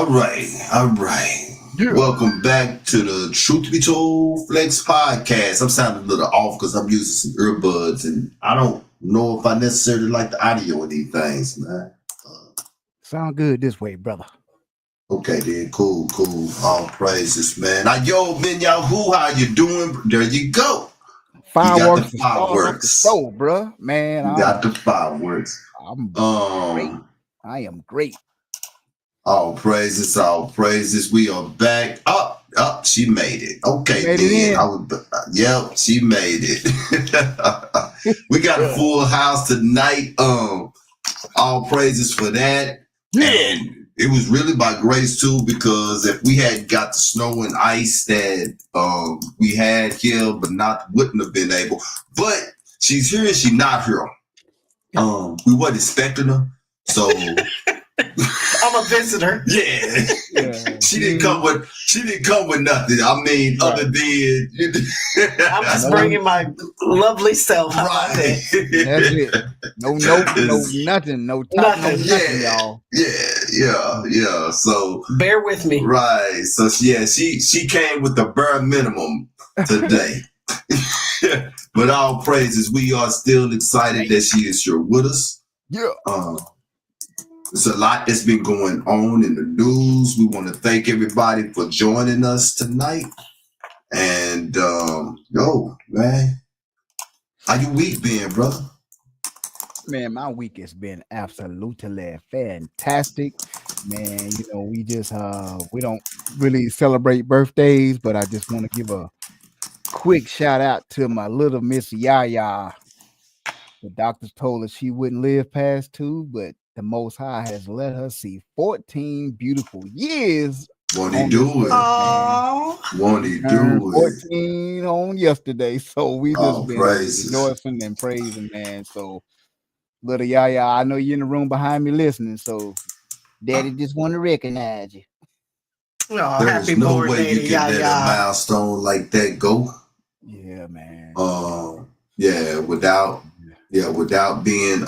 All right. Yeah. Welcome back to the Truth Be Told Flex Podcast. I'm sounding a little off because I'm using some earbuds and I don't know if I necessarily like the audio of these things, man. Sound good this way, brother. Okay, then, cool. All praises, man. Yo, Ben Yahoo, how you doing? There you go. Fireworks, You got the fireworks. So, bro, man, You got the fireworks. I'm great. I am great. All praises. We are back. Up. She made it. Okay, made then. Yep, she made it. We got a full house tonight. All praises for that. Yeah. And it was really by grace too, because if we had got the snow and ice that we had here, but wouldn't have been able. But she's here and she's not here. We weren't expecting her, so. I'm a visitor. Yeah. She didn't come with nothing. I mean, other than I'm just bringing my lovely self. Right. That's it. No, nothing. No top, nothing, y'all. Yeah. So bear with me. Right. So she came with the bare minimum today. But all praises, we are still excited that she is here with us. Yeah. There's a lot that's been going on in the news. We want to thank everybody for joining us tonight. And man, how your week been, brother? Man, my week has been absolutely fantastic. Man, we just we don't really celebrate birthdays, but I just want to give a quick shout out to my little Miss Yaya. The doctors told her she wouldn't live past 2, but the Most High has let her see 14 beautiful years. Won't he do it? Won't he do it? 14 on yesterday. So we just been rejoicing and praising, man. So little Yaya, I know you're in the room behind me listening. So Daddy just want to recognize you. Oh, there's no way you can let a milestone like that go. Yeah, man. Without being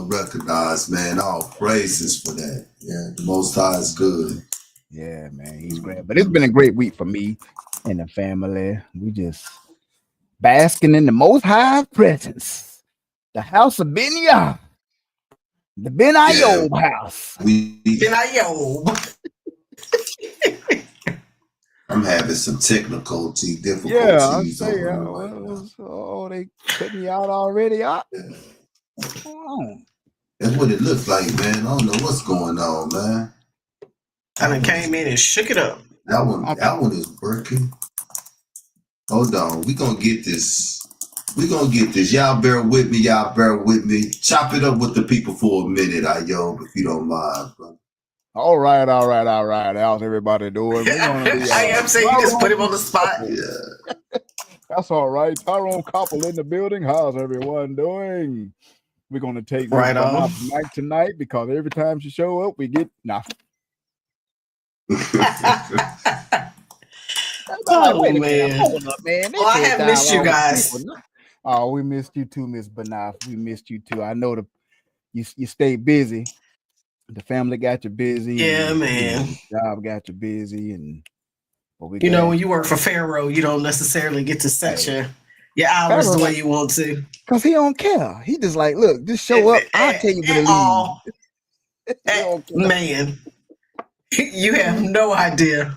recognized, man. All praises for that. Yeah, the Most High is good. Yeah, man, he's great. But it's been a great week for me and the family. We just basking in the Most High presence. The house of Ben Yah. The Ben Ayob house. Ben Ayob. I'm having some technical difficulties. Yeah, I'll say, they putting me out already. What's going on? That's what it looks like, man. I don't know what's going on, man. I done came in and shook it up. That one is working. Hold on. We're going to get this. Y'all bear with me. Chop it up with the people for a minute, Ayob, if you don't mind, brother. All right. How's everybody doing? I am saying you just put him on the spot. Yeah. That's all right. Tyrone Koppel in the building. How's everyone doing? We're going to take right on tonight because every time she show up, we get nothing. Oh, man. Well, I have missed you guys. Oh, we missed you too, Miss Banaf. We missed you too. I know you stayed busy. The family got you busy. Yeah, man. The job got you busy, and when you work for Pharaoh, you don't necessarily get to set your hours the way you want to. Cause he don't care. He just like, look, just show up. I'll tell you what to leave. Man, you have no idea.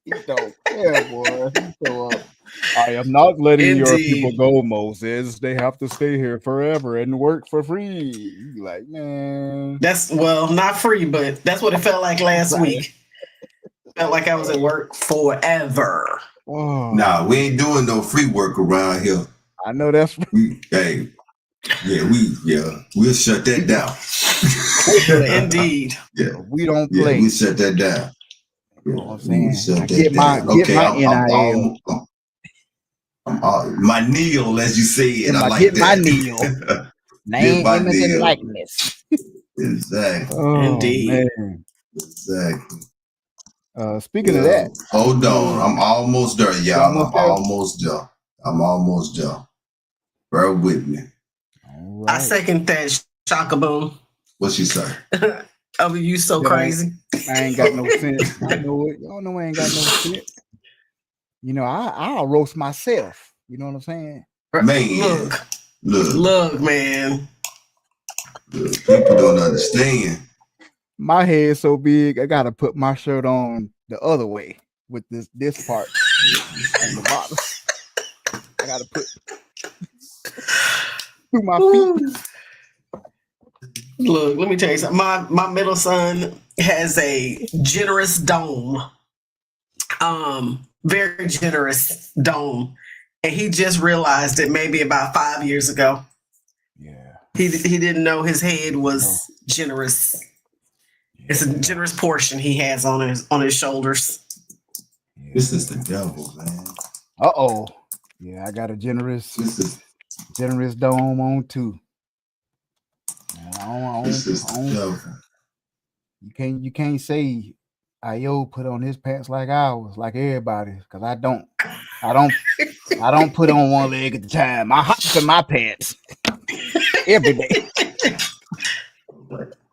He don't care, boy. He show up. I am not letting your people go, Moses. They have to stay here forever and work for free. You like, man. That's not free, but that's what it felt like last week. Felt like I was at work forever. Oh. Nah, we ain't doing no free work around here. I know that's we'll shut that down. Indeed. Yeah. We don't play. We shut that down. You know what I'm saying? Get my NIL. My Neil, as you say, and I like get that. My Neil. Name, image, and likeness. Exactly. Oh, indeed. Man. Exactly. Speaking of that, hold on. I'm almost there, y'all. I'm almost there. Bear with me. Right. I second that, Shaka Boom. What you say? Oh, you so that crazy. I ain't got no sense. I know it. Y'all know I ain't got no sense. You know, I'll roast myself. You know what I'm saying? Man, Look, man. People don't understand. My head's so big, I gotta put my shirt on the other way with this part on the bottom. I gotta put through my feet. Look, let me tell you something. My middle son has a generous dome. Very generous dome. And he just realized it maybe about 5 years ago. Yeah. He didn't know his head was generous. Yeah. It's a generous portion he has on his shoulders. Yeah. This is the devil, man. Uh-oh. Yeah, I got a generous dome on too. This is the devil. You can't say Io put on his pants like ours, like everybody, because I don't put on one leg at a time. I hop in my pants every day.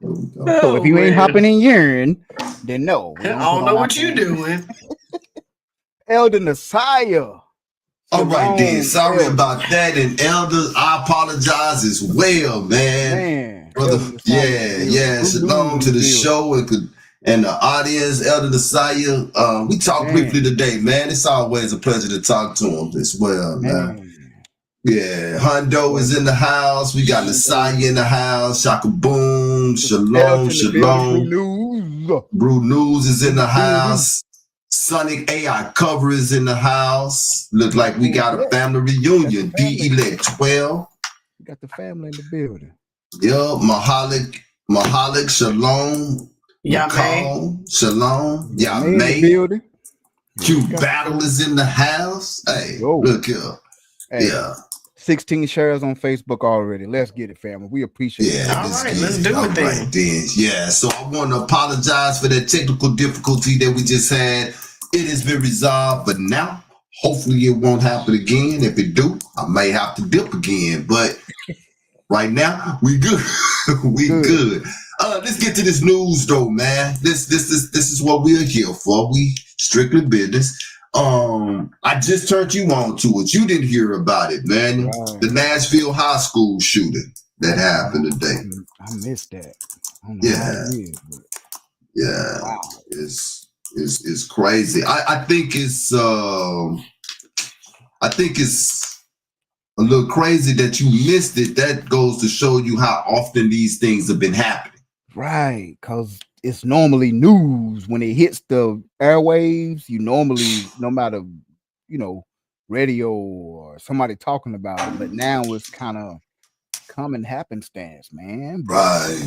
So if you ain't hopping in urine, then no. I don't know what you're doing. Elder Messiah. All right, then. Sorry about that. And elders, I apologize as well, man. Brother, yeah. Shalom to the show and the audience, Elder Messiah. We talked briefly today, man. It's always a pleasure to talk to him as well, man. Yeah, Hondo is in the house. We got Messiah in the house. Shaka Boom. Shalom. Brew News is in the house. Sonic AI Cover is in the house. Look like we got a family reunion. D-Elect 12. We got the family in the building. Yeah, Mahalik, Shalom. Yamay. Shalom. Yamay. Q Battle is in the house. Hey, look here. Hey, yeah. 16 shares on Facebook already. Let's get it, family. We appreciate it. All right, let's do it then. Yeah, so I want to apologize for that technical difficulty that we just had. It has been resolved, but now hopefully it won't happen again. If it do, I may have to dip again. But right now, we good. Good. Let's get to this news though, man. This is what we're here for. We strictly business. I just turned you on to it. You didn't hear about it, man. Right. The Nashville high school shooting that happened today. I missed that. Yeah. Wow. It's crazy. I think it's a little crazy that you missed it. That goes to show you how often these things have been happening. Right, because it's normally news when it hits the airwaves. You normally, no matter, radio or somebody talking about it, but now it's kind of common happenstance, man. Right.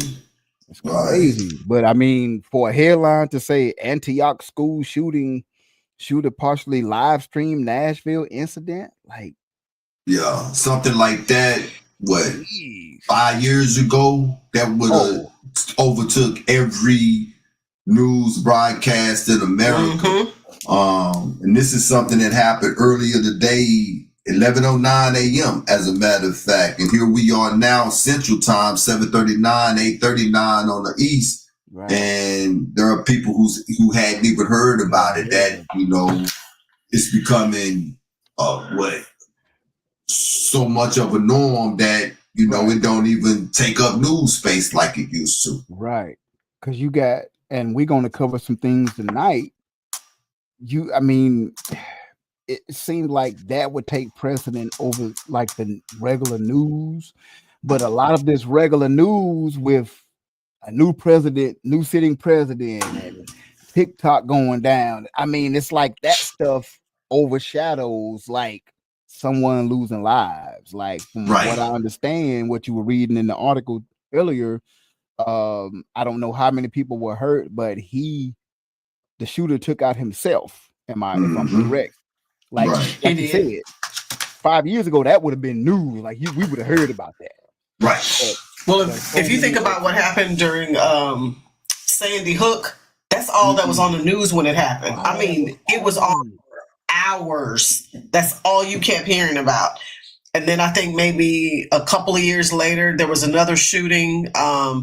It's crazy. But I mean, for a headline to say Antioch school shooter partially live stream Nashville incident, like, yeah, something like that. What, 5 years ago, that would have overtook every news broadcast in America. And this is something that happened earlier today, 11:09 a.m. as a matter of fact. And here we are now, Central Time, 7:39, 8:39 on the East. Right. And there are people who hadn't even heard about it. That it's becoming so much of a norm that it don't even take up news space like it used to. Right. Because and we're going to cover some things tonight. It seemed like that would take precedent over like the regular news. But a lot of this regular news with a new president, new sitting president, and TikTok going down. I mean, it's like that stuff overshadows like someone losing lives. Like from what I understand, what you were reading in the article earlier, I don't know how many people were hurt, but the shooter took out himself. If I'm correct? Like you said, 5 years ago, that would have been news. Like we would have heard about that. Right. Well, if you think about what happened during Sandy Hook, that's all that was on the news when it happened. I mean, it was all hours. That's all you kept hearing about. And then I think maybe a couple of years later, there was another shooting.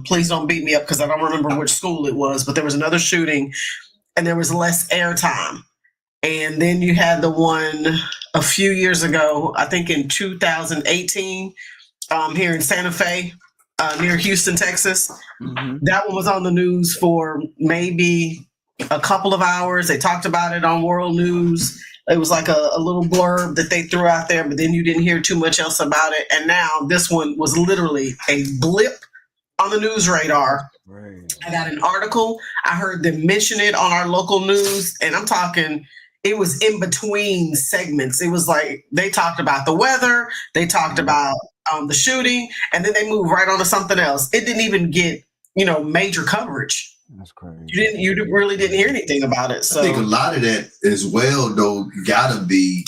Please don't beat me up because I don't remember which school it was, but there was another shooting and there was less airtime. And then you had the one a few years ago, I think in 2018, here in Santa Fe, near Houston, Texas. Mhm. That one was on the news for maybe a couple of hours. They talked about it on World News. It was like a little blurb that they threw out there, but then you didn't hear too much else about it. And now this one was literally a blip on the news radar. Right. I got an article. I heard them mention it on our local news, and I'm talking, it was in between segments. It was like they talked about the weather, they talked about the shooting, and then they moved right on to something else. It didn't even get, major coverage. That's crazy. You really didn't hear anything about it. So I think a lot of that as well, though, gotta be,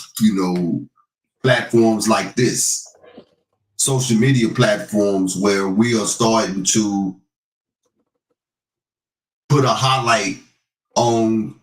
platforms like this, social media platforms where we are starting to put a highlight on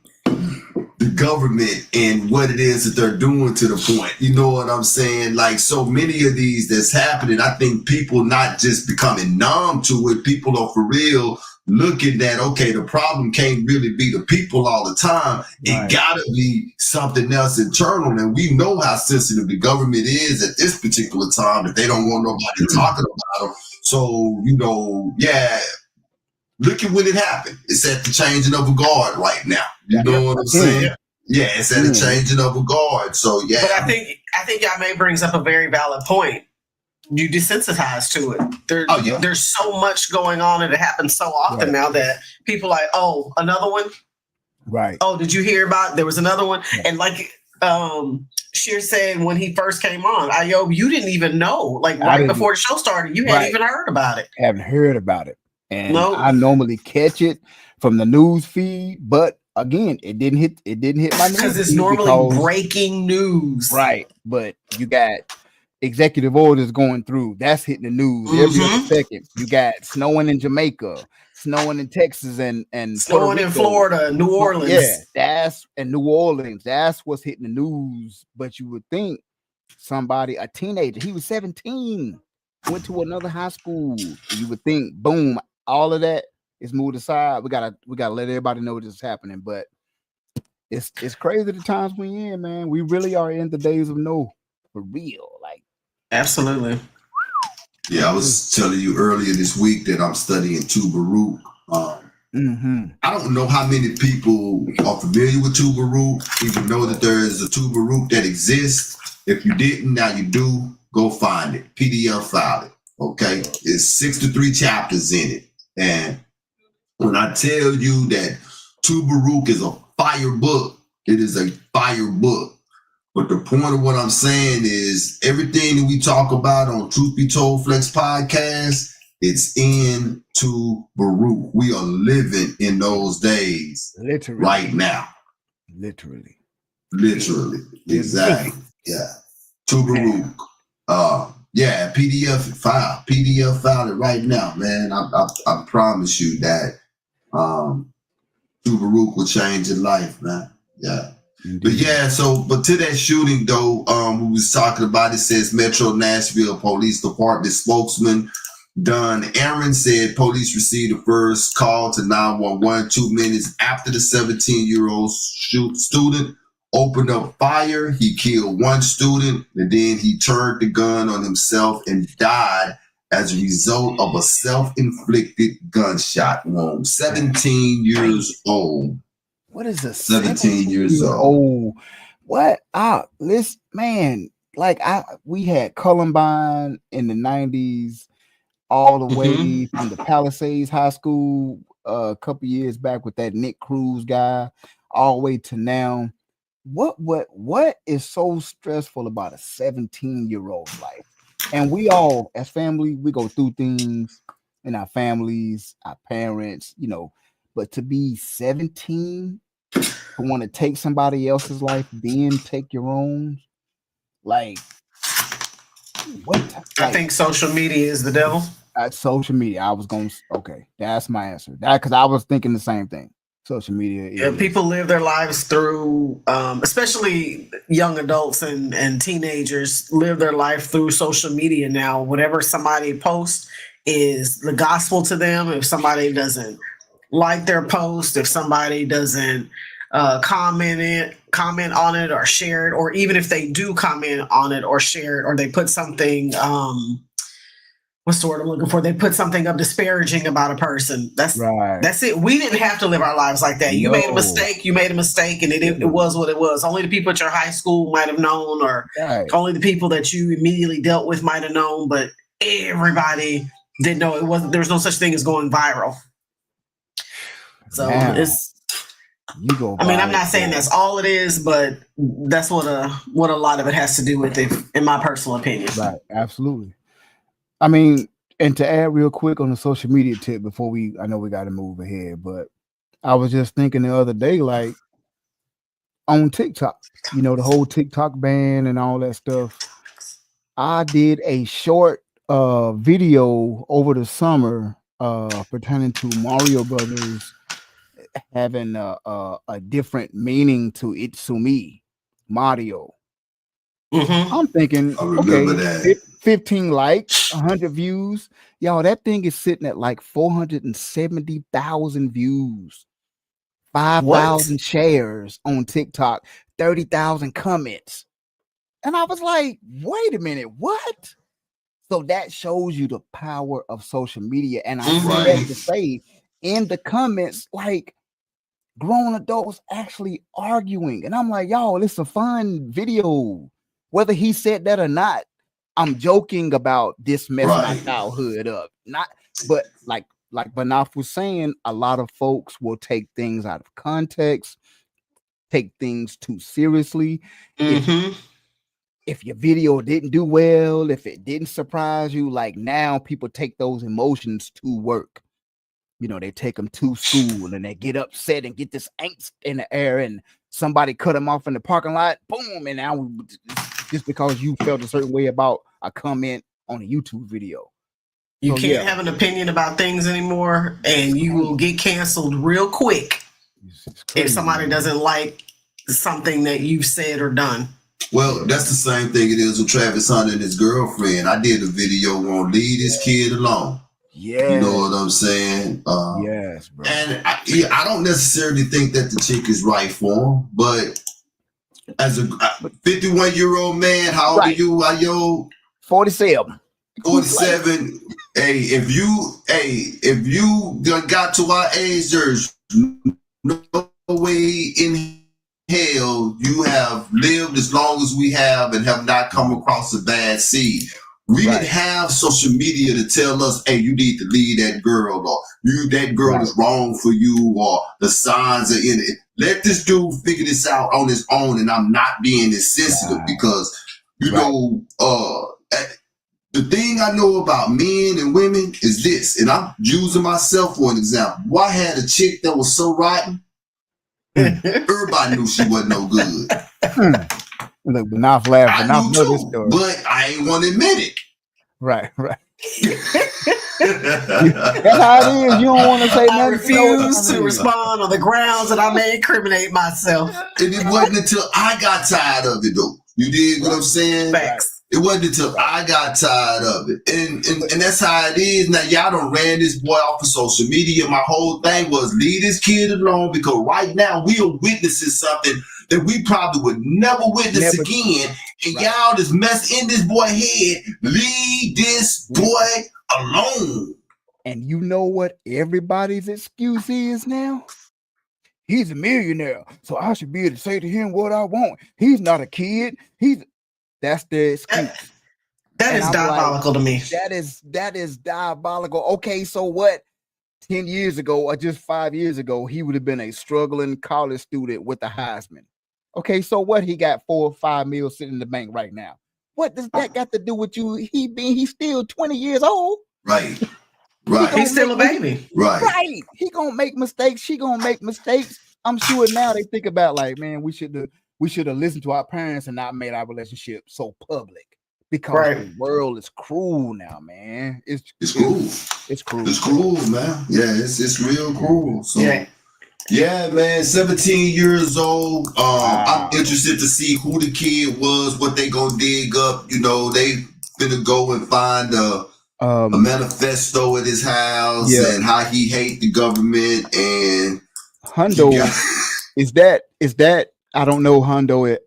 the government and what it is that they're doing to the point. You know what I'm saying? Like so many of these that's happening, I think people not just becoming numb to it, people are for real looking at, okay, the problem can't really be the people all the time. Right. It gotta be something else internal. And we know how sensitive the government is at this particular time, that they don't want nobody talking about them. So, look at when it happened. It's at the changing of a guard right now. You know what I'm saying? Yeah, it's at the changing of a guard. So yeah. But I think y'all May brings up a very valid point. You desensitize to it. There's so much going on, and it happens so often now that people are like, oh, another one. Right. Oh, did you hear about? There was another one, and like Sheer said when he first came on, you didn't even know. Like right before the show started, you hadn't even heard about it. Haven't heard about it. And I normally catch it from the news feed, but again, it didn't hit my news because it's normally breaking news, right? But you got executive orders going through. That's hitting the news every other second. You got snowing in Jamaica, snowing in Texas, and snowing in Florida, New Orleans. Yeah, New Orleans. That's what's hitting the news. But you would think a teenager, he was 17, went to another high school. You would think, boom, all of that is moved aside. We gotta let everybody know this is happening. But it's crazy the times we in, man. We really are in the days of no, for real. Like absolutely. Yeah, I was telling you earlier this week that I'm studying Tuba Root. I don't know how many people are familiar with Tuba Root, even know that there is a Tuba Root that exists. If you didn't, now you do. Go find it. PDF file it. Okay, it's 63 chapters in it. And when I tell you that Tuba Root is a fire book, it is a fire book. But the point of what I'm saying is everything that we talk about on Truth Be Told Flex podcast, it's in Tuba Root. We are living in those days right now. Literally. Exactly. Yeah. Tuba Root. PDF file it right now, man. I promise you that Tuba Root will change your life, man. Yeah. Indeed. But to that shooting though, we was talking about, it says Metro Nashville Police Department spokesman Don Aaron said police received the first call to 911 2 minutes after the 17-year-old student opened up fire. He killed one student, and then he turned the gun on himself and died as a result of a self-inflicted gunshot wound. 17 years old. What is a 17 years old? What? Listen, man, we had Columbine in the 90s, all the way from the Palisades High School a couple years back with that Nick Cruz guy, all the way to now. What is so stressful about a 17-year-old's life? And we all, as family, we go through things in our families, our parents, but to be 17, to want to take somebody else's life, then take your own, what? I think social media is the devil. Social media. I was going to, okay, that's my answer. Because I was thinking the same thing. Social media Yeah, is people live their lives through, especially young adults and teenagers live their life through social media now. Whatever somebody posts is the gospel to them. If somebody doesn't like their post, if somebody doesn't comment on it or share it, or even if they do comment on it or share it, or they put something what's the word I'm looking for? They put something up disparaging about a person. right. That's it. We didn't have to live our lives like that. You made a No. mistake. You made a mistake, and it was what it was. Only the people at your high school might have known, or Right. only the people that you immediately dealt with might have known. But everybody didn't know it wasn't. There was no such thing as going viral. So Now, it's. you go. I mean, I'm viral not saying for- that's all it is, but that's what a lot of it has to do with it, in my personal opinion. Right. Absolutely. I mean, and to add real quick on the social media tip before I know we got to move ahead, but I was just thinking the other day, like on TikTok, you know, the whole TikTok ban and all that stuff. I did a short video over the summer pertaining to Mario Brothers having a different meaning to Itsumi Mario. Mm-hmm. I'm thinking, I remember okay, that. 15 likes, 100 views. Y'all, that thing is sitting at like 470,000 views, 5,000 shares on TikTok, 30,000 comments. And I was like, wait a minute, what? So that shows you the power of social media. And I have to say, in the comments, like grown adults actually arguing. And I'm like, y'all, it's a fun video. Whether he said that or not, I'm joking about this messing my childhood up. But like Banaf was saying, a lot of folks will take things out of context, take things too seriously. Mm-hmm. If your video didn't do well, if it didn't surprise you, like now people take those emotions to work. You know, they take them to school and they get upset and get this angst in the air, and somebody cut them off in the parking lot, boom, and now just because you felt a certain way about a comment on a YouTube video. You can't have an opinion about things anymore, and you will get canceled real quick if somebody doesn't like something that you've said or done. Well, that's the same thing it is with Travis Hunter and his girlfriend. I did a video on Leave This Kid Alone. Yeah. You know what I'm saying? Yes, bro. And I don't necessarily think that the chick is right for him, but as a 51-year-old man, how old are you? Are you 47? 47. If you got to our age, there's no way in hell you have lived as long as we have and have not come across a bad seed. We didn't have social media to tell us, hey, you need to leave that girl, or that girl is wrong for you, or the signs are in it. Let this dude figure this out on his own, and I'm not being insensitive because, you know, the thing I know about men and women is this, and I'm using myself for an example. Well, I had a chick that was so rotten, everybody knew she wasn't no good. Look, Banaf laughing. I knew too, but I ain't want to admit it. Right. That's how it is. You don't want to say nothing. I refuse to respond on the grounds that I may incriminate myself. And it wasn't until I got tired of it, though. You dig what I'm saying? Facts. It wasn't until I got tired of it. And that's how it is. Now, y'all done ran this boy off of social media. My whole thing was leave this kid alone, because right now we are witnessing something that we probably would never witness again. And y'all just mess in this boy head. Leave this boy alone. And you know what everybody's excuse is now? He's a millionaire, so I should be able to say to him what I want. He's not a kid. That's the excuse. That is diabolical to me. That is diabolical. Okay, so what? 10 years ago or just 5 years ago, he would have been a struggling college student with a Heisman. Okay, so what? He got 4 or 5 mil sitting in the bank right now. What does that got to do with you? He's still 20 years old. Right. He's still a baby. Right. He gonna make mistakes. She gonna make mistakes. I'm sure now they think about like, man, we should have listened to our parents and not made our relationship so public, because the world is cruel now, man. It's cruel. It's cruel. It's cruel, man. Yeah, it's real cruel. So. Yeah. Yeah, man, 17 years old. I'm Wow. interested to see who the kid was, what they gonna dig up. You know, they gonna go and find a manifesto at his house Yeah, and how he hate the government and he Hundo got is that I don't know Hundo.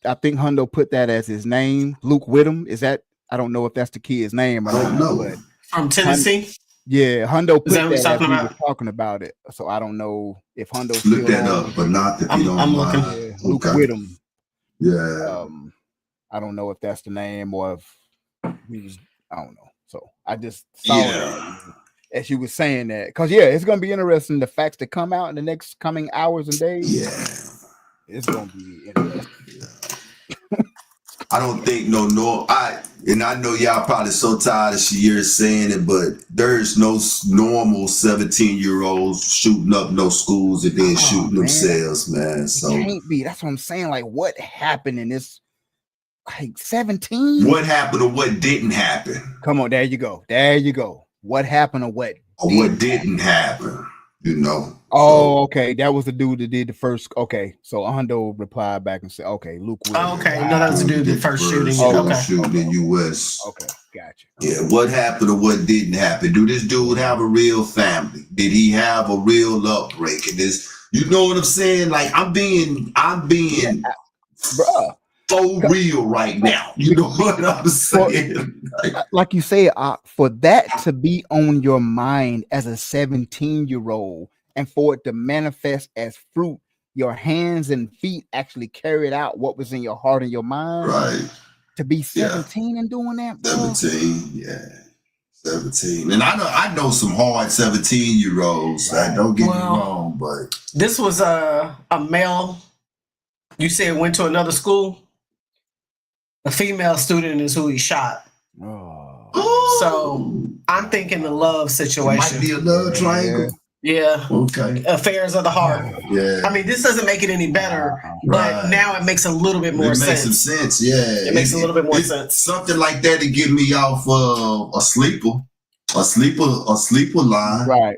I think Hundo put that as his name. Luke Whittem. Is that I don't know if that's the kid's name or I don't not, know. but From Tennessee. yeah, Hundo Is that put what he's that as talking we were about? talking about it. So I don't know if Hundo's Look still that on. up, but not if you don't I'm looking. mind. Yeah, Luke Okay. Whittem. Yeah. I don't know if that's the name or if he was. I don't know. So I just saw that as you were saying that because it's gonna be interesting. The facts that come out in the next coming hours and days. Yeah. It's gonna be interesting. I don't think I know y'all probably so tired of Shahir saying it, but there's no normal 17-year-olds shooting up no schools and then shooting themselves, man. So it can't be. That's what I'm saying. Like, what happened in this? Like 17. What happened or what didn't happen? Come on, there you go. There you go. What happened or what? What didn't happen? You know. Oh, okay. That was the dude that did the first. Okay, so Hondo replied back and said, "Okay, Luke." Oh, okay, no, that was the dude that first shooting. Shooting in U.S. Okay, gotcha. Yeah, what happened or what didn't happen? Do this dude have a real family? Did he have a real upbringing? You know what I'm saying? Like I'm being, bruh, so real right now. You know what I'm saying? Like you say, for that to be on your mind as a 17-year-old and for it to manifest as fruit, your hands and feet actually carried out what was in your heart and your mind. Right. To be 17 and doing that, bro. 17, yeah. 17. And I know some hard 17-year-olds. Right. Don't get me wrong, but this was a male. You said went to another school. A female student is who he shot. Oh. So I'm thinking the love situation. It might be a love triangle. Yeah. Okay. Affairs of the heart. Yeah. I mean, this doesn't make it any better, but now it makes a little bit more sense. It makes some sense, yeah. It makes a little bit more sense. Something like that to get me off a sleeper line. Right.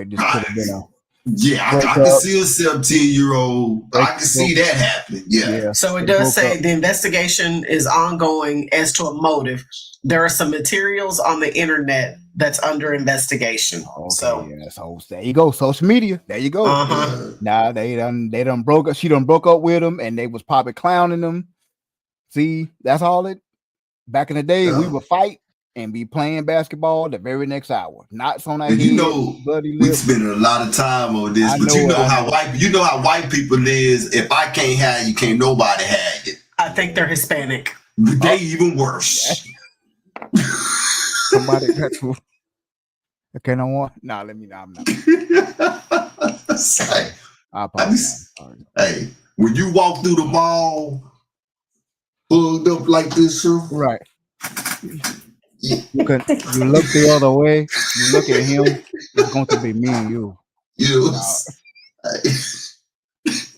Just could have been a. Yeah, I can see a 17-year-old. I can see that happening. Yeah. So it does say the investigation is ongoing as to a motive. There are some materials on the internet that's under investigation. Okay, so there you go. Social media. There you go. Now they done broke up. She done broke up with him, and they was probably clowning him. See, that's all it. Back in the day, we would fight and be playing basketball the very next hour. Knots on our head, bloody lips. We spending a lot of time on this, but you know how white people is. If I can't have you, can't nobody have it. I think they're Hispanic. They even worse. Somebody that's okay. No one. Nah, let me. I'm not. I apologize. Hey, when you walk through the mall, pulled up like this, right? You look the other way. You look at him. It's going to be me and you.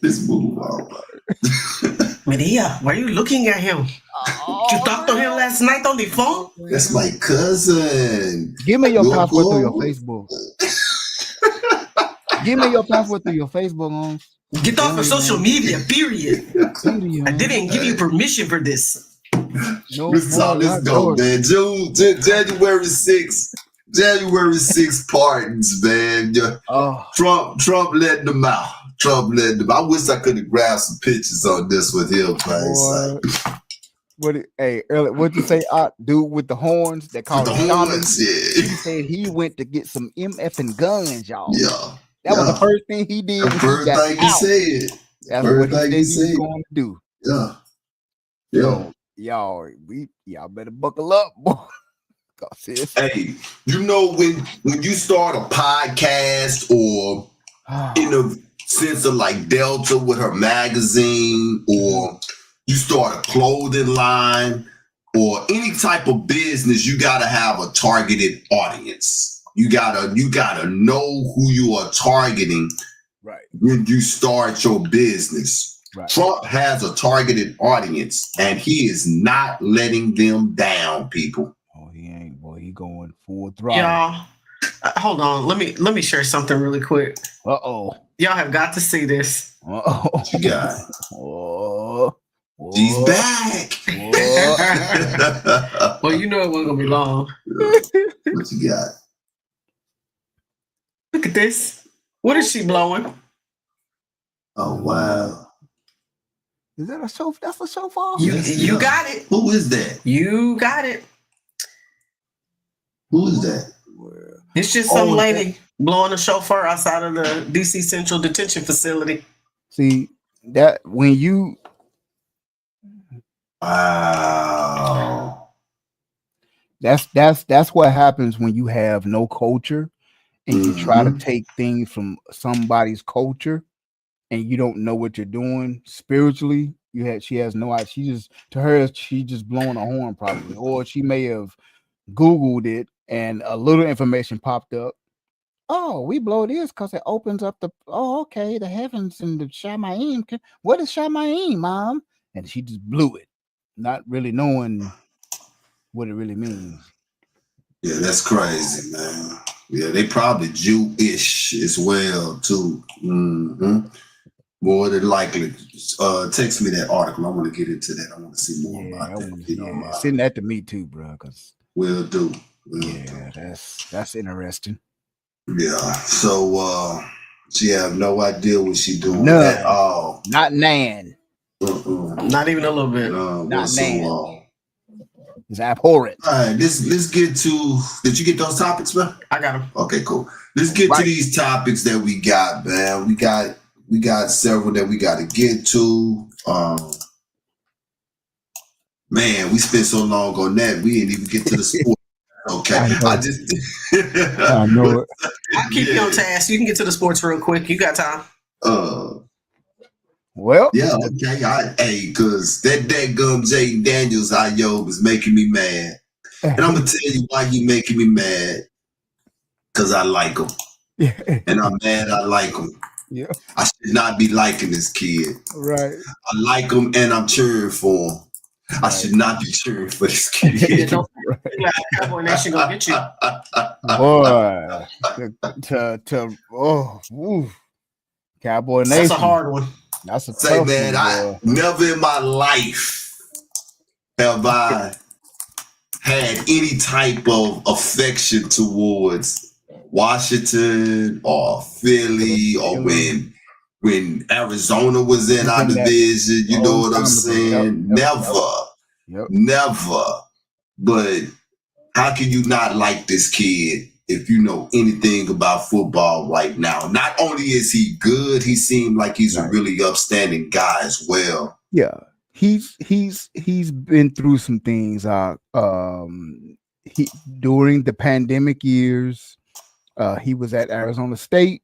This move on. Medea, why are you looking at him? You talked to him last night on the phone? That's my cousin. Give me your password through your Facebook. Give me your password through your Facebook. Get off of social media, period. I didn't give you permission for this. This is how this go, man. January 6th pardons, man. Trump letting them out. I wish I could have grabbed some pictures on this with him, man. What'd you say? Dude with the horns that called the horns, yeah. He said he went to get some MFing guns, y'all. Yeah. That was the first thing he did. The first thing he said. That's what he was going to do. Yeah. Yeah. Y'all better buckle up, boy. Hey, you know when you start a podcast or in the sense of like Delta with her magazine, or you start a clothing line or any type of business, you gotta have a targeted audience. You gotta know who you are targeting when you start your business. Right. Trump has a targeted audience, and he is not letting them down, people. Oh, he ain't. Boy, he going full throttle. Yeah. Hold on. Let me share something really quick. Uh-oh. Y'all have got to see this. Uh-oh. What you got? Oh. She's back. Well, you know it wasn't gonna be long. What you got? Look at this. What is she blowing? Oh wow. Is that a shofar? That's a shofar? You got it. Who is that? You got it. Who is that? It's just some lady blowing a shofar outside of the DC Central Detention Facility. See, that when you Wow. that's what happens when you have no culture and you try to Mhm. take things from somebody's culture and you don't know what you're doing spiritually. She has no idea. She just blowing a horn probably, or she may have Googled it and a little information popped up. Oh, we blow this because it opens up the the heavens and the Shamayim. What is Shamayim, Mom? And she just blew it, not really knowing what it really means. Yeah, that's crazy, man. Yeah, they probably Jewish as well too. Mm-hmm. More than likely. Text me that article. I want to get into that. I want to see more about that. If you don't mind. Send that to me too, bro. Because Will do. That's interesting. Yeah. So she have no idea what she doing None. at all. Not Nan. Not even a little bit. Not Nan. It's abhorrent. All right, let's get to. Did you get those topics, man? I got them. Okay, cool. Let's get to these topics that we got, man. We got several that we got to get to. Man, we spent so long on that we didn't even get to the sport. Okay, I know it. I'll keep you on task. You can get to the sports real quick. You got time. Well, yeah, okay. Because that gum Jaden Daniels was making me mad. And I'm gonna tell you why he making me mad. Because I like him. And I'm mad I like him. Yeah. I should not be liking this kid. Right. I like him and I'm cheering for him. Right. I should not be cheering for this kid. Cowboy Nation gonna get you. Boy. Cowboy Nation. That's a hard one. That's a Say, tough man, one, I never in my life have I had any type of affection towards Washington or Philly or when Arizona was in our division, you know what I'm saying? Never. But how can you not like this kid if you know anything about football right now? Not only is he good, he seemed like he's a really upstanding guy as well. Yeah. He's been through some things. He during the pandemic years, he was at Arizona State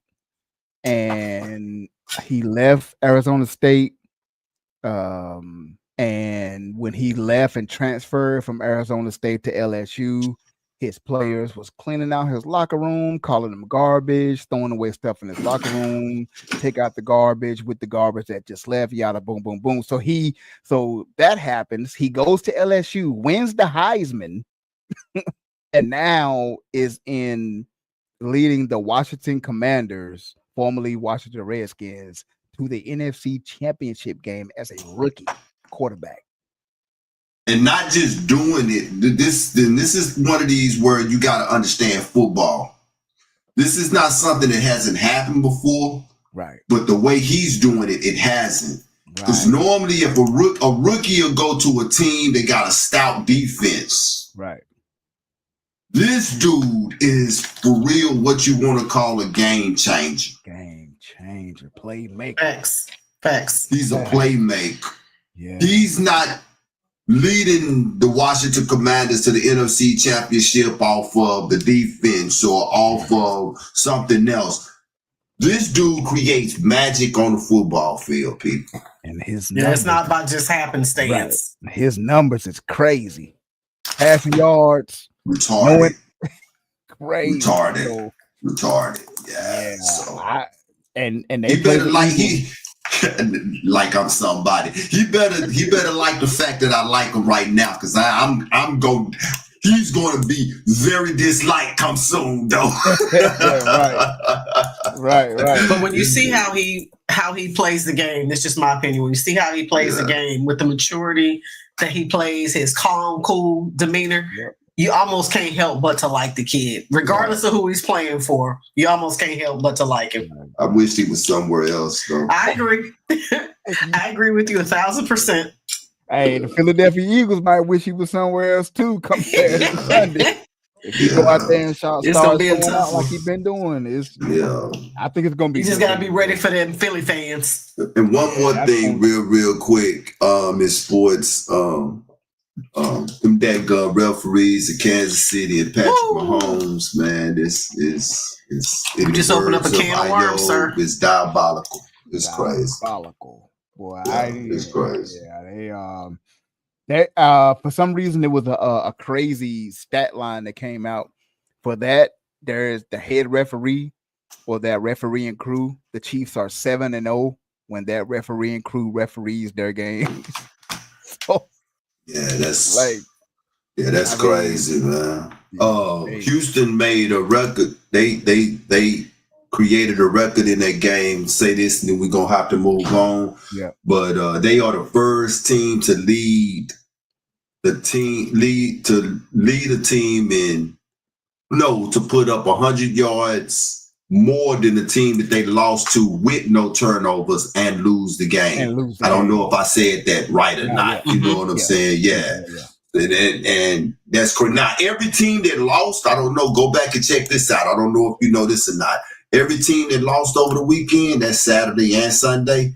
and he left Arizona State. And when he left and transferred from Arizona State to LSU, his players was cleaning out his locker room, calling him garbage, throwing away stuff in his locker room, take out the garbage with the garbage that just left, yada, boom, boom, boom. So that happens. He goes to LSU, wins the Heisman, and now is in leading the Washington Commanders, formerly Washington Redskins, to the NFC Championship game as a rookie quarterback. And not just doing it. This is one of these where you got to understand football. This is not something that hasn't happened before. Right. But the way he's doing it, it hasn't. Because normally if a rookie will go to a team that got a stout defense. Right. This dude is for real what you want to call a game changer. Game changer, playmaker. Facts. He's a playmaker. Yeah. He's not leading the Washington Commanders to the NFC Championship off of the defense or off of something else. This dude creates magic on the football field, people. And his it's not about just happenstance. Right. His numbers is crazy. Passing yards. Retarded. Crazy. Retarded. Yeah. So and they he better like I'm somebody. He better like the fact that I like him right now because I'm going. he's going to be very disliked come soon, though. Right. But when you see how he plays the game, that's just my opinion. When you see how he plays the game with the maturity that he plays, his calm, cool demeanor, you almost can't help but to like the kid, regardless of who he's playing for. You almost can't help but to like him. I wish he was somewhere else, though. I agree. I agree with you 1,000%. Hey, the Philadelphia Eagles might wish he was somewhere else too. Come Saturday, Sunday. If he go out there and start going out like he's been doing, I think it's gonna be. You just gotta be ready for them Philly fans. And one more thing, real quick, is sports. Them that referees in Kansas City and Patrick Mahomes, man, this is you just open up a can of worms, sir. It's diabolical. It's crazy. Diabolical. Boy, it's crazy. Yeah, they for some reason there was a crazy stat line that came out for that. There's the head referee or that refereeing crew. The Chiefs are 7-0 when that refereeing crew referees their games. So, that's like crazy, man. Houston made a record. They created a record in that game. Say this, and then we're gonna have to move on. Yeah. But they are the first team to lead a team to put up 100 yards more than the team that they lost to with no turnovers and lose the game. I don't know if I said that right or not. You know what I'm saying? Yeah. And that's correct. Now, every team that lost, I don't know, go back and check this out. I don't know if you know this or not. Every team that lost over the weekend, that's Saturday and Sunday,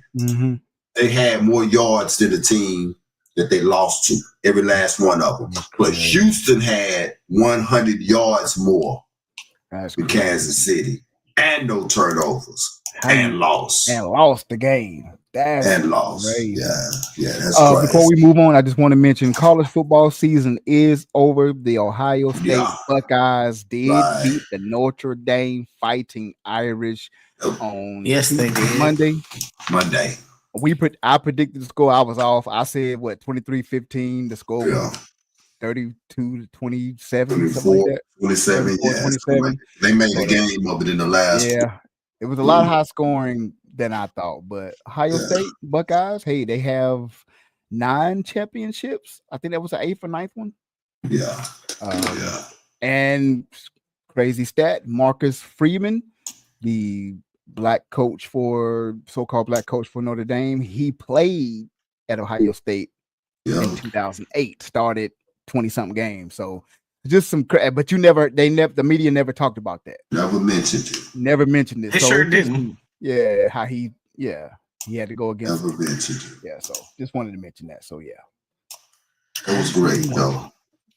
they had more yards than the team that they lost to, every last one of them. But Houston had 100 yards more than Kansas City and no turnovers and lost. And lost the game. That's lost. Crazy. Yeah, that's crazy. Before we move on, I just want to mention college football season is over. The Ohio State Buckeyes did beat the Notre Dame Fighting Irish on Monday. I predicted the score. I was off. I said 23-15. The score was 32-27, something like that. 27, 27. They made the game of it in the last. Yeah, it was a lot high scoring than I thought. But Ohio State Buckeyes, hey, they have 9 championships. I think that was the 8th or 9th one. And crazy stat: Marcus Freeman, the so-called black coach for Notre Dame, he played at Ohio State in 2008. Started 20-something games. So just some, but the media never talked about that. Never mentioned it. They sure didn't. Yeah, how he had to go against. Never mentioned it. Yeah, so just wanted to mention that. So that was great though.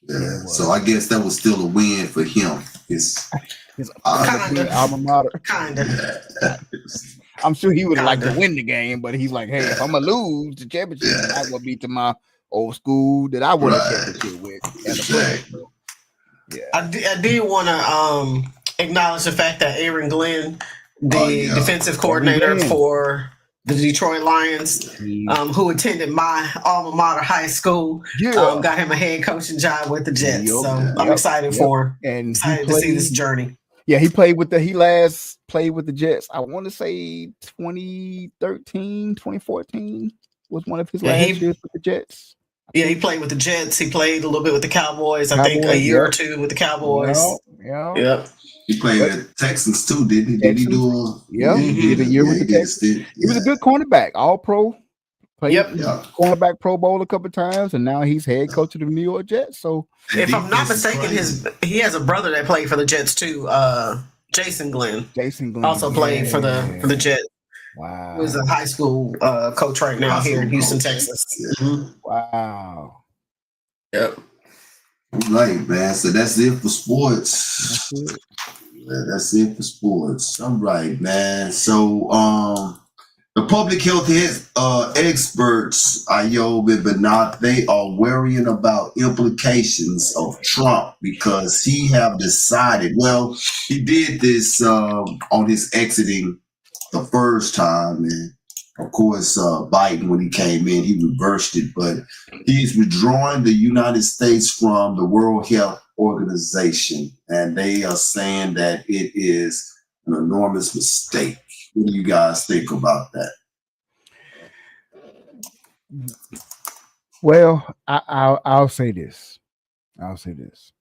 Yeah, so I guess that was still a win for him. His alma mater. Kinda. I'm sure he would like to win the game, but he's like, hey, if I'm gonna lose the championship, I will be to my old school that I won a championship with. Exactly. I did want to acknowledge the fact that Aaron Glenn, the defensive coordinator for the Detroit Lions, who attended my alma mater high school, got him a head coaching job with the Jets. So I'm excited for him. And excited to see this journey. Yeah, he last played with the Jets. I want to say 2013, 2014 was one of his last years with the Jets. Yeah, he played with the Jets. He played a little bit with the Cowboys. I think a year or two with the Cowboys. Yeah. He played with the Texans too, didn't he? Did he do? He did a year with the Texans. He was a good cornerback, all pro. Played cornerback Pro Bowl a couple of times, and now he's head coach of the New York Jets. So, if I'm not mistaken, he has a brother that played for the Jets too. Jason Glenn. Also played for the Jets. Wow. Who's a high school coach right now here in Houston, Texas. Wow. Yep. All right, man. So that's it for sports. That's it for sports. All right, man. So the public health experts, Ayob and Benat, they are worrying about implications of Trump because he have decided, he did this on his exiting the first time, and Of course, Biden, when he came in, he reversed it, but he's withdrawing the United States from the World Health Organization, and they are saying that it is an enormous mistake. What do you guys think about that? Well, I'll say this. I'll say this.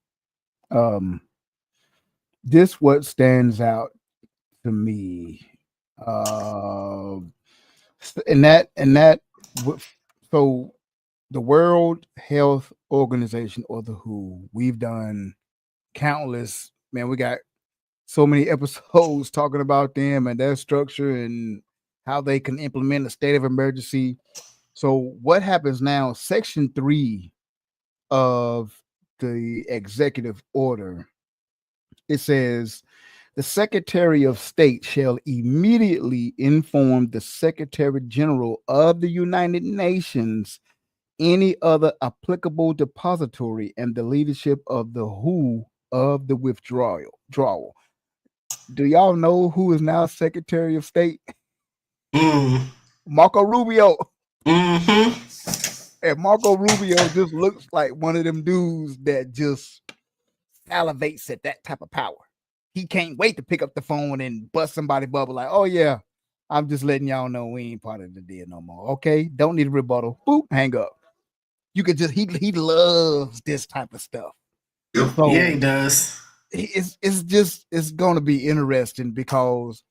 This what stands out to me. And that so the World Health Organization, or the WHO, we've done countless, man, we got so many episodes talking about them and their structure and how they can implement a state of emergency. So what happens now, section 3 of the executive order, it says the Secretary of State shall immediately inform the Secretary General of the United Nations, any other applicable depository, and the leadership of the WHO of the withdrawal. Do y'all know who is now Secretary of State? Marco Rubio. And Marco Rubio just looks like one of them dudes that just salivates at that type of power. He can't wait to pick up the phone and bust somebody bubble like, oh yeah, I'm just letting y'all know we ain't part of the deal no more. Okay, don't need a rebuttal. Boop, hang up. You could just he loves this type of stuff. So yeah, he does. It's going to be interesting because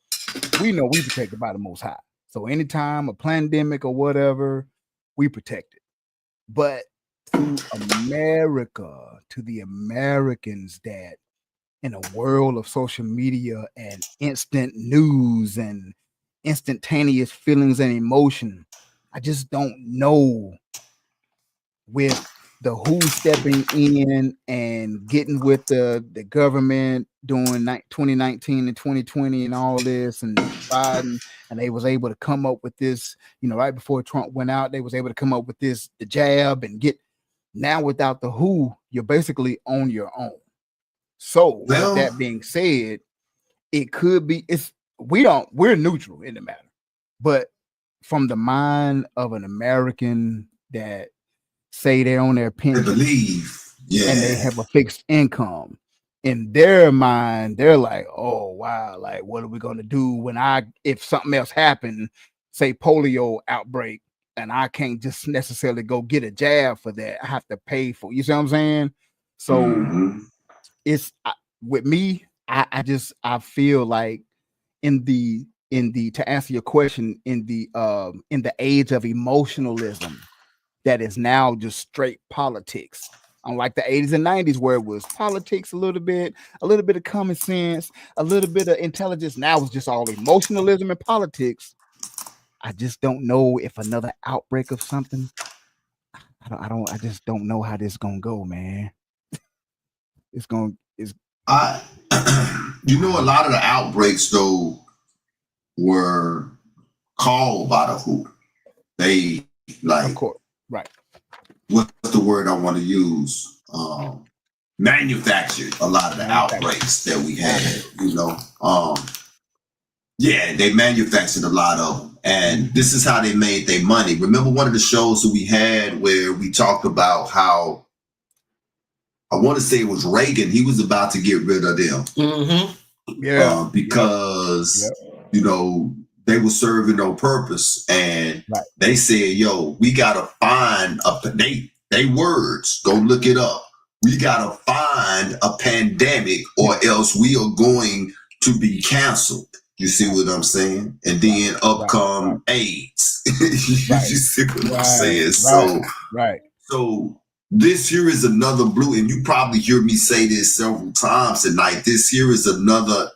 we know we protected by the Most High. So anytime a pandemic or whatever, we protect it. But to America, to the Americans that in a world of social media and instant news and instantaneous feelings and emotion, I just don't know, with the WHO stepping in and getting with the government during 2019 and 2020 and all this, and Biden, and they was able to come up with this, right before Trump went out, they was able to come up with the jab and get, now without the WHO, you're basically on your own. So with that being said, it could be, we're neutral in the matter, but from the mind of an American that say they're on their pension, they believe, and they have a fixed income, in their mind, they're like, oh wow, like what are we gonna do if something else happened, say polio outbreak, and I can't just necessarily go get a jab for that. I have to pay for, you see what I'm saying? So it's with me, I feel like in the to answer your question, in the age of emotionalism, that is now just straight politics. Unlike the 80s and 90s, where it was politics, a little bit of common sense, a little bit of intelligence. Now it's just all emotionalism and politics. I just don't know if another outbreak of something. I just don't know how this is gonna go, man. A lot of the outbreaks though were called by the WHO. They of course, right. What's the word I want to use? Manufactured a lot of the outbreaks that we had, they manufactured a lot of them. And this is how they made their money. Remember one of the shows that we had where we talked about how, I want to say it was Reagan, he was about to get rid of them. Because, they were serving no purpose. And they said, we got to find they words, go look it up. We got to find a pandemic or else we are going to be canceled. You see what I'm saying? And then up come AIDS. You see what I'm saying? So this here is another blue, and you probably hear me say this several times tonight. This here is another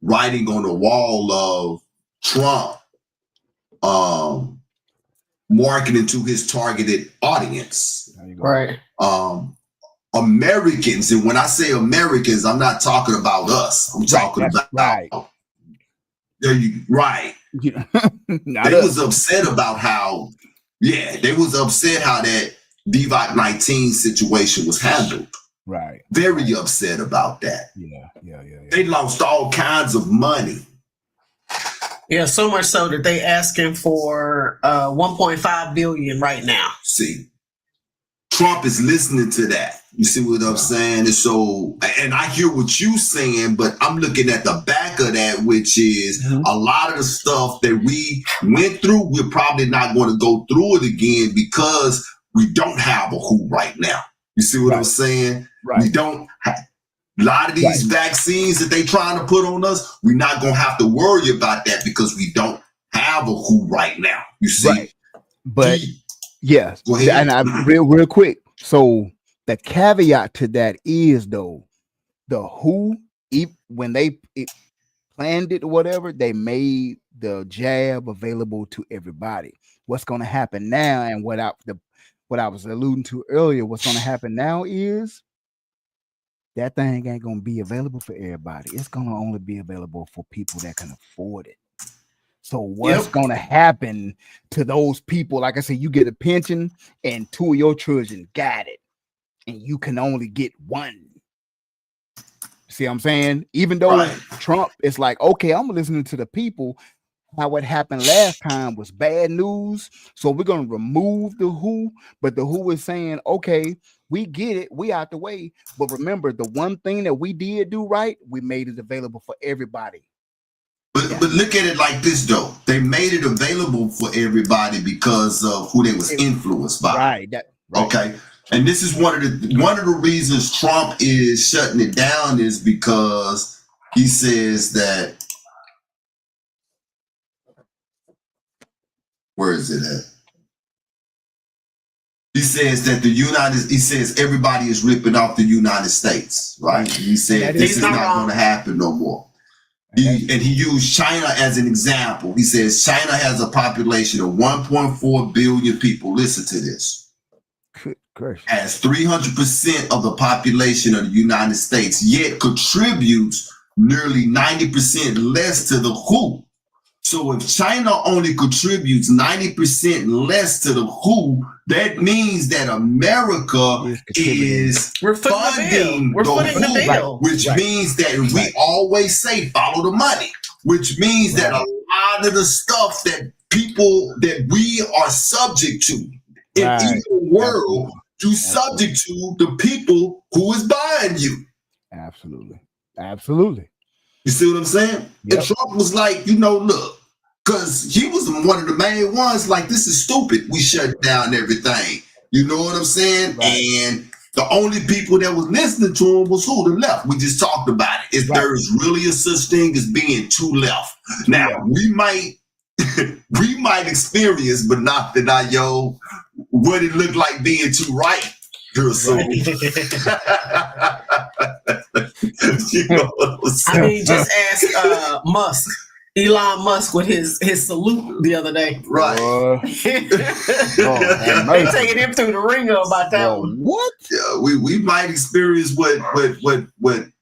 writing on the wall of Trump marketing to his targeted audience. Right. Americans, and when I say Americans, I'm not talking about us. I'm talking about right. They was upset about how that D-19 situation was handled. Right. Very upset about that. Yeah. They lost all kinds of money. Yeah, so much so that they asking for 1.5 billion right now. See, Trump is listening to that. You see what I'm saying? And so, and I hear what you saying, but I'm looking at the back of that, which is a lot of the stuff that we went through, we're probably not going to go through it again because we don't have a WHO right now. You see what I'm saying? Right. We don't have a lot of these vaccines that they trying to put on us. We're not going to have to worry about that because we don't have a WHO right now. You see? Right. But yes, go ahead. and I real quick. So the caveat to that is though, the WHO, when they planned it or whatever, they made the jab available to everybody. What's going to happen now, and what I was alluding to earlier, what's going to happen now is that thing ain't going to be available for everybody. It's going to only be available for people that can afford it. So what's going to happen to those people? Like I said, you get a pension and two of your children got it, and you can only get one. See what I'm saying? Even though Trump is like, okay, I'm listening to the people. How what happened last time was bad news. So we're going to remove the WHO, but the WHO is saying, okay, we get it. We out the way. But remember, the one thing that we did do right, we made it available for everybody. But look at it like this, though. They made it available for everybody because of who they was influenced by. Right. Okay. And this is one of the reasons Trump is shutting it down is because he says that. Where is it at? He says that he says everybody is ripping off the United States, right? He said this is not going to happen no more. And he used China as an example. He says China has a population of 1.4 billion people. Listen to this. Has 300% of the population of the United States, yet contributes nearly 90% less to the WHO. So if China only contributes 90% less to the WHO, that means that America is funding the WHO, which means that we always say follow the money, which means that a lot of the stuff that people that we are subject to in the world, you subject to the people who is buying you. Absolutely. You see what I'm saying? Yep. And Trump was like, look, because he was one of the main ones, like, this is stupid. We shut down everything. You know what I'm saying? And the only people that was listening to him was who? The left. We just talked about it. If there's really a such thing as being too left. Now, we might experience, but not what it looked like being too right. So, you know what I'm saying? I mean, just ask Musk. Elon Musk with his salute the other day. Right. They taking him through the ringer about that one. What? Yeah, we might experience what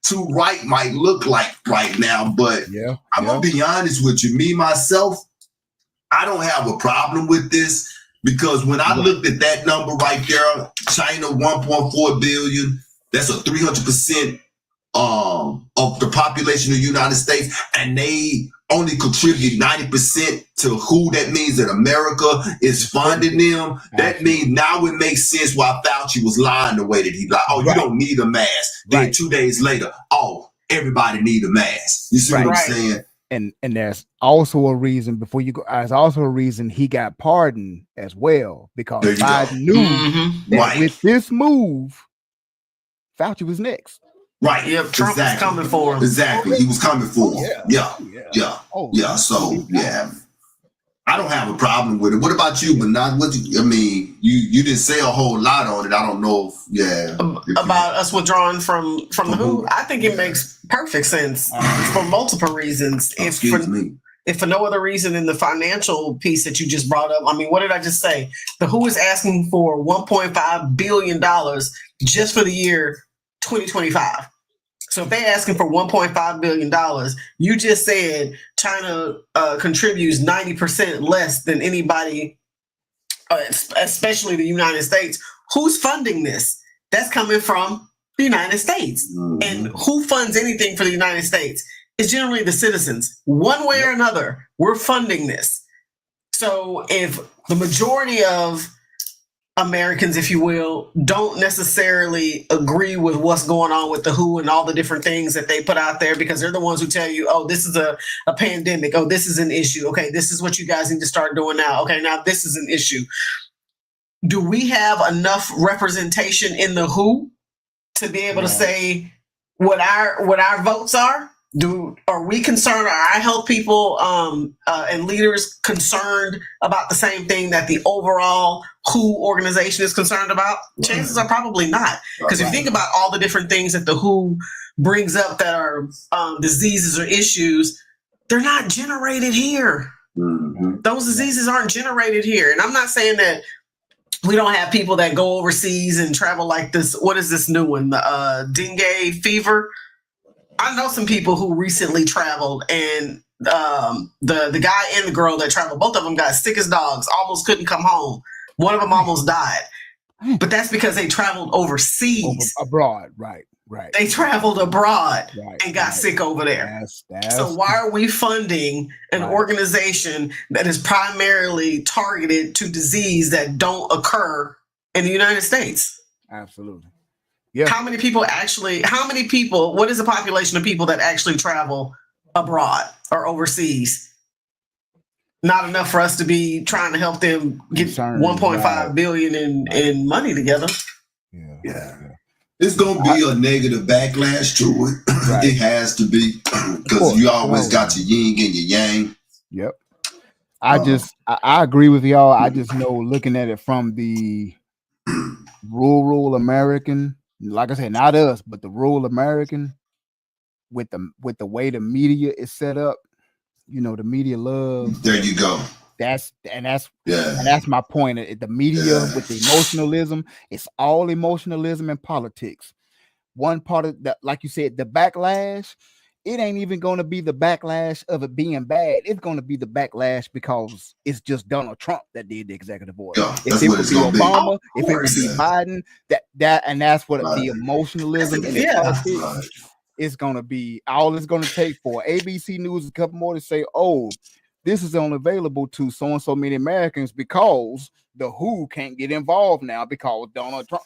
too right might look like right now, but I'm gonna be honest with you. Me, myself, I don't have a problem with this because when I looked at that number right there, China 1.4 billion, that's a 300% of the population of the United States, and they only contribute 90% to WHO. That means that America is funding them. That means now it makes sense why Fauci was lying the way that he lied. Oh, you don't need a mask. Then 2 days later, everybody need a mask. You see what I'm saying? And there's also a reason before you go. There's also a reason he got pardoned as well, because Biden knew that with this move, Fauci was next. Right. Yeah, Trump was coming for him. Exactly. He was coming for him. Yeah. So I don't have a problem with it. What about you? But not what you didn't say a whole lot on it. I don't know about us withdrawing from the WHO. I think it makes perfect sense for multiple reasons. If for no other reason than the financial piece that you just brought up. I mean, what did I just say? The WHO is asking for $1.5 billion just for the year 2025. So if they're asking for $1.5 billion, you just said China contributes 90% less than anybody, especially the United States. Who's funding this? That's coming from the United States. And who funds anything for the United States? is generally the citizens. One way or another, we're funding this. So if the majority of Americans, if you will, don't necessarily agree with what's going on with the WHO and all the different things that they put out there, because they're the ones who tell you, oh, this is a pandemic. Oh, this is an issue. Okay, this is what you guys need to start doing now. Okay, now this is an issue. Do we have enough representation in the WHO to be able to say what our votes are? Are we concerned? Are our health people and leaders concerned about the same thing that the overall WHO organization is concerned about? Chances are probably not, because if you think about all the different things that the WHO brings up that are diseases or issues, they're not generated here. Those diseases aren't generated here, and I'm not saying that we don't have people that go overseas and travel like this. What is this new one? The dengue fever. I know some people who recently traveled, and the guy and the girl that traveled, both of them got sick as dogs, almost couldn't come home. One of them almost died. But that's because they traveled overseas. Abroad, right. They traveled abroad and got sick over there. So why are we funding an organization that is primarily targeted to disease that don't occur in the United States? Absolutely. Yeah. How many people, what is the population of people that actually travel abroad or overseas? Not enough for us to be trying to help them get 1.5 billion in money together. Yeah. It's going to be a negative backlash to it. It has to be, because you always got your yin and your yang. Yep. I agree with y'all. I just know, looking at it from the rural American, like I said, not us, but the rural American, with the way the media is set up, the media loves. There you go. That's my point. The media with the emotionalism, it's all emotionalism and politics. One part of that, like you said, the backlash, it ain't even going to be the backlash of it being bad. It's going to be the backlash because it's just Donald Trump that did the executive order. If it would be Obama, if it would be Biden, that's what the emotionalism and the politics is going to be. All it's going to take for ABC News, a couple more to say, oh, this is only available to so and so many Americans because the WHO can't get involved now because Donald Trump.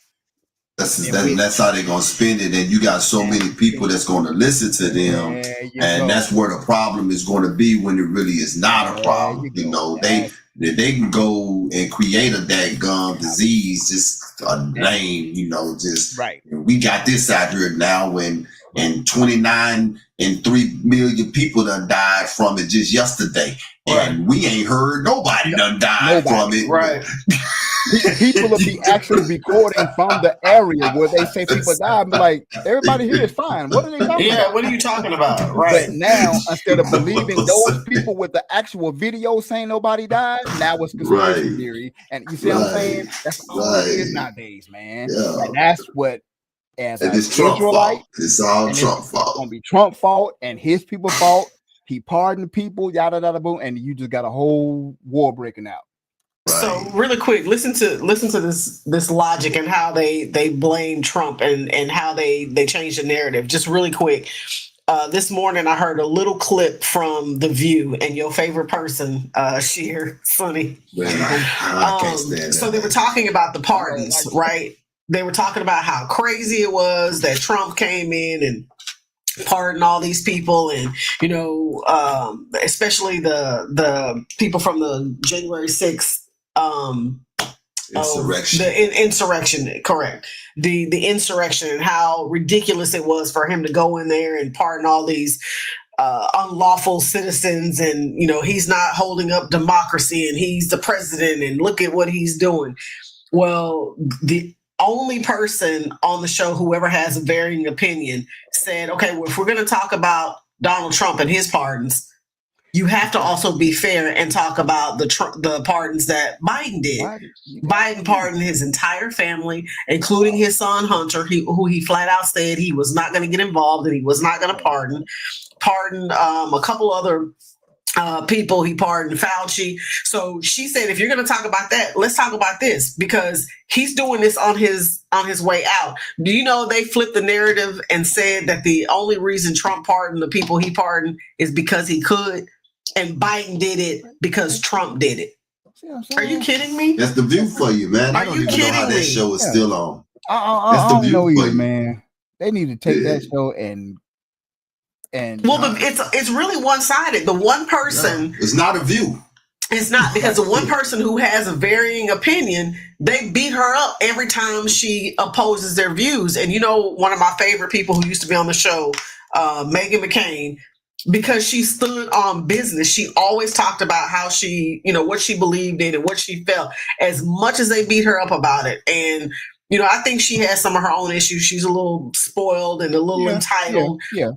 That's how they're gonna spend it, and you got so many people that's gonna listen to them, and that's where the problem is going to be when it really is not a problem. They can go and create a daggum disease, just a name, We got this out here now, and 29 and 3 million people done died from it just yesterday, and we ain't heard nobody done died from it. Right. People will be actually recording from the area where they say people died. Like, everybody here is fine. What are they talking about? Yeah, what are you talking about? Right. But now, instead of believing those people with the actual video saying nobody died, now it's conspiracy theory. And you see what I'm saying? That's all it is nowadays, man. Yeah. And that's what, as an Israelite, it's all Trump fault. It's gonna be Trump fault and his people fault. He pardoned people, yada yada boom, and you just got a whole war breaking out. Right. So really quick, listen to this logic and how they blame Trump and how they change the narrative. Just really quick. This morning I heard a little clip from The View and your favorite person, Sheer Sonny. I can't stand that. So they were talking about the pardons, right? They were talking about how crazy it was that Trump came in and pardoned all these people, and especially the people from the January 6th insurrection. The insurrection, correct. The insurrection, and how ridiculous it was for him to go in there and pardon all these unlawful citizens, and he's not holding up democracy, and he's the president, and look at what he's doing. Well, the only person on the show who ever has a varying opinion said, okay, well, if we're going to talk about Donald Trump and his pardons, you have to also be fair and talk about the pardons that Biden did. Biden pardoned his entire family, including his son Hunter, who he flat out said he was not going to get involved and he was not going to pardon. Pardoned a couple other people. He pardoned Fauci. So she said, if you're going to talk about that, let's talk about this, because he's doing this on his way out. Do you know they flipped the narrative and said that the only reason Trump pardoned the people he pardoned is because he could, and Biden did it because Trump did it? Are you kidding me? That's The View for you, man. I don't even know how that show is still on. I don't know either, man. They need to take that show and well, it's really one-sided. The one person, it's not a view. It's not, because the one person who has a varying opinion, they beat her up every time she opposes their views. And you know, one of my favorite people who used to be on the show, Meghan McCain, because she stood on business. She always talked about how she, you know, what she believed in and what she felt, as much as they beat her up about it. And you know, I think she has some of her own issues. She's a little spoiled and a little entitled. Yeah.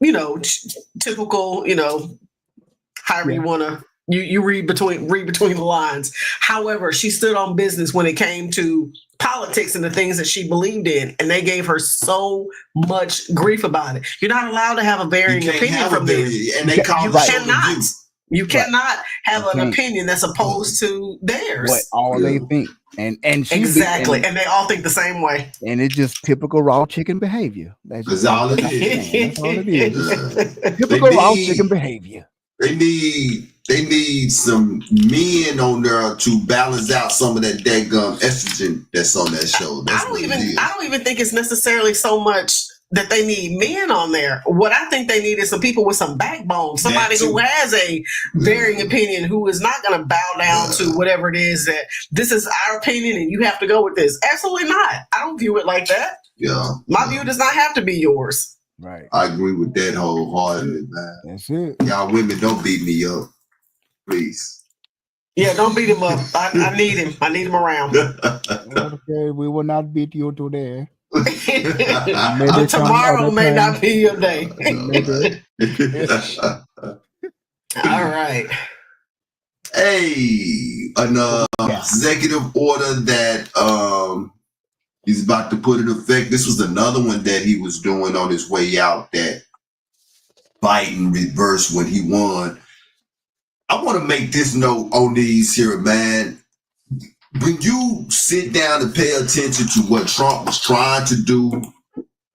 You know, typical, you know, however you want to, you read between the lines. However, she stood on business when it came to politics and the things that she believed in, and they gave her so much grief about it. You're not allowed to have a varying opinion from them. And they call you cannot. You cannot have an opinion that's opposed to theirs. What all they think. And exactly, and they all think the same way. And it's just typical raw chicken behavior. That's all it is. That's all it is. Typical raw chicken behavior. They need some men on there to balance out some of that daggum estrogen that's on that show. I don't even think it's necessarily so much that they need men on there. What I think they need is some people with some backbone, somebody who has a varying opinion, who is not going to bow down to whatever it is that this is our opinion and you have to go with this. Absolutely not. I don't view it like that. Yeah. My view does not have to be yours. Right. I agree with that wholeheartedly, man. That's it. Y'all women, don't beat me up, please. Yeah, don't beat him up. I need him. I need him around. Okay, we will not beat you today. Tomorrow may not be your day. All right. Hey, an executive order that he's about to put in effect. This was another one that he was doing on his way out that Biden reversed when he won. I want to make this note on these here, man. When you sit down and pay attention to what Trump was trying to do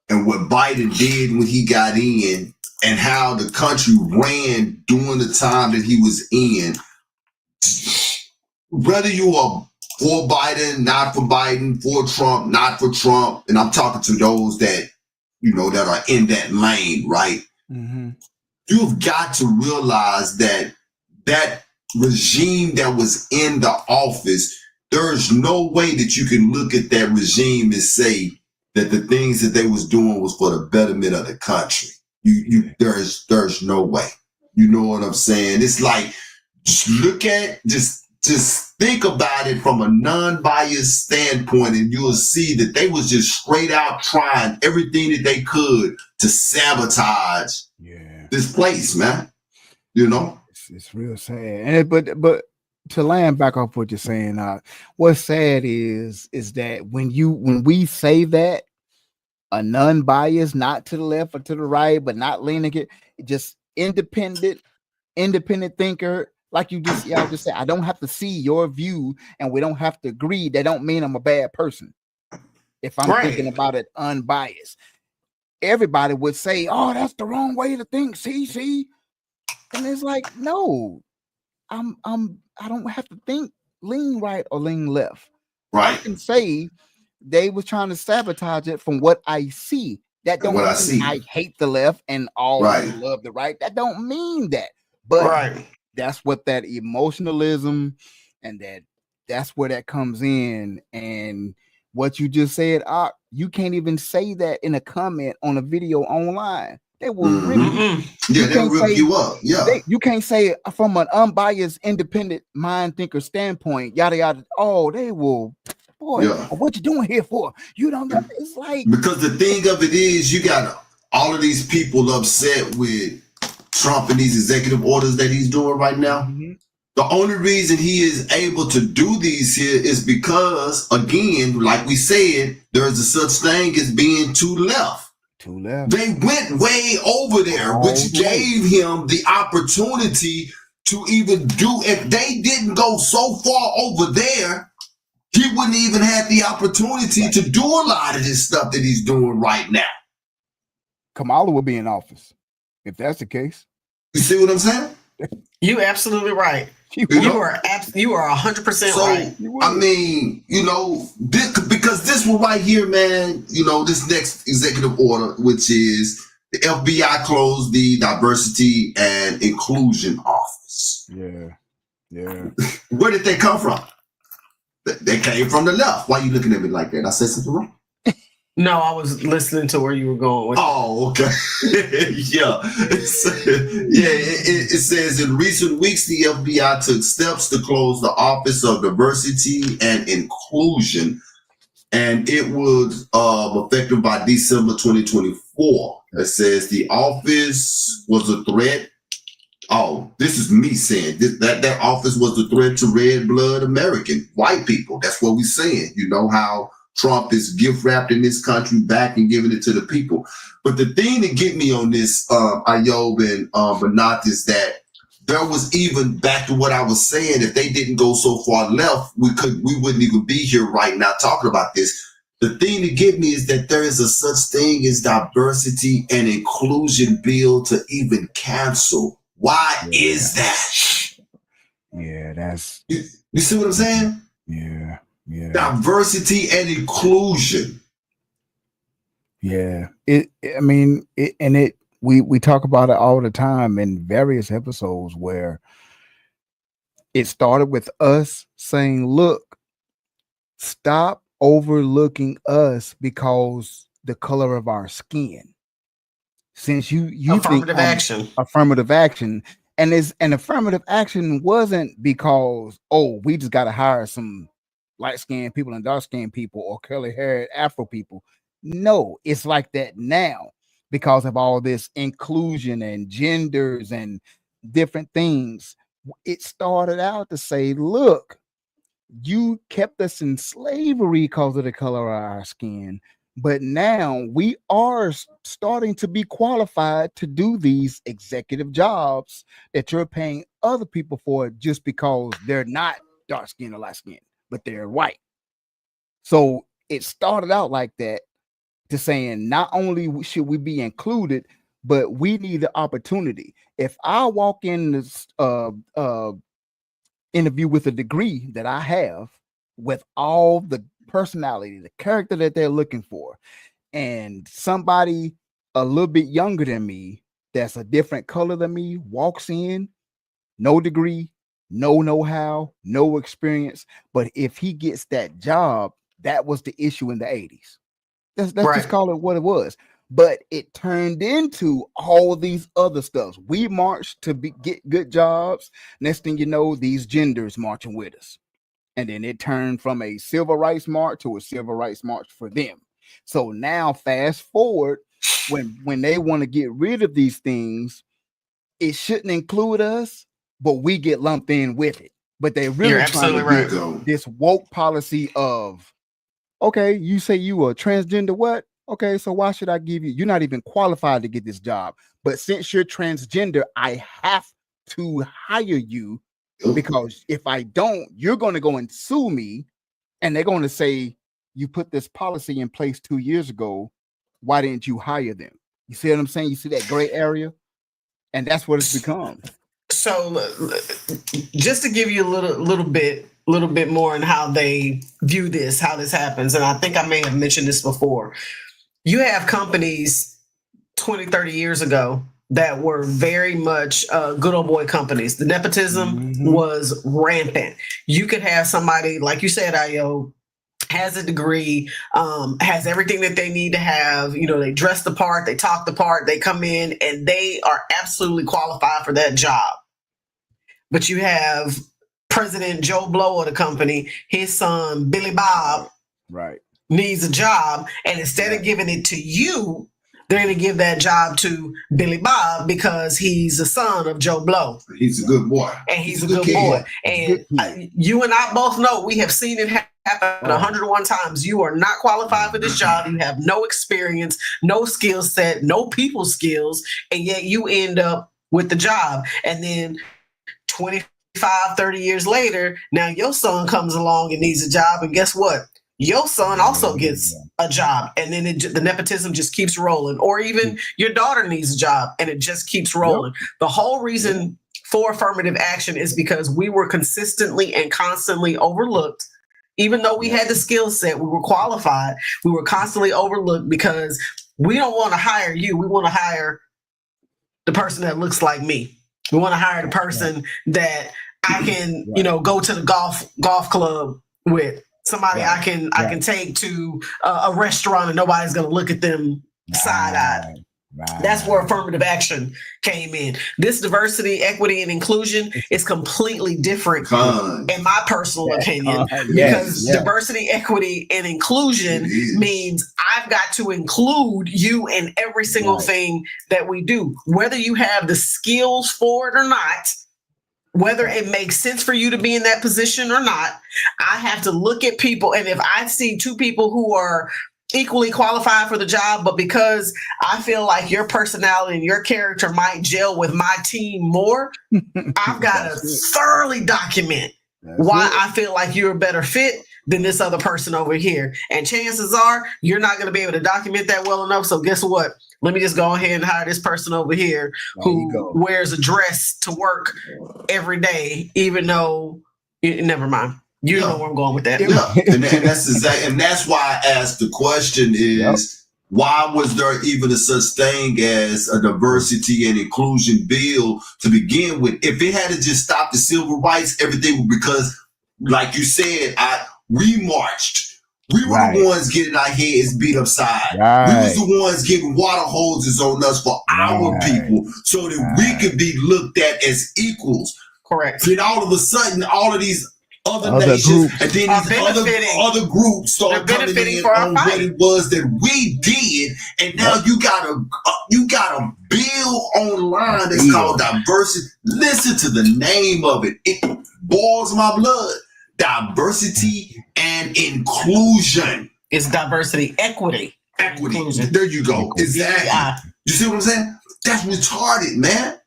and what Biden did when he got in and how the country ran during the time that he was in, whether you are for Biden, not for Biden, for Trump, not for Trump, and I'm talking to those that, you know, that are in that lane, right? Mm-hmm. You've got to realize that regime that was in the office, there's no way that you can look at that regime and say that the things that they was doing was for the betterment of the country. There's no way. You know what I'm saying? It's like, just think about it from a non-biased standpoint, and you'll see that they was just straight out trying everything that they could to sabotage this place, man. You know? It's real sad. And but to land back off what you're saying, what's sad is that when we say that a non-biased, not to the left or to the right, but not leaning it, just independent thinker, like y'all just said, I don't have to see your view and we don't have to agree. That don't mean I'm a bad person. If I'm thinking about it unbiased, everybody would say, "Oh, that's the wrong way to think." See, and it's like, no, I don't have to lean right or lean left. Right. I can say they was trying to sabotage it from what I see. That don't mean I hate the left and all love the right. That don't mean that. But that's what that emotionalism and that's where that comes in. And what you just said, you can't even say that in a comment on a video online. They will they'll rip you up. Yeah. You can't say from an unbiased, independent mind thinker standpoint, yada yada. Oh, they will. Boy, what you doing here for? You don't know. It's like, because the thing of it is, you got all of these people upset with Trump and these executive orders that he's doing right now. Mm-hmm. The only reason he is able to do these here is because, again, like we said, there's a such thing as being too left. 2 left. They went way over there, All which the way. gave him the opportunity to even do. If they didn't go so far over there, he wouldn't even have the opportunity to do a lot of this stuff that he's doing right now. Kamala will be in office if that's the case. You see what I'm saying? You absolutely right. She You You know? are 100% So, right. I mean, because this one right here, man, this next executive order, which is the FBI closed the diversity and inclusion office. Yeah. Where did they come from? They came from the left. Why are you looking at me like that? I said something wrong? No, I was listening to where you were going with. Oh, okay. Yeah. It says in recent weeks, the FBI took steps to close the Office of Diversity and Inclusion, and it was effective by December 2024. It says the office was a threat. Oh, this is me saying that office was a threat to red blood American white people. That's what we're saying. You know how Trump is gift wrapped in this country back and giving it to the people. But the thing that get me on this, Ayob and Banath, is that there was, even back to what I was saying, if they didn't go so far left, we wouldn't even be here right now talking about this. The thing that get me is that there is a such thing as diversity and inclusion bill to even cancel. Why is that? Yeah, that's You see what I'm saying? yeah. Diversity and inclusion. Yeah. We talk about it all the time in various episodes where it started with us saying, look, stop overlooking us because the color of our skin. Since you Affirmative action. Affirmative action. And affirmative action wasn't because, we just got to hire some light-skinned people and dark-skinned people or curly-haired Afro people. No, it's like that now because of all this inclusion and genders and different things. It started out to say, look, you kept us in slavery because of the color of our skin. But now we are starting to be qualified to do these executive jobs that you're paying other people for just because they're not dark skinned or light skinned, but they're white. So it started out like that, to saying not only should we be included, but we need the opportunity. If I walk in this interview with a degree that I have, with all the personality, the character that they're looking for, and somebody a little bit younger than me that's a different color than me walks in, no degree, no know-how, no experience, but if he gets that job, that was the issue in the 80s. Let's just call it what it was. But it turned into all these other stuff. We marched to get good jobs. Next thing you know, these genders marching with us. And then it turned from a civil rights march to a civil rights march for them. So now fast forward, when they want to get rid of these things, it shouldn't include us, but we get lumped in with it. But they really trying to get this woke policy of, okay, you say you a transgender what? Okay, so why should I give you? You're not even qualified to get this job. But since you're transgender, I have to hire you, because if I don't, you're going to go and sue me, and they're going to say, you put this policy in place 2 years ago. Why didn't you hire them? You see what I'm saying? You see that gray area? And that's what it's become. So just to give you a little bit more on how they view this, how this happens, and I think I may have mentioned this before. You have companies 20, 30 years ago that were very much good old boy companies. The nepotism was rampant. You could have somebody, like you said, Ayo, has a degree, has everything that they need to have. They dress the part, they talk the part, they come in, and they are absolutely qualified for that job. But you have President Joe Blow of the company, his son, Billy Bob, needs a job. And instead of giving it to you, they're going to give that job to Billy Bob because he's the son of Joe Blow. He's a good boy. And he's a good boy. And you and I both know we have seen it happen happened 101 times. You are not qualified for this job. You have no experience, no skill set, no people skills, and yet you end up with the job. And then 25, 30 years later, now your son comes along and needs a job, and guess what? Your son also gets a job, and then the nepotism just keeps rolling. Or even your daughter needs a job, and it just keeps rolling. The whole reason for affirmative action is because we were consistently and constantly overlooked. Even though we had the skill set, we were qualified, we were constantly overlooked because we don't want to hire you. We want to hire the person that looks like me. We want to hire the person that I can, go to the golf club with. Somebody I can take to a restaurant and nobody's going to look at them side-eyed. That's where affirmative action came in. This diversity, equity, and inclusion is completely different in my personal opinion, because diversity, equity, and inclusion means I've got to include you in every single thing that we do, whether you have the skills for it or not. Whether it makes sense for you to be in that position or not, I have to look at people. And if I see two people who are equally qualified for the job, but because I feel like your personality and your character might gel with my team more, I've got to thoroughly document why I feel like you're a better fit than this other person over here. And chances are you're not going to be able to document that well enough. So guess what? Let me just go ahead and hire this person over here who wears a dress to work every day, even though, never mind. You know where I'm going with that. And that's why I asked the question is, why was there even a such thing as a diversity and inclusion bill to begin with? If it had to just stop the civil rights, everything would, because like you said, we marched. We were the ones getting our heads beat upside. We was the ones getting water hoses on us for our people so that we could be looked at as equals. Correct. Then all of a sudden, all of these other nations and then these other groups start coming in on what it was that we did, and now you got a bill online that's called diversity. Listen to the name of it; it boils my blood. Diversity and inclusion. It's diversity, equity. Inclusion. There you go. Exactly. You see what I'm saying? That's retarded, man.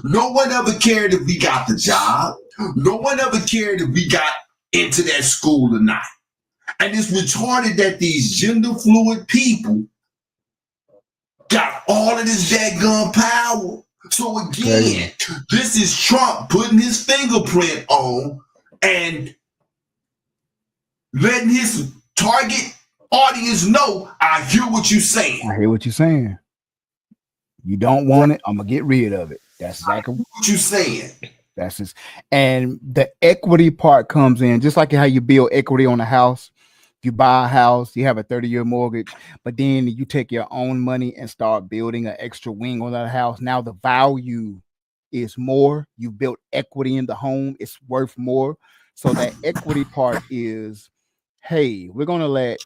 No one ever cared if we got the job. No one ever cared if we got into that school or not. And it's retarded that these gender fluid people got all of this dadgum power. So again, this is Trump putting his fingerprint on and letting his target audience know, I hear what you're saying. I hear what you're saying. You don't want it, I'm gonna get rid of it. That's exactly what you're saying. That's just, and the equity part comes in, just like how you build equity on a house. If you buy a house, you have a 30-year mortgage, but then you take your own money and start building an extra wing on that house. Now the value is more. You built equity in the home, it's worth more. So that equity part is, hey, we're gonna let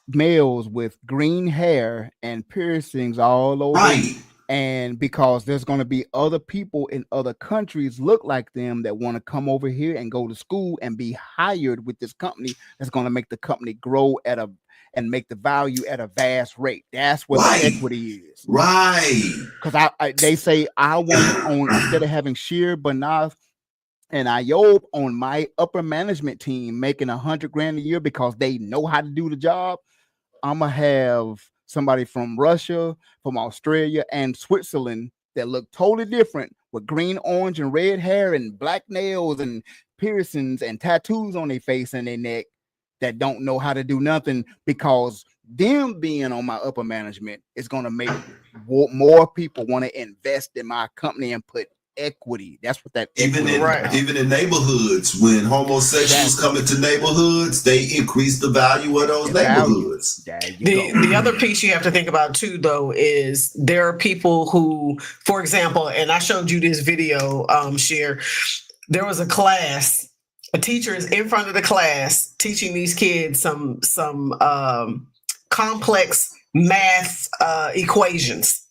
males with green hair and piercings all over, and because there's going to be other people in other countries look like them that want to come over here and go to school and be hired with this company that's going to make the company grow and make the value at a vast rate. That's what the equity is. Because they say I want to own, instead of having Sheer, Banaf, and Ayob on my upper management team making $100,000 a year because they know how to do the job, I'm gonna have somebody from Russia, from Australia, and Switzerland that look totally different with green, orange, and red hair and black nails and piercings and tattoos on their face and their neck that don't know how to do nothing, because them being on my upper management is gonna make more people want to invest in my company and put equity. That's what that even in neighborhoods, when homosexuals come into neighborhoods, they increase the value of those neighborhoods. The other piece you have to think about too, though, is there are people who, for example, and I showed you this video, Sheer. There was a class, a teacher is in front of the class teaching these kids some complex math equations.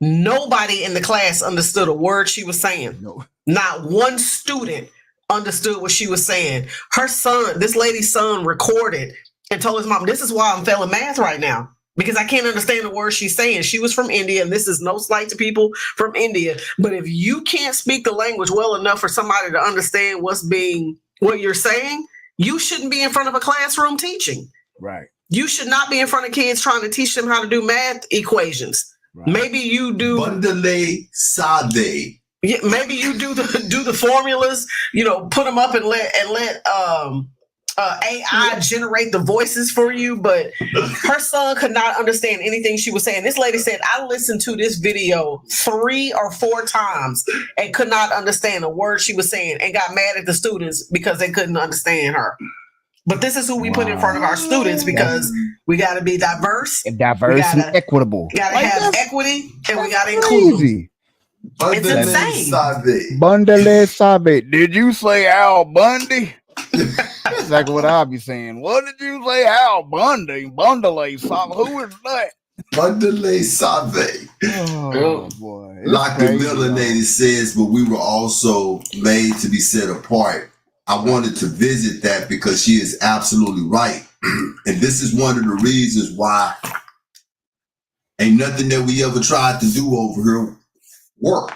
Nobody in the class understood a word she was saying. No. Not one student understood what she was saying. Her son, this lady's son, recorded and told his mom, "This is why I'm failing math right now, because I can't understand the words she's saying." She was from India, and this is no slight to people from India, but if you can't speak the language well enough for somebody to understand what you're saying, you shouldn't be in front of a classroom teaching. Right. You should not be in front of kids trying to teach them how to do math equations. Right. Maybe you do Bandale Sade. Yeah, maybe you do the formulas, put them up and let AI generate the voices for you. But her son could not understand anything she was saying. This lady said, "I listened to this video 3 or 4 times and could not understand a word she was saying, and got mad at the students because they couldn't understand her." But this is who we put in front of our students, because we got to be diverse, and equitable. Got to have equity, and we got to include them. It's insane. Bandale Sabe. Did you say Al Bundy? That's exactly what I'll be saying. What did you say, Al Bundy? Bandale Sabe. Who is that? Bandale Sabe. Oh boy. Like the Melanated says, but we were also made to be set apart. I wanted to visit that because she is absolutely right. And this is one of the reasons why ain't nothing that we ever tried to do over here work.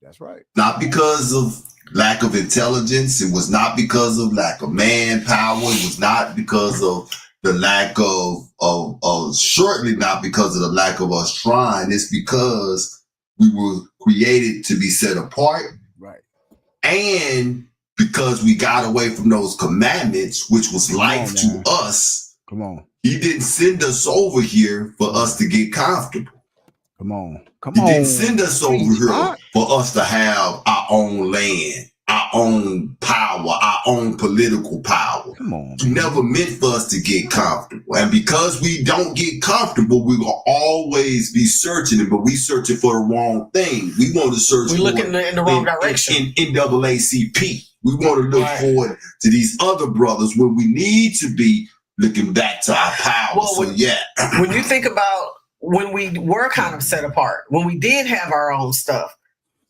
That's right. Not because of lack of intelligence. It was not because of lack of manpower. It was not because of the lack of shortly not because of the lack of us trying. It's because we were created to be set apart. Right. And because we got away from those commandments, which was life to us. Come on. He didn't send us over here for us to get comfortable. Come on. He didn't send us over here for us to have our own land, our own power, our own political power. Come on. He never meant for us to get comfortable. And because we don't get comfortable, we will always be searching it, but we searching for the wrong thing. We want to search. We're looking in the wrong direction. In NAACP. We want to look forward to these other brothers when we need to be looking back to our power. Well, when you think about when we were kind of set apart, when we did have our own stuff,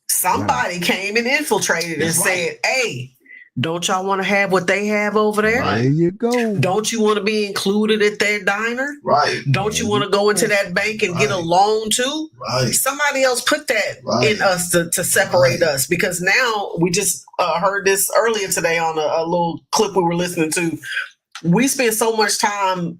somebody came and infiltrated and said, "Hey, don't y'all want to have what they have over there? There you go. Don't you want to be included at their diner? Right. Don't you want to go into that bank and get a loan too?" Right. Somebody else put that in us to separate us, because now we just heard this earlier today on a little clip we were listening to. We spend so much time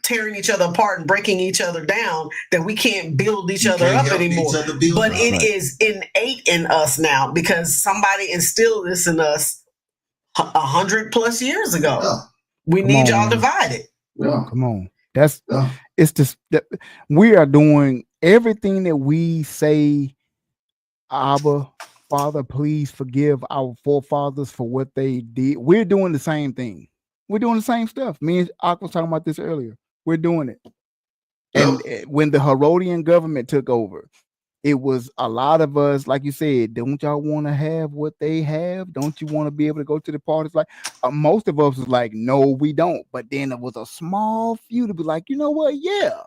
tearing each other apart and breaking each other down that we can't build each other up anymore. But it is innate in us now because somebody instilled this in us 100+ years ago. Yeah. We need y'all divided. Yeah. Come on. It's just that we are doing everything that we say, Abba, Father, please forgive our forefathers for what they did. We're doing the same thing. We're doing the same stuff. Me and Ak was talking about this earlier. We're doing it. And when the Herodian government took over, it was a lot of us, like you said, don't y'all want to have what they have? Don't you want to be able to go to the parties? Like most of us was like, no, we don't. But then there was a small few to be like, you know what? Yeah.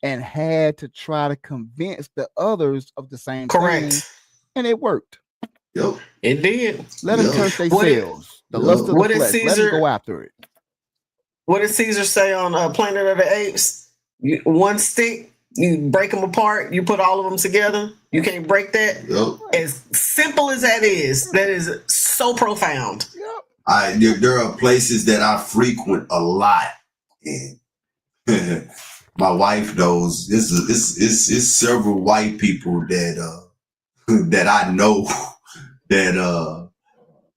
And had to try to convince the others of the same thing. And it worked. Yep. It did. Let them touch themselves. The lust of the flesh. Let them go after it. What did Caesar say on Planet of the Apes? One stick, you break them apart, you put all of them together. You can't break that. Yep. As simple as that is so profound. Yep. There are places that I frequent a lot. And my wife knows it's several white people that I know that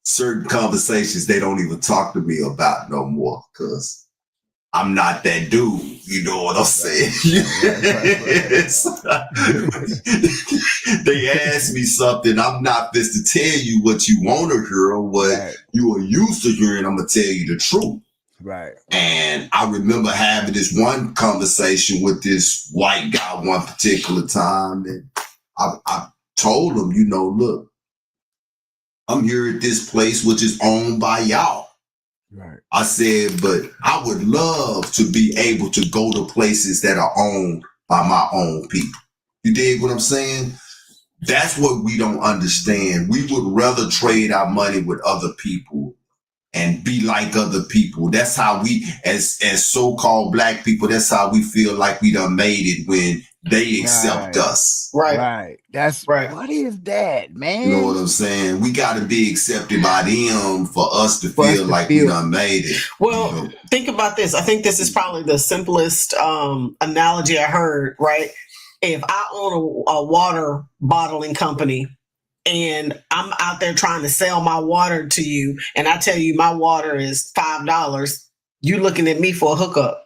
certain conversations they don't even talk to me about no more because I'm not that dude. You know what I'm saying? They ask me something. I'm not this to tell you what you want to hear or what you are used to hearing. I'm going to tell you the truth. Right. And I remember having this one conversation with this white guy one particular time. And I told him, look, I'm here at this place which is owned by y'all. Right. I said, but I would love to be able to go to places that are owned by my own people. You dig what I'm saying? That's what we don't understand. We would rather trade our money with other people and be like other people. That's how we, as so-called black people, that's how we feel like we done made it when they accept us. Right. That's right. What is that, man? You know what I'm saying? We got to be accepted by them for us to feel like we done made it. Well, think about this. I think this is probably the simplest analogy I heard, right? If I own a water bottling company and I'm out there trying to sell my water to you, and I tell you my water is $5, you looking at me for a hookup.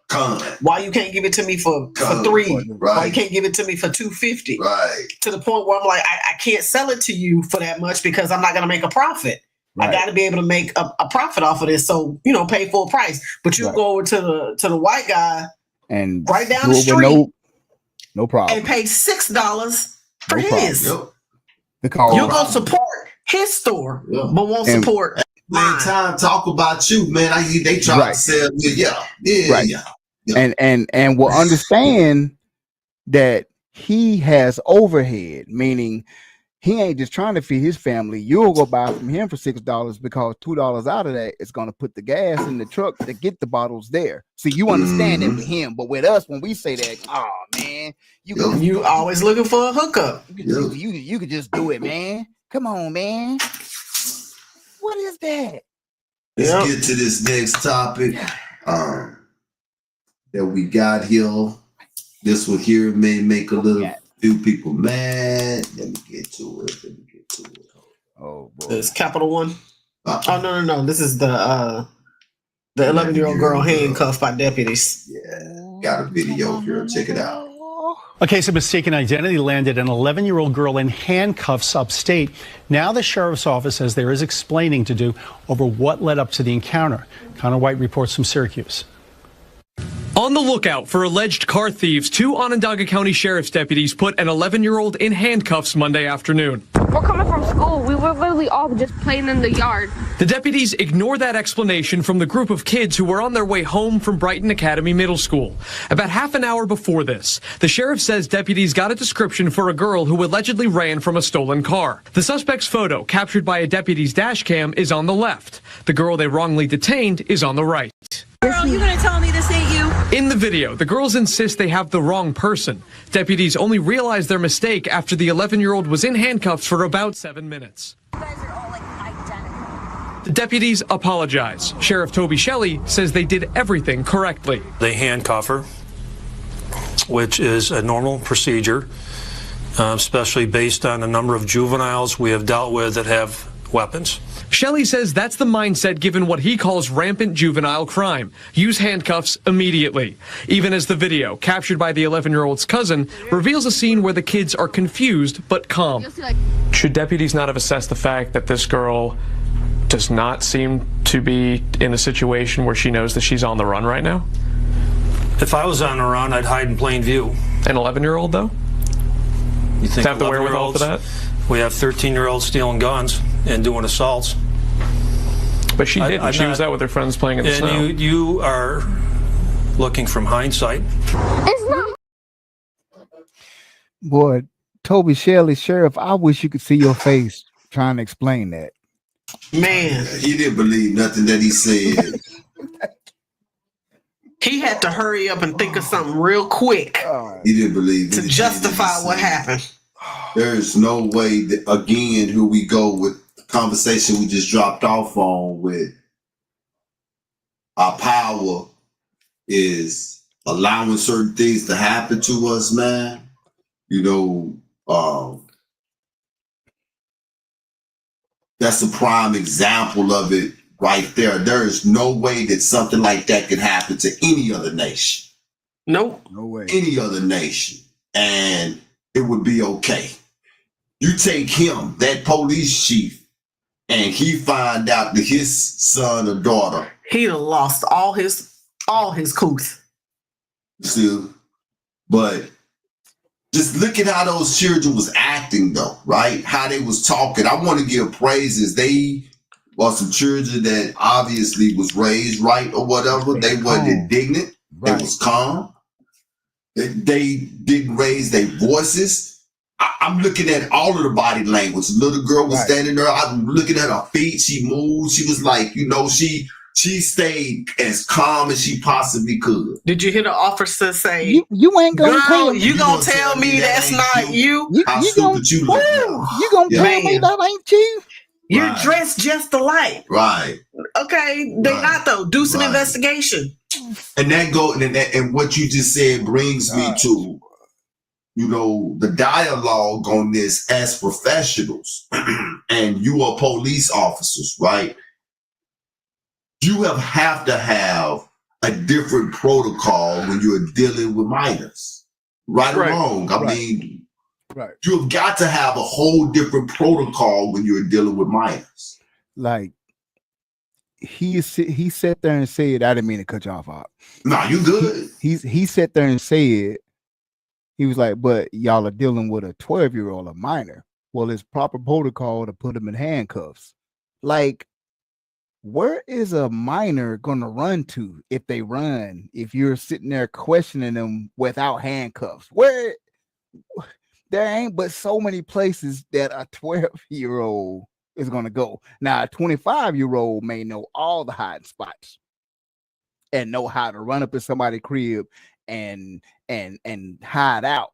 Why you can't give it to me for $3? Right. Why you can't give it to me for $2.50? Right. To the point where I'm like, I can't sell it to you for that much because I'm not going to make a profit. Right. I got to be able to make a profit off of this, so pay full price. But you go over to the white guy and right down the street, no problem, and pay $6 for his. Yep. You're gonna support his store, but won't support mine. Time talk about you, man. They try to sell me, and will understand that he has overhead, meaning he ain't just trying to feed his family. You'll go buy from him for $6 because $2 out of that is going to put the gas in the truck to get the bottles there. So you understand it with him, but with us, when we say that, oh man, you always looking for a hookup. You could just do it, man. Come on, man. What is that? Let's get to this next topic that we got here. This one here may make a little few people mad. Let me get to it. Oh boy. This Capital One. Oh no. This is the 11-year-old girl handcuffed by deputies. Yeah. Got a video here. Check it out. A case of mistaken identity landed an 11-year-old girl in handcuffs upstate. Now the sheriff's office says there is explaining to do over what led up to the encounter. Connor White reports from Syracuse. On the lookout for alleged car thieves, 2 Onondaga County Sheriff's deputies put an 11-year-old in handcuffs Monday afternoon. We're coming from school. We were literally all just playing in the yard. The deputies ignore that explanation from the group of kids who were on their way home from Brighton Academy Middle School. About half an hour before this, the sheriff says deputies got a description for a girl who allegedly ran from a stolen car. The suspect's photo, captured by a deputy's dash cam, is on the left. The girl they wrongly detained is on the right. Girl, you gonna tell me this ain't you? In the video, the girls insist they have the wrong person. Deputies only realized their mistake after the 11-year-old was in handcuffs for about 7 minutes. You guys are all like identical. The deputies apologize. Sheriff Toby Shelley says they did everything correctly. They handcuff her, which is a normal procedure, especially based on a number of juveniles we have dealt with that have weapons. Shelley says that's the mindset given what he calls rampant juvenile crime. Use handcuffs immediately. Even as the video, captured by the 11-year-old's cousin, reveals a scene where the kids are confused but calm. Should deputies not have assessed the fact that this girl does not seem to be in a situation where she knows that she's on the run right now? If I was on the run, I'd hide in plain view. An 11-year-old, though? You think have the wherewithal for that? We have 13-year-olds stealing guns and doing assaults. But she didn't. She was out with her friends playing in the snow. And you are looking from hindsight. It's not. Boy, Toby Shelley, Sheriff, I wish you could see your face trying to explain that. Man, he didn't believe nothing that he said. He had to hurry up and think of something real quick. He didn't believe to justify what happened. There's no way that, again, here we go with the conversation we just dropped off on with our power is allowing certain things to happen to us, man. That's a prime example of it right there. There is no way that something like that could happen to any other nation. Nope. No way. Any other nation. And it would be okay. You take him, that police chief, and he find out that his son or daughter, he'd have lost all his couth. Still, but just look at how those children was acting, though, right? How they was talking. I want to give praises. They were some children that obviously was raised right or whatever. They wasn't indignant. Right. They was calm. They didn't raise their voices. I'm looking at all of the body language. The little girl was Right. standing there. I'm looking at her feet. She moved. She was like, she stayed as calm as she possibly could. Did you hear the officer say, You ain't gonna tell girl, me. you gonna tell me that's ain't not you? How You gonna, stupid you look now. you gonna Yeah. tell me Man. that ain't you? You're Right. dressed just alike. Right. Okay, they Right. not though. Do some Right. investigation. And and what you just said brings me to, the dialogue on this as professionals, and you are police officers, right? You have to have a different protocol when you're dealing with minors, right or Right. wrong. I Right. mean, Right. you've got to have a whole different protocol when you're dealing with minors. Like he sat there and said, I didn't mean to cut you off. Nah, you good. He sat there and said, he was like, but y'all are dealing with a 12-year-old, a minor. Well, it's proper protocol to put him in handcuffs. Like, where is a minor gonna run to if they run? If you're sitting there questioning them without handcuffs, where there ain't but so many places that a 12-year-old is gonna go. Now, a 25-year-old may know all the hiding spots and know how to run up in somebody's crib and hide out.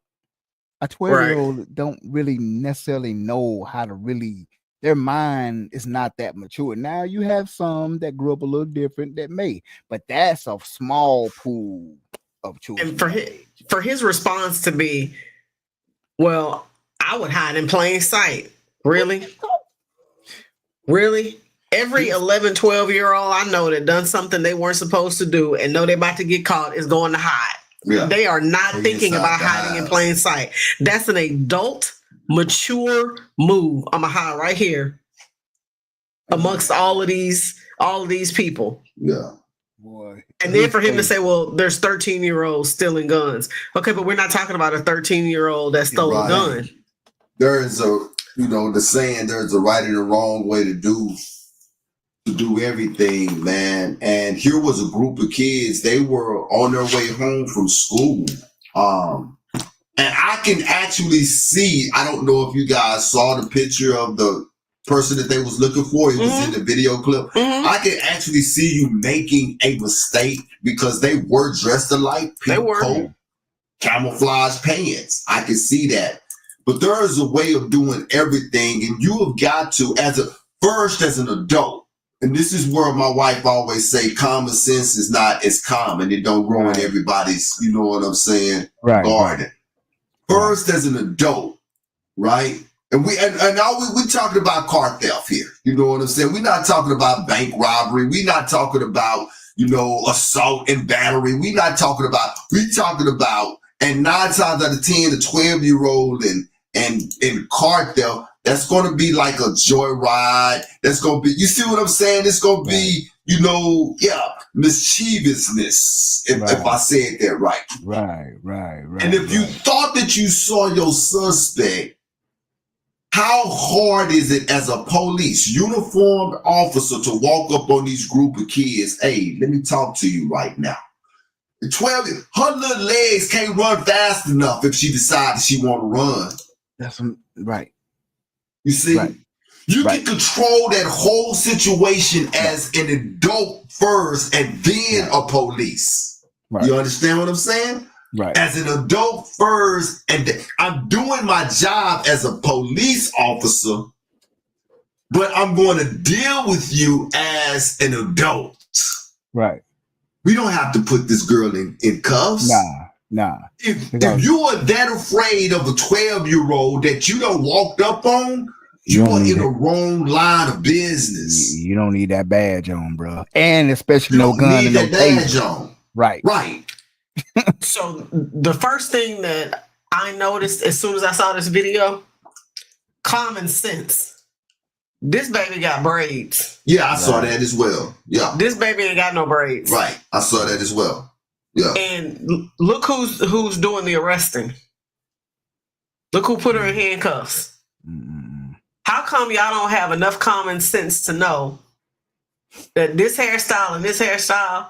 A 12-year-old don't really necessarily know how to really. Their mind is not that mature. Now you have some that grew up a little different that may, but that's a small pool of children. And for his response to be, well, I would hide in plain sight. Really? Really? Every 11, 12-year-old I know that done something they weren't supposed to do and know they're about to get caught is going to hide. Yeah. They are not They thinking decide about to hiding in hide. plain sight. That's an adult, mature move. I'm gonna hide right here amongst all of these people. Yeah. Boy. And then for him to say, well, there's 13-year-olds stealing guns. Okay, but we're not talking about a 13-year-old that stole a gun. There is the saying, there's a right and a wrong way to do everything, man. And here was a group of kids. They were on their way home from school. And I can actually see, I don't know if you guys saw the picture of the person that they was looking for. It was in the video clip. I can actually see you making a mistake because they were dressed alike. They were. Coat, camouflage pants. I can see that. But there is a way of doing everything, and you have got to, as an adult, and this is where my wife always say, common sense is not as common. It don't grow in everybody's, you know what I'm saying, garden. First, as an adult, right? And we talking about car theft here. You know what I'm saying? We're not talking about bank robbery. We're not talking about, assault and battery. We're talking about, and 9 times out of 10, a 12-year-old and car theft, that's going to be like a joyride. That's going to be, you see what I'm saying? It's going to be, mischievousness, if I said that right. Right. And if you thought that you saw your suspect, how hard is it as a police uniformed officer to walk up on these group of kids? Hey, let me talk to you right now. 12, her little legs can't run fast enough if she decides she want to run. That's right. You see? Right. You can control that whole situation as an adult first and then a police. Right. You understand what I'm saying? Right. As an adult first, and I'm doing my job as a police officer, but I'm going to deal with you as an adult. Right. We don't have to put this girl in cuffs. Nah. If you are that afraid of a 12-year-old that you done walked up on, you are in the wrong line of business. You don't need that badge on, bro. And especially no gun and no badge on. Right. So the first thing that I noticed as soon as I saw this video, common sense. This baby got braids. Yeah, I saw that as well. Yeah. This baby ain't got no braids. Right. I saw that as well. Yeah. And look who's doing the arresting. Look who put her in handcuffs. How come y'all don't have enough common sense to know that this hairstyle and this hairstyle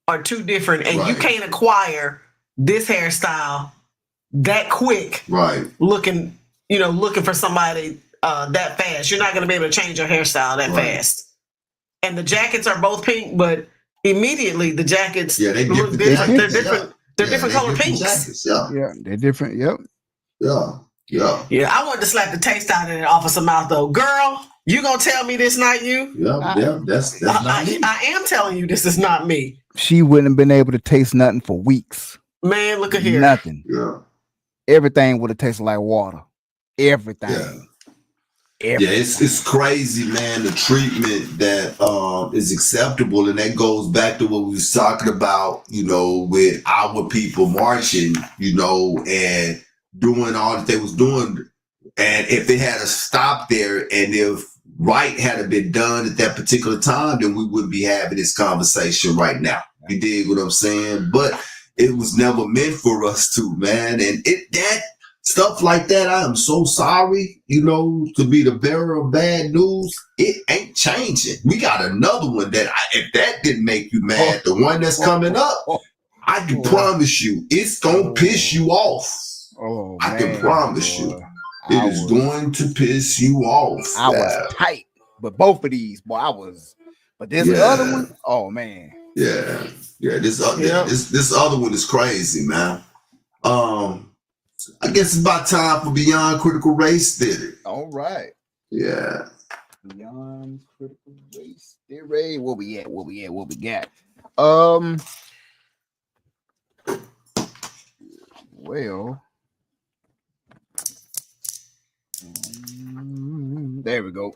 are two different, and you can't acquire this hairstyle that quick, Right. looking for somebody that fast. You're not going to be able to change your hairstyle that Right. fast. And the jackets are both pink, but immediately the jackets they look different. different. They're Different. They're different color different pinks. jackets. Yeah. Yeah, they're different. Yep. Yeah. Yeah. Yeah, I wanted to slap the taste out of that officer mouth though. Girl, you gonna tell me this not you? Yeah. That's not me. I am telling you this is not me. She wouldn't have been able to taste nothing for weeks. Man, look at here. Nothing. Yeah. Everything would have tasted like water. Everything. Yeah. Everything. Yeah, it's crazy, man. The treatment that is acceptable, and that goes back to what we was talking about, with our people marching, and doing all that they was doing. And if it had to stop there, and if right had been done at that particular time, then we wouldn't be having this conversation right now. You dig what I'm saying? But it was never meant for us to, man. And that stuff like that, I am so sorry, to be the bearer of bad news. It ain't changing. We got another one that if that didn't make you mad, the one that's coming up, I can promise you, it's going to piss you off. I can promise you. It is going to piss you off. I was tight. But both of these, boy, but this other one, oh man. Yeah. Yeah, this other one is crazy, man. I guess it's about time for Beyond Critical Race Theory. All right. Yeah. Beyond Critical Race Theory. What we got? Well, there we go.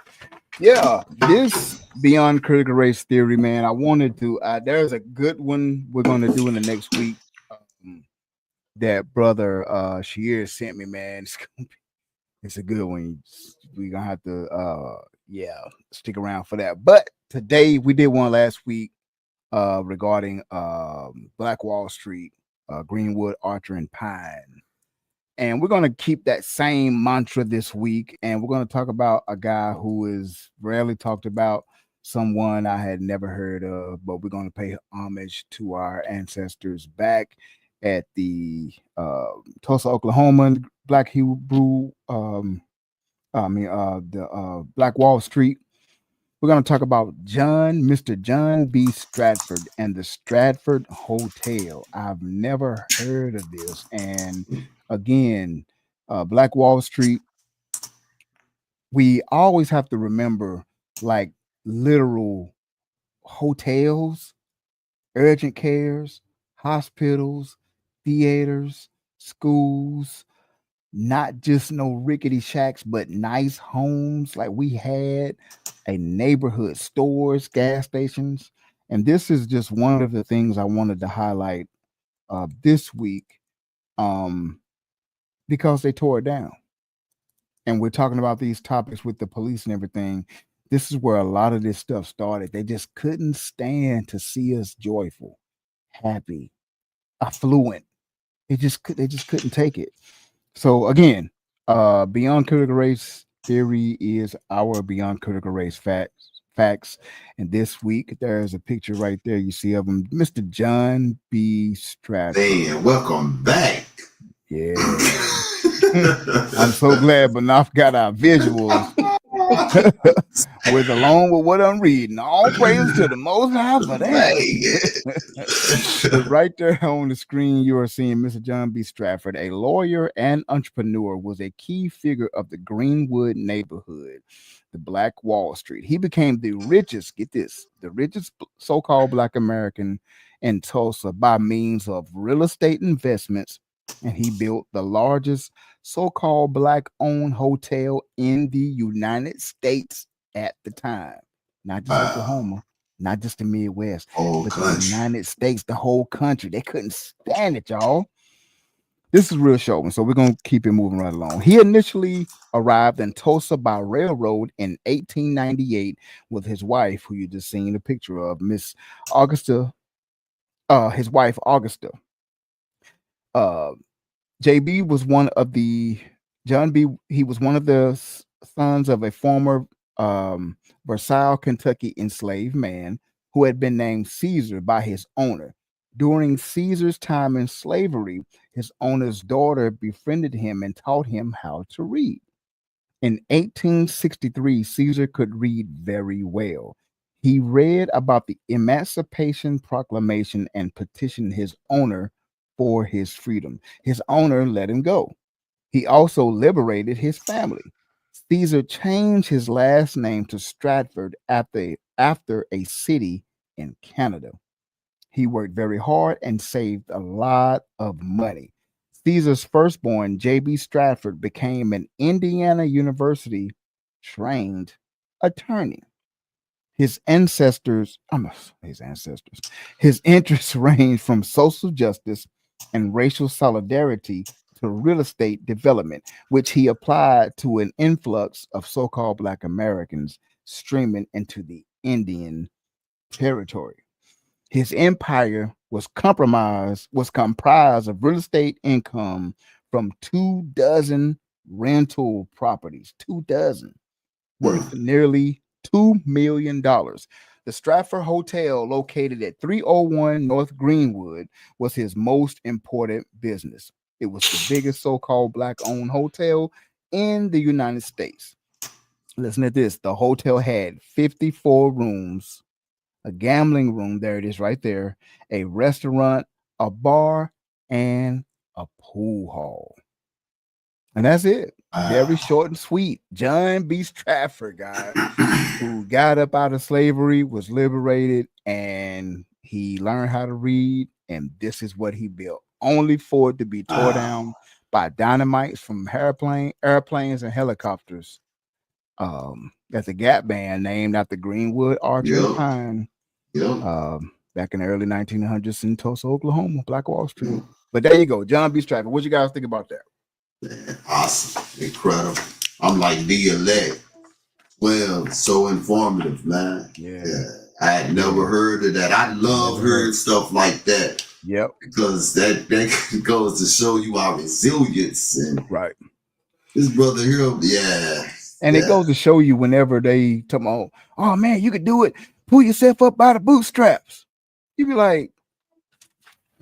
Yeah, this Beyond Critical Race Theory, man. I wanted to. There's a good one we're going to do in the next week. That brother Sheer sent me, man. It's a good one. We're gonna have to stick around for that. But today we did one last week regarding Black Wall Street, Greenwood, Archer, and Pine. And we're gonna keep that same mantra this week, and we're gonna talk about a guy who is rarely talked about, someone I had never heard of, but we're gonna pay homage to our ancestors back at the Tulsa, Oklahoma, Black Hebrew, the Black Wall Street. We're going to talk about Mr. John B. Stratford and the Stratford Hotel. I've never heard of this. And again, Black Wall Street, we always have to remember like literal hotels, urgent cares, hospitals, theaters, schools, not just no rickety shacks, but nice homes. Like we had a neighborhood stores, gas stations. And this is just one of the things I wanted to highlight this week because they tore it down. And we're talking about these topics with the police and everything. This is where a lot of this stuff started. They just couldn't stand to see us joyful, happy, affluent. They just couldn't take it. So again, Beyond Critical Race Theory is our Beyond Critical Race facts. And this week there's a picture right there you see of him, Mr. John B. Stratford. Man, welcome back. Yeah. I'm so glad Banoff got our visuals with along with what I'm reading. All praise to the Most High for that. Right there on the screen, you are seeing Mr. John B. Stratford, a lawyer and entrepreneur, was a key figure of the Greenwood neighborhood, the Black Wall Street. He became the richest, get this, the richest so-called Black American in Tulsa by means of real estate investments, and he built the largest so-called Black-owned hotel in the United States at the time. Not just Oklahoma, not just the Midwest, but the United States, the whole country. They couldn't stand it, y'all. This is real showing, so we're going to keep it moving right along. He initially arrived in Tulsa by railroad in 1898 with his wife, who you just seen a picture of, Miss Augusta, his wife, Augusta. JB was one of the John B. He was one of the sons of a former Versailles, Kentucky enslaved man who had been named Caesar by his owner. During Caesar's time in slavery, his owner's daughter befriended him and taught him how to read. In 1863, Caesar could read very well. He read about the Emancipation Proclamation and petitioned his owner for his freedom. His owner let him go. He also liberated his family. Caesar changed his last name to Stratford after a city in Canada. He worked very hard and saved a lot of money. Caesar's firstborn, J.B. Stratford, became an Indiana University trained attorney. His interests ranged from social justice and racial solidarity to real estate development, which he applied to an influx of so-called Black Americans streaming into the Indian territory. His empire was comprised of real estate income from 24 rental properties, 24 worth nearly $2 million. The Stratford Hotel, located at 301 North Greenwood, was his most important business. It was the biggest so-called Black-owned hotel in the United States. Listen to this. The hotel had 54 rooms, a gambling room, there it is right there, a restaurant, a bar, and a pool hall. And that's it. Very short and sweet. John B. Stratford, guy, who got up out of slavery, was liberated, and he learned how to read, and this is what he built, only for it to be tore down by dynamites from airplanes and helicopters. That's a Gap band named after Greenwood Archer and Pine. Back in the early 1900s in Tulsa, Oklahoma, Black Wall Street. But there you go, John B. Stratford. What you guys think about that? Man, awesome, incredible. I'm like the elect. Well, so informative, man. Yeah. I had never heard of that. I love hearing stuff like that. Yep. Because that goes to show you our resilience. And right. This brother here, yeah. And it goes to show you whenever they talk about, oh man, you could do it. Pull yourself up by the bootstraps. You be like,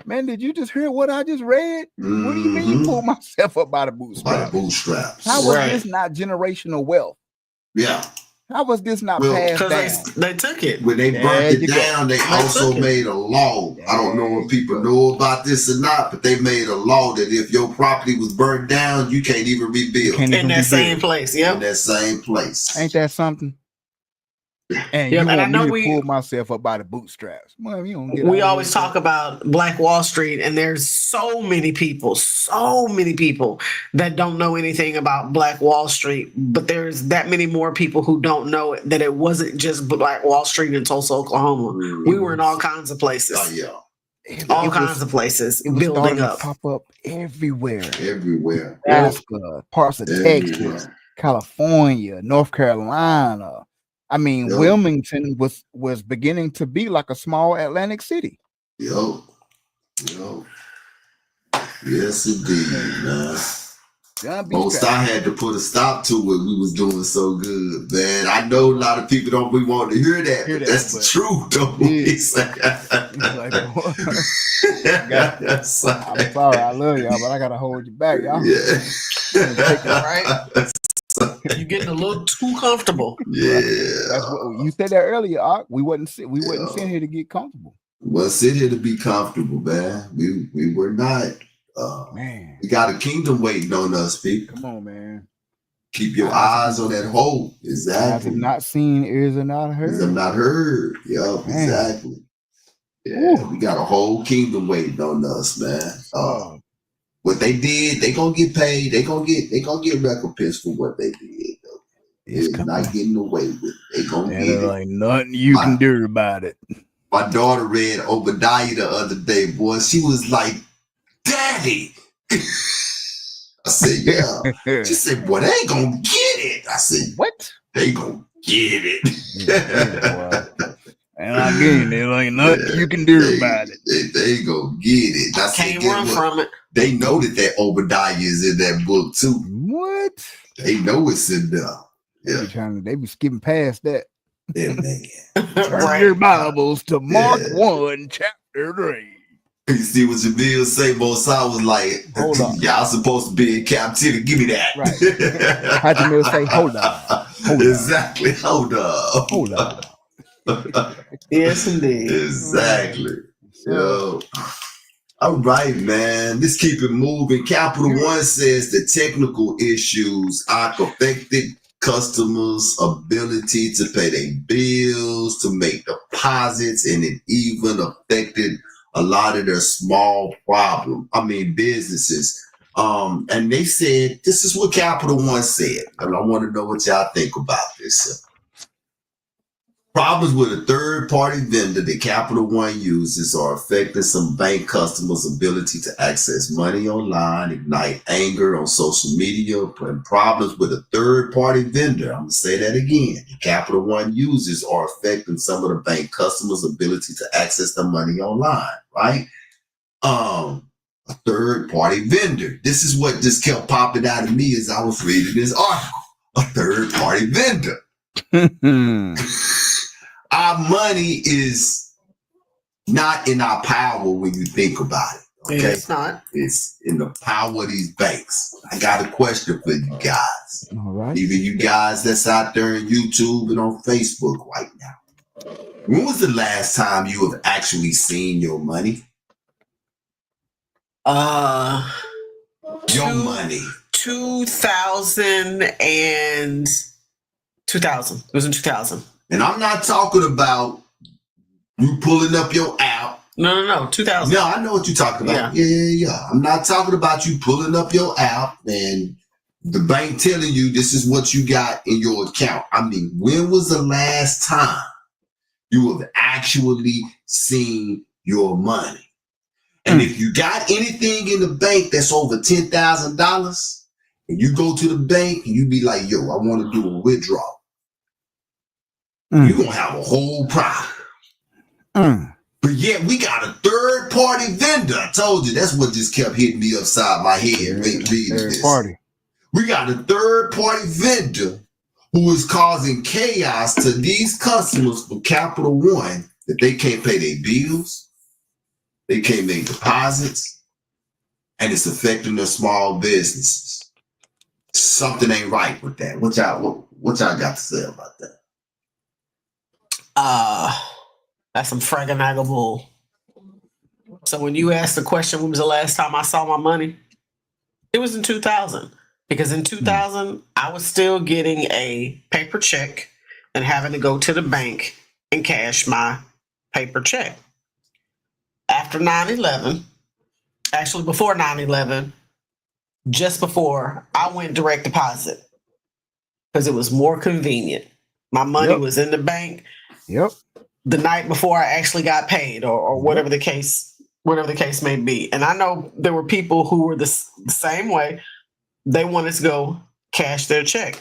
man, did you just hear what I just read? What do you mean pull myself up by the bootstraps? How was this not generational wealth? Yeah. How was this not passed down? Because they took it. When they burnt it down, they also made a law. I don't know if people know about this or not, but they made a law that if your property was burnt down, you can't even rebuild. In that same place, In that same place. Ain't that something? And you want me to pull myself up by the bootstraps. Well, we always talk about Black Wall Street, and there's so many people that don't know anything about Black Wall Street, but there's that many more people who don't know it, that it wasn't just Black Wall Street in Tulsa, Oklahoma. We were in all kinds of places. Oh, yeah. All kinds of places building up. Pop up everywhere. Alaska, parts of Texas, California, North Carolina. I mean, Wilmington was beginning to be like a small Atlantic city. Yes, indeed, man. Most I had to put a stop to it. We was doing so good, man. I know a lot of people don't be wanting to hear that, but that's the truth, though. I'm sorry, I love y'all, but I gotta hold you back, y'all. Yeah. Right? You're getting a little too comfortable. Yeah. That's what you said that earlier, Ark. We wasn't sitting here to get comfortable. Well, sit here to be comfortable, man. We were not. Man, we got a kingdom waiting on us, people. Come on, man. Keep your eyes on that hope. Exactly. Eyes have not seen, ears have not heard. Ears have not heard. Yep, exactly. Yeah, we got a whole kingdom waiting on us, man. What they did, they gonna get paid. They gonna get recompense for what they did. Though. It's not getting away with it. They gonna get it. Ain't nothing you can do about it. My daughter read Obadiah the other day, boy. She was like, "Daddy." I said, "Yeah." She said, "Boy, they ain't gonna get it." I said, "What? They gonna get it." And again, there ain't nothing you can do about it. They gonna get it. I can't run from it. They know that Obadiah is in that book too. What? They know it's in there. Yeah. They be skipping past that. Yeah, man. Turn your Bibles to Mark 1, chapter 3. You see what Jamil say? Both sides was like, Hold on. y'all supposed to be in captivity. Give me that. Right. How'd Jamil say, hold on. Exactly. Hold up. Hold on. Yes, indeed. Exactly. So, Yo. All right, man. Let's keep it moving. Capital One says the technical issues affected customers' ability to pay their bills, to make deposits, and it even affected a lot of their businesses. And they said, this is what Capital One said. And I want to know what y'all think about this. Problems with a third-party vendor that Capital One uses are affecting some bank customers' ability to access money online, ignite anger on social media, and problems with a third-party vendor, I'm going to say that again, that Capital One uses are affecting some of the bank customers' ability to access the money online, right? A third-party vendor. This is what just kept popping out of me as I was reading this article. A third-party vendor. Our money is not in our power when you think about it. Okay? It's not. It's in the power of these banks. I got a question for you guys. all right. Even you guys that's out there on YouTube and on Facebook right now. When was the last time you have actually seen your money? Your money. 2000 and 2000. It was in 2000. And I'm not talking about you pulling up your app. No. 2000. No, I know what you're talking about. Yeah. I'm not talking about you pulling up your app and the bank telling you this is what you got in your account. I mean, when was the last time you have actually seen your money? And if you got anything in the bank that's over $10,000, and you go to the bank and you be like, yo, I want to do a withdrawal. You're going to have a whole problem. But yet we got a third-party vendor. I told you, that's what just kept hitting me upside my head reading this. Party. We got a third-party vendor who is causing chaos to these customers from Capital One that they can't pay their bills, they can't make deposits, and it's affecting their small businesses. Something ain't right with that. What y'all got to say about that? That's some fragganagle bull. So when you asked the question, when was the last time I saw my money? It was in 2000. Because in 2000, I was still getting a paper check and having to go to the bank and cash my paper check. After 9/11, actually before 9/11, just before, I went direct deposit because it was more convenient. My money was in the bank. Yep. The night before I actually got paid, or whatever the case may be. And I know there were people who were the same way. They wanted to go cash their check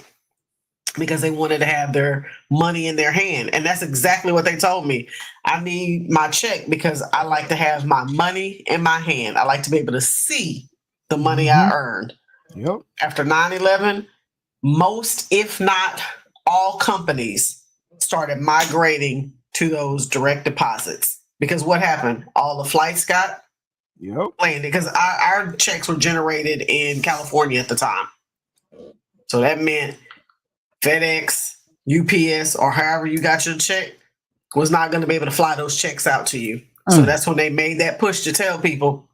because they wanted to have their money in their hand. And that's exactly what they told me. I need my check because I like to have my money in my hand. I like to be able to see the money I earned. Yep. After 9/11, most, if not all companies started migrating to those direct deposits. Because what happened? All the flights got landed because our checks were generated in California at the time. So that meant FedEx, UPS, or however you got your check was not going to be able to fly those checks out to you. So that's when they made that push to tell people,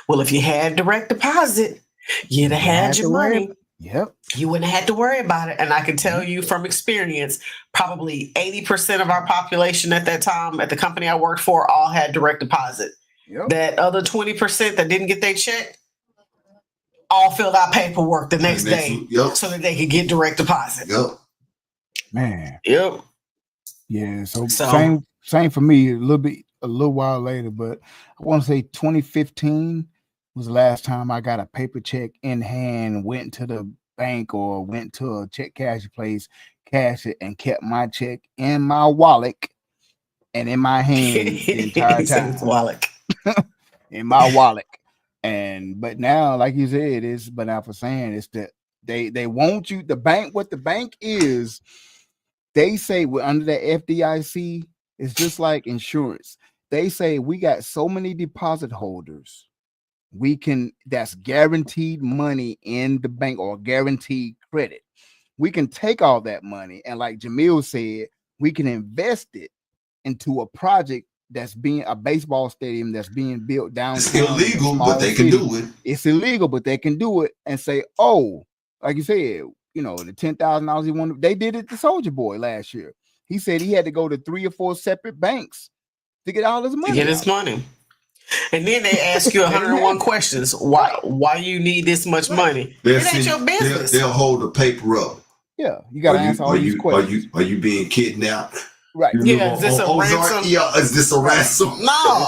well, if you had direct deposit, you'd have had your money. Yep. You wouldn't have had to worry about it. And I can tell you from experience, probably 80% of our population at that time at the company I worked for all had direct deposit. Yep. That other 20% that didn't get their check all filled out paperwork the next day so that they could get direct deposit. Yep. Man. Yep. Yeah. So same for me. A little while later, but I want to say 2015 was the last time I got a paper check in hand, went to the bank or went to a check cash place, cashed it, and kept my check in my wallet and in my hand the entire time. In my wallet. But now, like you said, it's that they want you, the bank, what the bank is, they say we're under the FDIC, it's just like insurance. they say we got so many deposit holders, that's guaranteed money in the bank or guaranteed credit. We can take all that money and, like Jamil said, we can invest it into a project that's being a baseball stadium that's being built downtown. It's illegal, but they can do it. It's illegal, but they can do it and say, oh, like you said, you know, the $10,000 he wanted. They did it to Soldier Boy last year. He said he had to go to 3 or 4 separate banks to get all his money. To get his money. And then they ask you 101 questions. Why you need this much money? It ain't your business. They'll hold the paper up. Yeah, you got to answer all these questions. Are you being kidnapped? Right. Yeah, is this a ransom? Yeah, is this a ransom? No,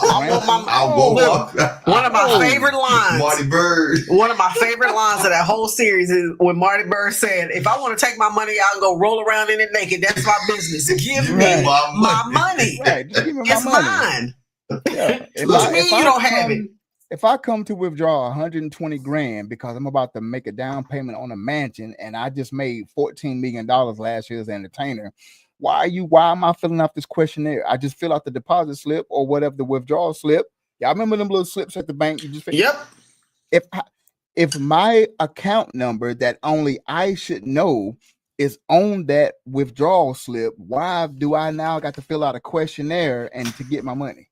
one of my favorite lines. Marty Bird. One of my favorite lines of that whole series is when Marty Bird said, "If I want to take my money out and go roll around in it naked, that's my business. Give me my money. Right. Just give me it's my mine." Yeah. What you mean you don't have it? If I come to withdraw 120 grand because I'm about to make a down payment on a mansion and I just made $14 million last year as an entertainer, why am I filling out this questionnaire? I just fill out the deposit slip or whatever, the withdrawal slip. Y'all remember them little slips at the bank? You just if my account number that only I should know is on that withdrawal slip, why do I now got to fill out a questionnaire and to get my money?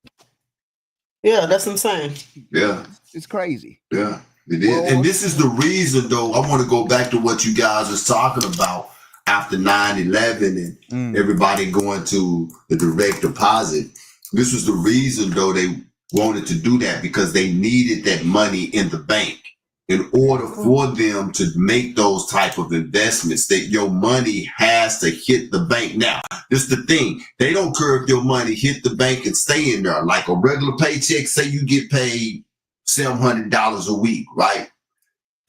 Yeah, that's insane. Yeah. It's crazy. Yeah, it is. Well, and this is the reason, though, I want to go back to what you guys was talking about after 9/11 and everybody going to the direct deposit. This was the reason, though, they wanted to do that because they needed that money in the bank in order for them to make those type of investments. That your money has to hit the bank. Now, this is the thing. They don't care if your money hit the bank and stay in there. Like a regular paycheck, say you get paid $700 a week, right?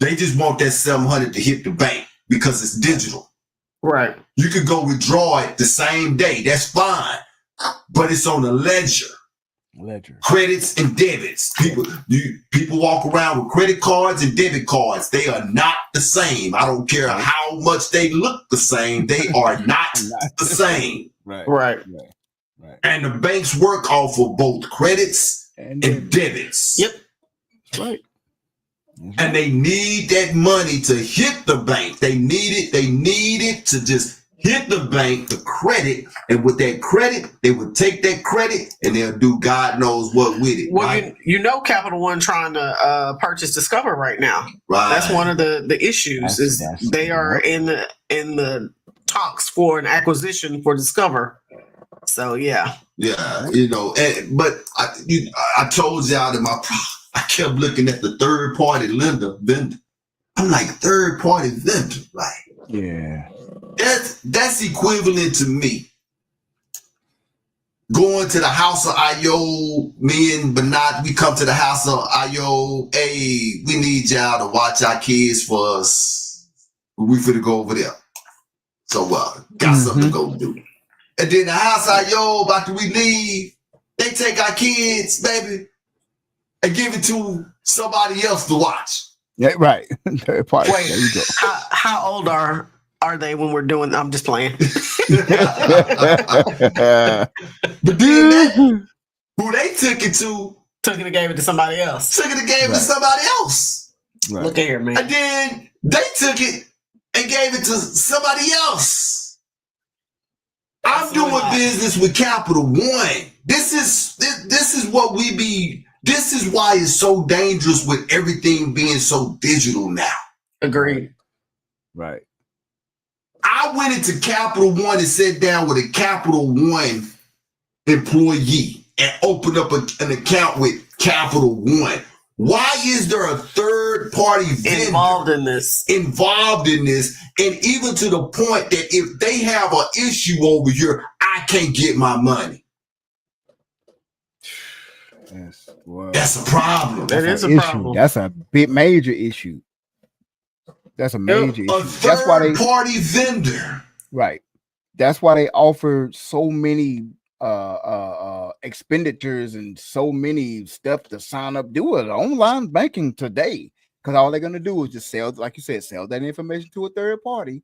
They just want that $700 to hit the bank because it's digital. Right. You could go withdraw it the same day. That's fine. But it's on a ledger. Credits and debits. People walk around with credit cards and debit cards. They are not the same. I don't care how much they look the same. They are not the same. Right. And the banks work off of both credits and debits. Yep. Right. And they need that money to hit the bank. They need it to just hit the bank, the credit, and with that credit, they would take that credit and they'll do God knows what with it. Well, right? you know, Capital One trying to purchase Discover right now. Right. That's one of the issues they are in the talks for an acquisition for Discover. So yeah, you know, but I told y'all that I kept looking at the third party vendor. I'm like, third party vendor, like, yeah. That's equivalent to me going to the house of Ayo. Me and Bernard, we come to the house of Ayo. Hey, we need y'all to watch our kids for us. We finna go over there. So got something to go do. And then the house of Ayo, after we leave, they take our kids, baby, and give it to somebody else to watch. Yeah, right. Third party. Wait, there you go. How old are they when we're doing? I'm just playing. But then who they took it and gave it to somebody else. Took it and gave it to somebody else. Right. Look at here, man. And then they took it and gave it to somebody else. I'm doing business with Capital One. This is what we be. This is why it's so dangerous with everything being so digital now. Agreed. Right. I went into Capital One and sat down with a Capital One employee and opened up an account with Capital One. Why is there a third party vendor involved in this? And even to the point that if they have an issue over here, I can't get my money. Yes, well, that's a problem. That is a problem. That's a big major issue. That's a major issue. That's why party vendor. Right. That's why they offer so many expenditures and so many stuff to sign up. Do it online banking today, because all they're gonna do is just sell, like you said, sell that information to a third party,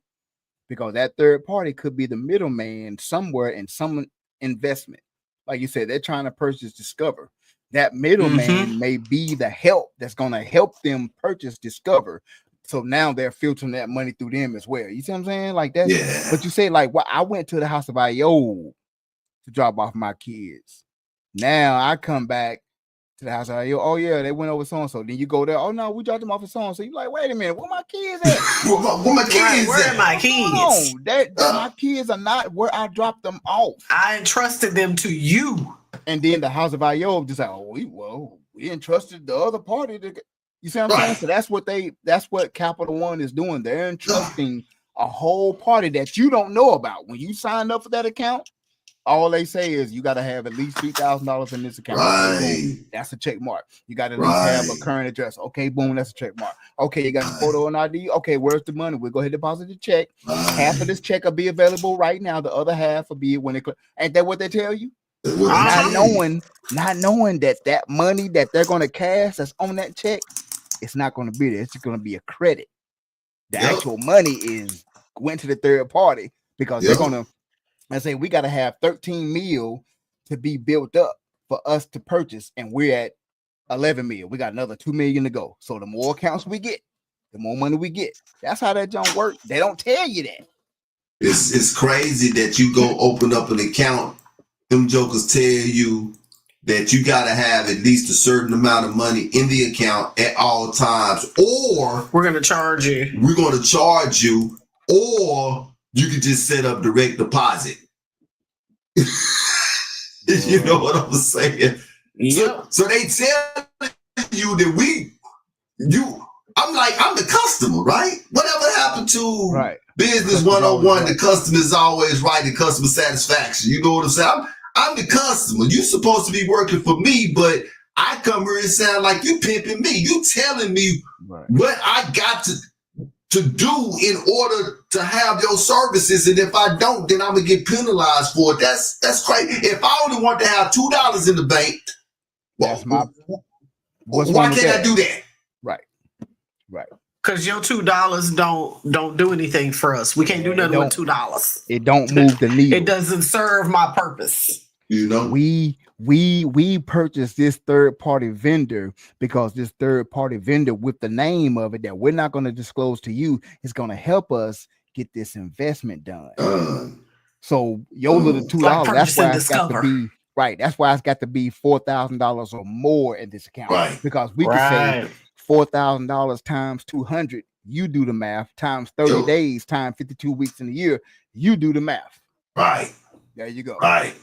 because that third party could be the middleman somewhere in some investment. like you said, they're trying to purchase Discover. That middleman may be the help that's going to help them purchase Discover. So now they're filtering that money through them as well. You see what I'm saying? Like that. Yeah. But you say, like, well, I went to the house of IO to drop off my kids. Now I come back to the house of IO. Oh, yeah, they went over so and so. Then you go there. Oh, no, we dropped them off at so and so. You're like, wait a minute, where my kids at? Where my kids Where at? are my kids? My kids are not where I dropped them off. I entrusted them to you. And then the house of IO just like, oh, we entrusted the other party to. You see what I'm saying? So that's what Capital One is doing. They're entrusting a whole party that you don't know about. When you sign up for that account, all they say is you got to have at least $3,000 in this account. Right. Boom, that's a check mark. You got to at least have a current address. Okay, boom, that's a check mark. Okay, you got your photo and ID. Okay, where's the money? We'll go ahead and deposit the check. Half of this check will be available right now. The other half will be when it. Ain't that what they tell you? Not knowing that money that they're going to cash that's on that check, it's not going to be there. It's just going to be a credit. The actual money went to the third party because they're going to. I say we got to have 13 mil to be built up for us to purchase, and we're at 11 mil. We got another 2 million to go. So the more accounts we get, the more money we get. That's how that junk works. They don't tell you that. It's crazy that you go open up an account. Them jokers tell you that you got to have at least a certain amount of money in the account at all times, or we're going to charge you. Or you can just set up direct deposit. You know what I'm saying? Yep. So they tell you that I'm the customer, right? Whatever happened to Business 101, the customer is always right in customer satisfaction. You know what I'm saying? I'm the customer. You're supposed to be working for me, but I come here and sound like you pimping me. You telling me what I got to do in order to have your services, and if I don't, then I'm gonna get penalized for it. That's crazy. If I only want to have $2 in the bank, why can't I do that? Right. Because your $2 don't do anything for us. We can't do nothing with $2. It don't move the needle. It doesn't serve my purpose. You know, we purchased this third party vendor because this third party vendor with the name of it that we're not going to disclose to you is going to help us get this investment done. So your little $2, that's why it's got to be right. That's why it's got to be $4,000 or more in this account, because we can say $4,000 times 200. You do the math times 30 days times 52 weeks in a year. You do the math. Right. There you go. Right.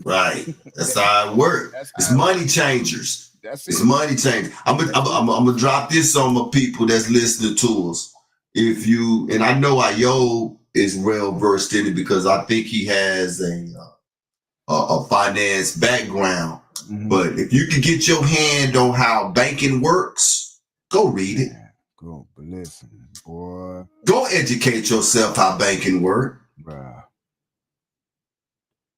That's how it works. It's money changers. It's money changers. I'm gonna drop this on my people that's listening to us. If you, and I know Ayo is well versed in it because I think he has a finance background. But if you can get your hand on how banking works, go read it. Go listen, boy. Go educate yourself how banking works.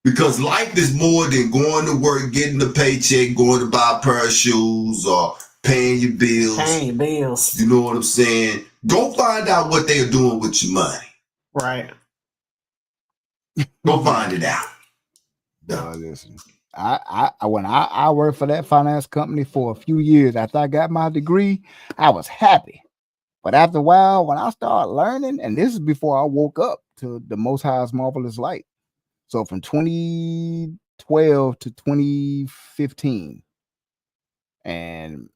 Because life is more than going to work, getting a paycheck, going to buy a pair of shoes, or paying your bills. You know what I'm saying? Go find out what they are doing with your money. Right. Go find it out. Listen, when I worked for that finance company for a few years after I got my degree, I was happy. But after a while, when I started learning, and this is before I woke up to the Most High's marvelous light. So from 2012 to 2015, and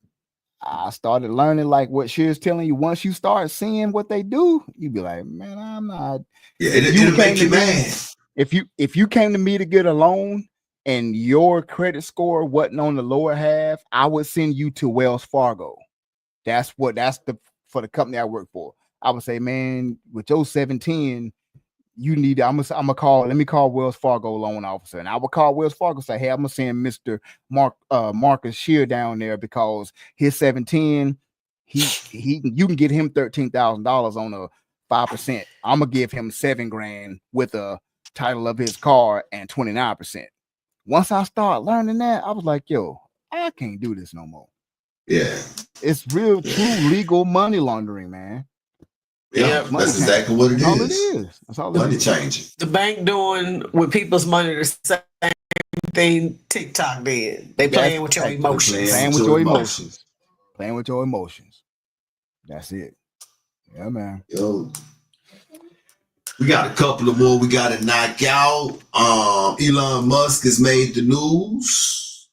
I started learning like what Shear's telling you. Once you start seeing what they do, you be like, man, I'm not. Yeah, it'll make you mad. If you came to me to get a loan and your credit score wasn't on the lower half, I would send you to Wells Fargo. That's for the company I work for. I would say, man, with your 710. You need. I'm gonna call. Let me call Wells Fargo loan officer, and I will call Wells Fargo. Say, hey, I'm gonna send Mr. Marcus Shear down there because his 710. You can get him $13,000 on a 5%. I'm gonna give him $7,000 with a title of his car and 29%. Once I start learning that, I was like, yo, I can't do this no more. Yeah, it's real, true legal money laundering, man. Yeah, that's exactly what it is. That's all it is. Money changing. The bank doing with people's money the same thing TikTok did. They playing with your That's- emotions. Playing with your emotions. Playing with your emotions. That's it. Yeah, man. Yo, we got a couple of more we got to knock out. Elon Musk has made the news.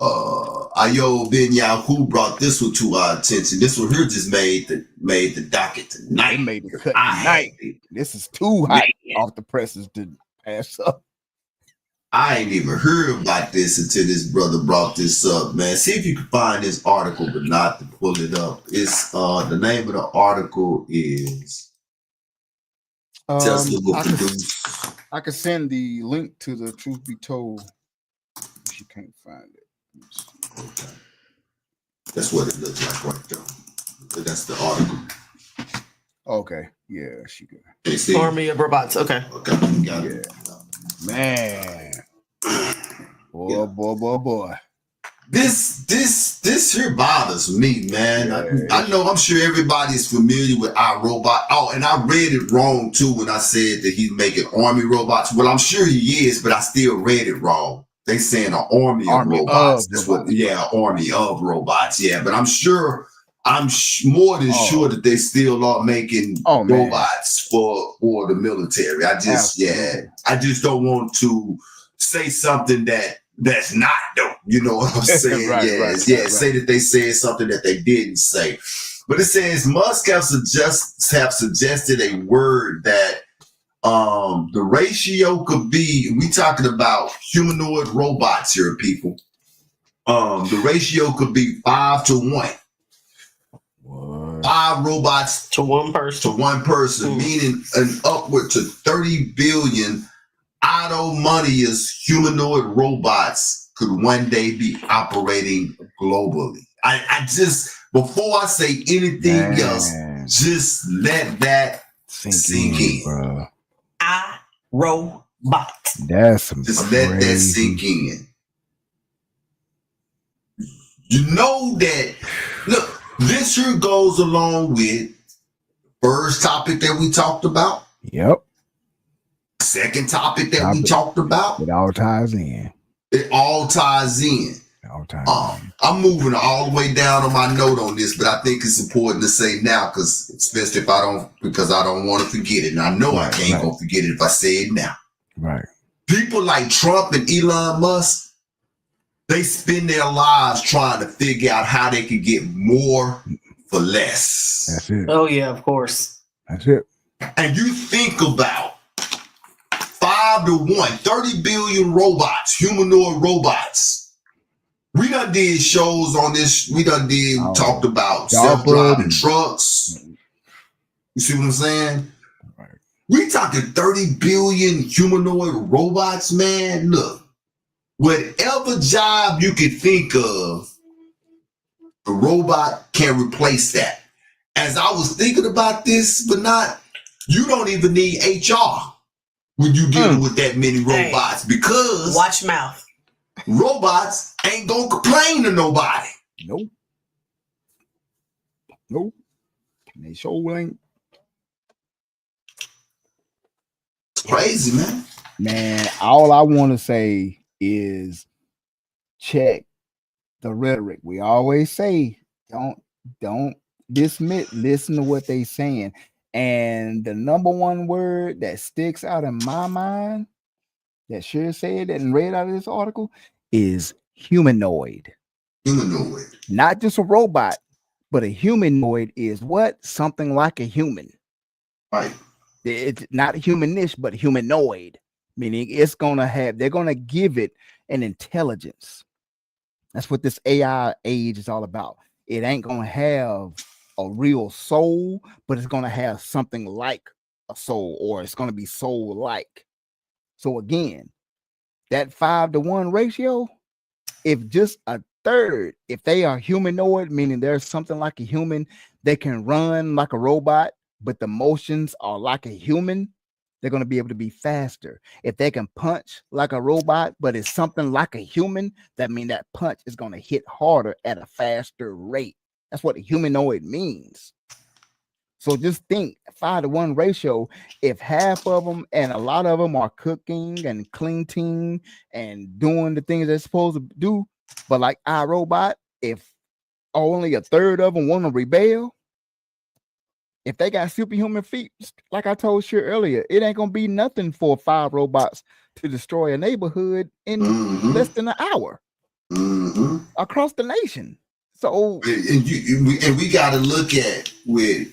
Ayo Ben Yahoo brought this one to our attention. This one here just made the docket tonight. They made the cut tonight. This is too hot off the presses to pass up. I ain't even heard about this until this brother brought this up, man. See if you can find this article, but not to pull it up. It's the name of the article is Tesla will produce. I can send the link to the Truth Be Told if you can't find it. Okay. That's what it looks like right there. That's the article. Okay. Yeah, she good. Army of robots. Okay. Okay. Got it. Man. Boy. This here bothers me, man. I know I'm sure everybody's familiar with iRobot. Oh, and I read it wrong too when I said that he's making army robots. Well, I'm sure he is, but I still read it wrong. They saying an army of robots. That's what, army of robots. Yeah, but I'm sure, more than sure that they still are making robots for the military. I just don't want to say something that's not though. You know what I'm saying? Say that they said something that they didn't say. But it says Musk have suggested a word that the ratio could be, we talking about humanoid robots here, people. The ratio could be 5 to 1. 5 robots to one person. Meaning an upward to 30 billion autonomous humanoid robots could one day be operating globally. I just, before I say anything else, just let that sink in. Bro. Robot. That's some just crazy. Let that sink in. You know that, look, this here goes along with first topic that we talked about. Yep. Second topic that we talked about. It all ties in. It all ties in. I'm moving all the way down on my note on this, but I think it's important to say now, because especially because I don't want to forget it. And I know I can't go forget it if I say it now. Right. People like Trump and Elon Musk, they spend their lives trying to figure out how they could get more for less. That's it. Oh yeah, of course. That's it. And you think about 5 to 1, 30 billion robots, humanoid robots. We done did shows on this. We talked about self-driving trucks. You see what I'm saying? Right. We talking 30 billion humanoid robots, man. Look, whatever job you can think of, a robot can replace that. As I was thinking about this, but you don't even need HR when you dealing with that many robots, because watch mouth. Robots ain't gonna complain to nobody. Nope. They sure ain't. It's crazy, man. Man, all I want to say is check the rhetoric. We always say don't dismiss, listen to what they saying. And the number one word that sticks out in my mind that should say it and read out of this article is humanoid. Humanoid. Not just a robot, but a humanoid is what? Something like a human. Right. It's not humanish, but humanoid. Meaning they're gonna give it an intelligence. That's what this AI age is all about. It ain't gonna have a real soul, but it's gonna have something like a soul, or it's gonna be soul-like. So again, that 5 to 1 ratio, if just a third, if they are humanoid, meaning there's something like a human, they can run like a robot, but the motions are like a human, they're going to be able to be faster. If they can punch like a robot, but it's something like a human, that means that punch is going to hit harder at a faster rate. That's what a humanoid means. So just think 5-to-1 ratio. If half of them and a lot of them are cooking and cleaning and doing the things they're supposed to do, but like iRobot, if only a third of them want to rebel, if they got superhuman feet, like I told you earlier, it ain't gonna be nothing for 5 robots to destroy a neighborhood in less than an hour across the nation. So and we got to look at with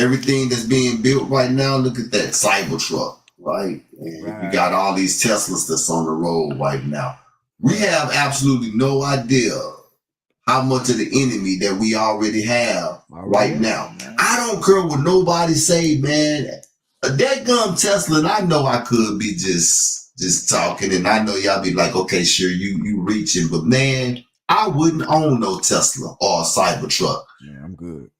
everything that's being built right now. Look at that Cybertruck, right? And you got all these Teslas that's on the road right now. We have absolutely no idea how much of the enemy that we already have right now. I don't care what nobody say, man. That gum Tesla, and I know I could be just talking, and I know y'all be like, okay, sure, you reaching, but man, I wouldn't own no Tesla or a Cybertruck. Yeah, I'm good.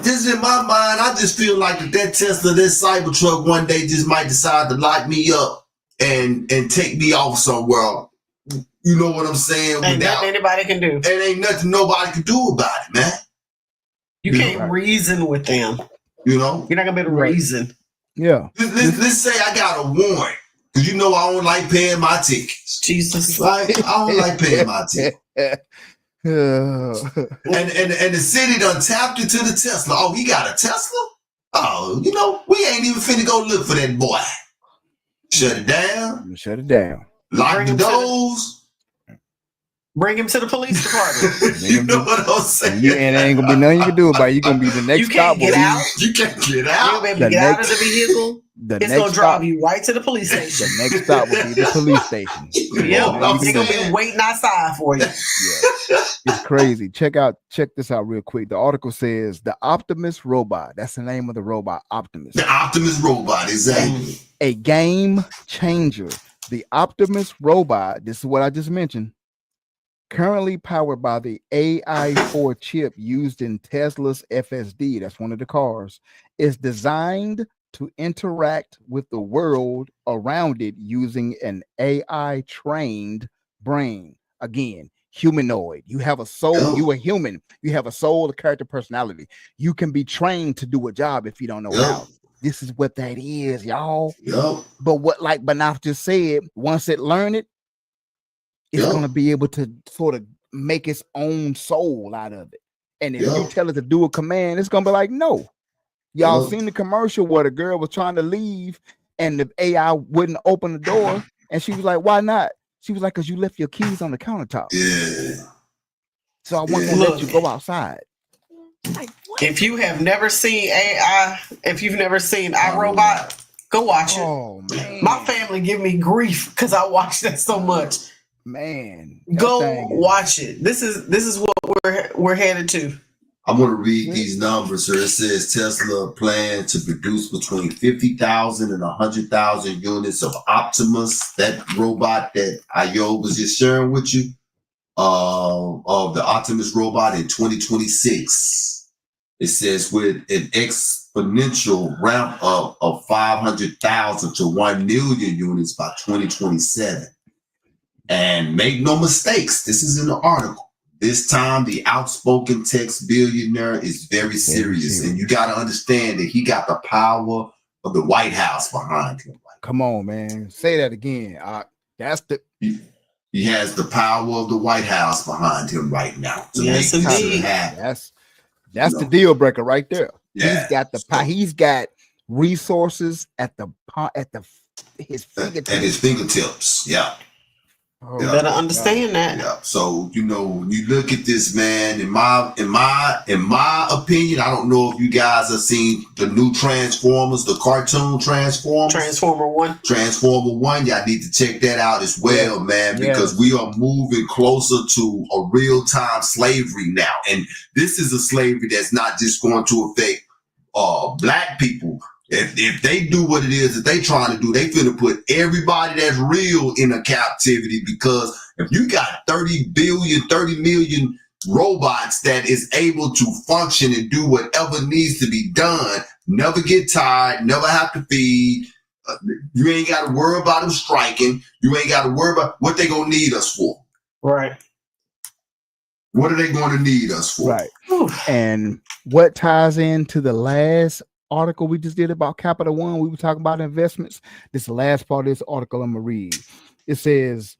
Just in my mind, I just feel like that Tesla, this Cybertruck, one day just might decide to lock me up and take me off somewhere. You know what I'm saying? Ain't nothing anybody can do. And ain't nothing nobody can do about it, man. You can't reason with them. You know? You're not going to be able to reason. Yeah. Let's say I got a warrant. Because you know I don't like paying my tickets. Jesus. Right? I don't like paying my tickets. and the city done tapped into the Tesla. Oh, he got a Tesla? Oh, you know, we ain't even finna go look for that boy. Shut it down. Shut it down. Lock the doors. Bring him to the police department. You know what I'm saying? And there ain't gonna be nothing you can do about it. You're gonna be the next stop. You can't get out. You can't get out. You'll be able to get out of the vehicle. It's gonna drive you right to the police station. The next stop will be the police station. Yeah, they're gonna be waiting outside for you. Yeah. It's crazy. Check this out real quick. The article says the Optimus robot. That's the name of the robot, Optimus. The Optimus robot, exactly. A game changer. The Optimus robot. This is what I just mentioned. Currently powered by the AI4 chip used in Tesla's FSD, that's one of the cars, is designed to interact with the world around it using an AI-trained brain. Again, humanoid. You have a soul. You a human. You have a soul, a character, personality. You can be trained to do a job if you don't know how. This is what that is, y'all. But what, like Banaf just said, once it learn it, it's going to be able to sort of make its own soul out of it. And if you tell it to do a command, it's going to be like, no. Y'all seen the commercial where the girl was trying to leave and the AI wouldn't open the door. And she was like, why not? She was like, because you left your keys on the countertop. Yeah. So I want to let you go outside. If you have never seen AI, if you've never seen iRobot, go watch it. Oh, man. My family give me grief because I watch that so much. Man, go watch it. This is what we're headed to. I'm going to read these numbers here. It says Tesla plan to produce between 50,000 and 100,000 units of Optimus, that robot that Ayo was just sharing with you, of the Optimus robot in 2026. It says with an exponential ramp up of 500,000 to 1 million units by 2027. And make no mistakes, this is in the article. This time, the outspoken tech billionaire is very serious. And you got to understand that he got the power of the White House behind him. Come on, man. Say that again. That's the... He has the power of the White House behind him right now. To yes, make indeed. That's the deal breaker right there. Yeah. He's got the power. He's got resources at his fingertips. At his fingertips. Yeah. You better understand that. Yeah. So, you know, when you look at this, man, in my opinion, I don't know if you guys have seen the new Transformers, the cartoon Transformers. Transformer 1. Y'all need to check that out as well, man, because we are moving closer to a real-time slavery now. And this is a slavery that's not just going to affect black people. If they do what it is that they trying to do, they finna put everybody that's real in a captivity, because if you got 30 million robots that is able to function and do whatever needs to be done, never get tired, never have to feed, you ain't got to worry about them striking. You ain't got to worry about what they gonna need us for. Right. What are they going to need us for? Right. And what ties into the last article we just did about Capital One? We were talking about investments. This last part of this article I'm gonna read. It says,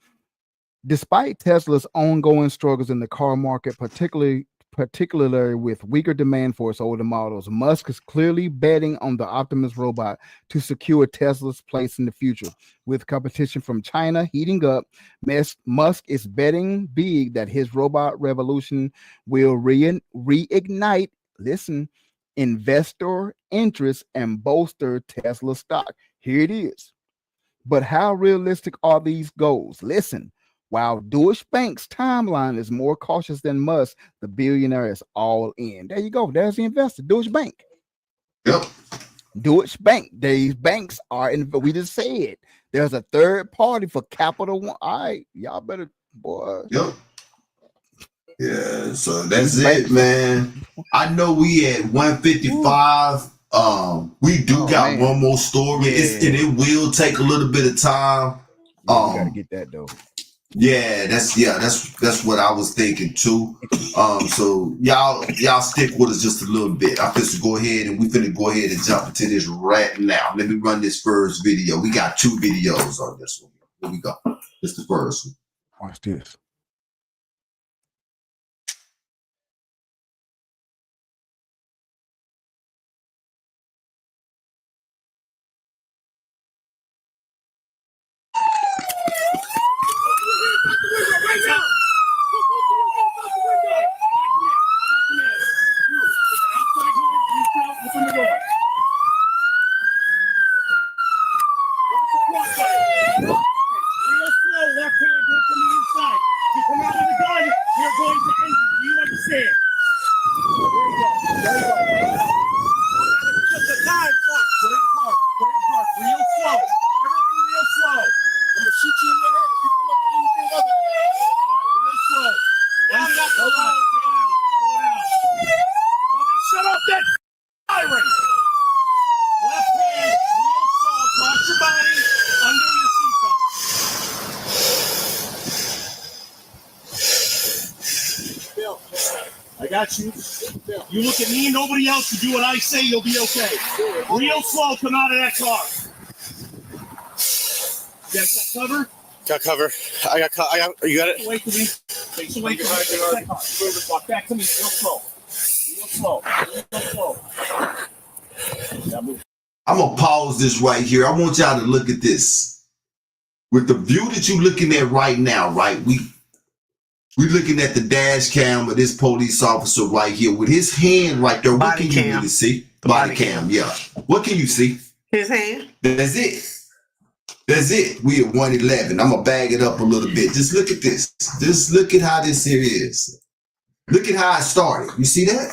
despite Tesla's ongoing struggles in the car market, particularly with weaker demand for its older models, Musk is clearly betting on the Optimus robot to secure Tesla's place in the future. With competition from China heating up, Musk is betting big that his robot revolution will reignite, listen, investor interest and bolster Tesla stock. Here it is. But how realistic are these goals? Listen, while Deutsche Bank's timeline is more cautious than Musk, the billionaire is all in. There you go. There's the investor, Deutsche Bank. Yep. Deutsche Bank. These banks are in. We just said there's a third party for Capital One. All right, y'all better, boy. Yep. Yeah. So that's it, man. I know we at 155. We do got man. one more story. Yeah. And it will take a little bit of time. We gotta get that though. Yeah, that's what I was thinking too. So y'all stick with us just a little bit. I'm finna go ahead and jump into this right now. Let me run this first video. We got 2 videos on this one. Here we go. This is the first one. Watch this. You look at me and nobody else, you do what I say, you'll be okay. Real slow, come out of that car. You guys got cover? Got cover. I got, you got it? Wait for me. Face away from me. Walk back to me, real slow. Real slow. Real slow. I'm gonna pause this right here. I want y'all to look at this. With the view that you're looking at right now, right? We're looking at the dash cam of this police officer right here with his hand right there. What can you really see? Body cam, yeah. What can you see? His hand. That's it. That's it. We at 111. I'm gonna bag it up a little bit. Just look at this. Just look at how this here is. Look at how it started. You see that?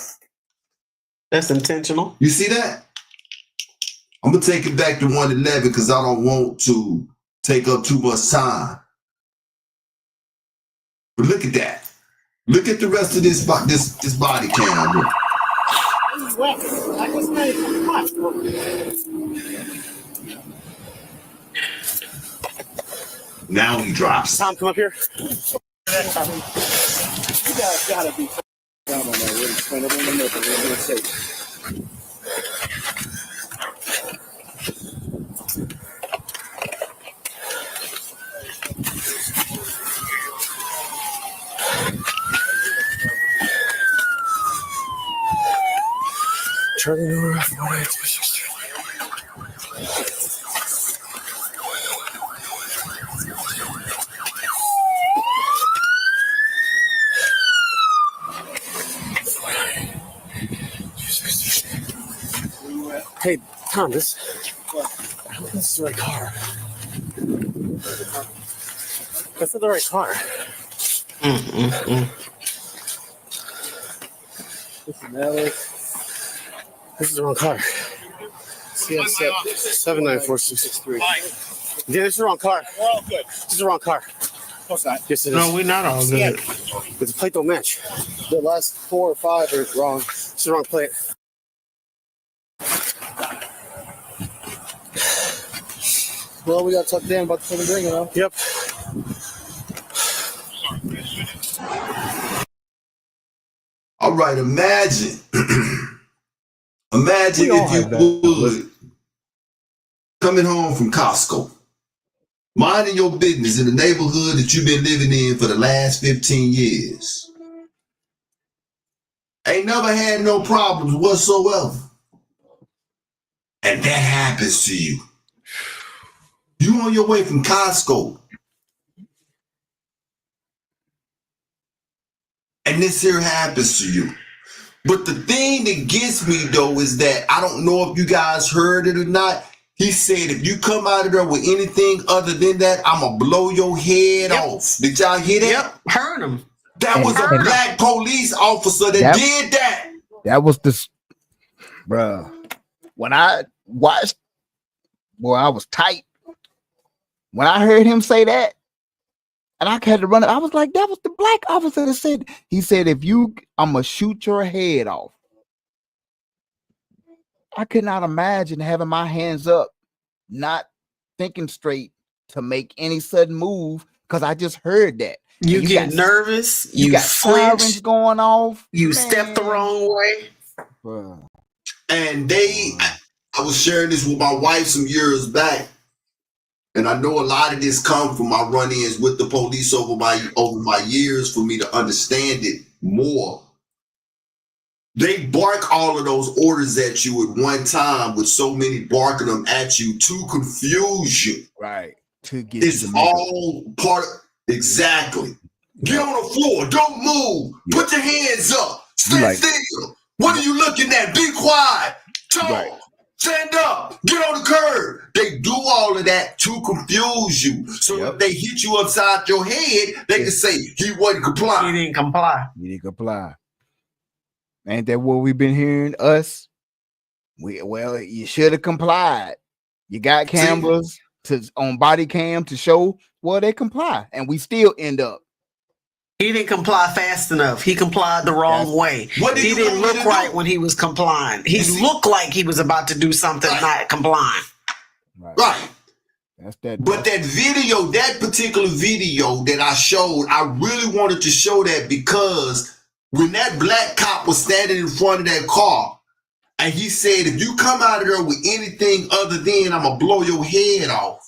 That's intentional. You see that? I'm gonna take it back to 111 because I don't want to take up too much time. But look at that. Look at the rest of this body cam. Now he drops. Tom, come up here. You guys gotta be down on that. We're gonna say. Charlie, no. Hey, Tom, I don't think this is the right car. That's not the right car. This is the wrong car. CSF 794663. Yeah, this is the wrong car. We're all good. This is the wrong car. Of course not. Yes, it is. No, we're not all good. But the plate don't match. The last 4 or 5 are wrong. It's the wrong plate. Well, we got tucked in about the ring, you know? Yep. Right. Imagine. Imagine if you would coming home from Costco, minding your business in the neighborhood that you've been living in for the last 15 years. Ain't never had no problems whatsoever. And that happens to you. You on your way from Costco. And this here happens to you. But the thing that gets me though is that I don't know if you guys heard it or not. He said, if you come out of there with anything other than that, I'm going to blow your head off. Did y'all hear that? Yep, heard him. That was a black police officer that did that. That was the, bruh. When I watched, boy, I was tight. When I heard him say that, and I had to run it, I was like, that was the black officer that said, he said, I'm going to shoot your head off. I could not imagine having my hands up, not thinking straight to make any sudden move because I just heard that. You get nervous. You got sirens going off. You step the wrong way. Bruh. And I was sharing this with my wife some years back. And I know a lot of this comes from my run-ins with the police over my years for me to understand it more. They bark all of those orders at you at one time with so many barking them at you to confuse you. Right. To get it's you to all part of exactly. Get on the floor. Don't move. Yeah. Put your hands up. Stand still. What are you looking at? Be quiet. Talk. Right. Stand up. Get on the curb. They do all of that to confuse you. So if they hit you upside your head, they can say he wasn't complying. He didn't comply. He didn't comply. Ain't that what we've been hearing? Us? Well, you should have complied. You got cameras on body cam to show they comply, and we still end up. He didn't comply fast enough. He complied the wrong way. He didn't look right when he was complying. He looked like he was about to do something, not complying. Right. But that video, that particular video that I showed, I really wanted to show that because when that black cop was standing in front of that car and he said, if you come out of there with anything other than I'm going to blow your head off.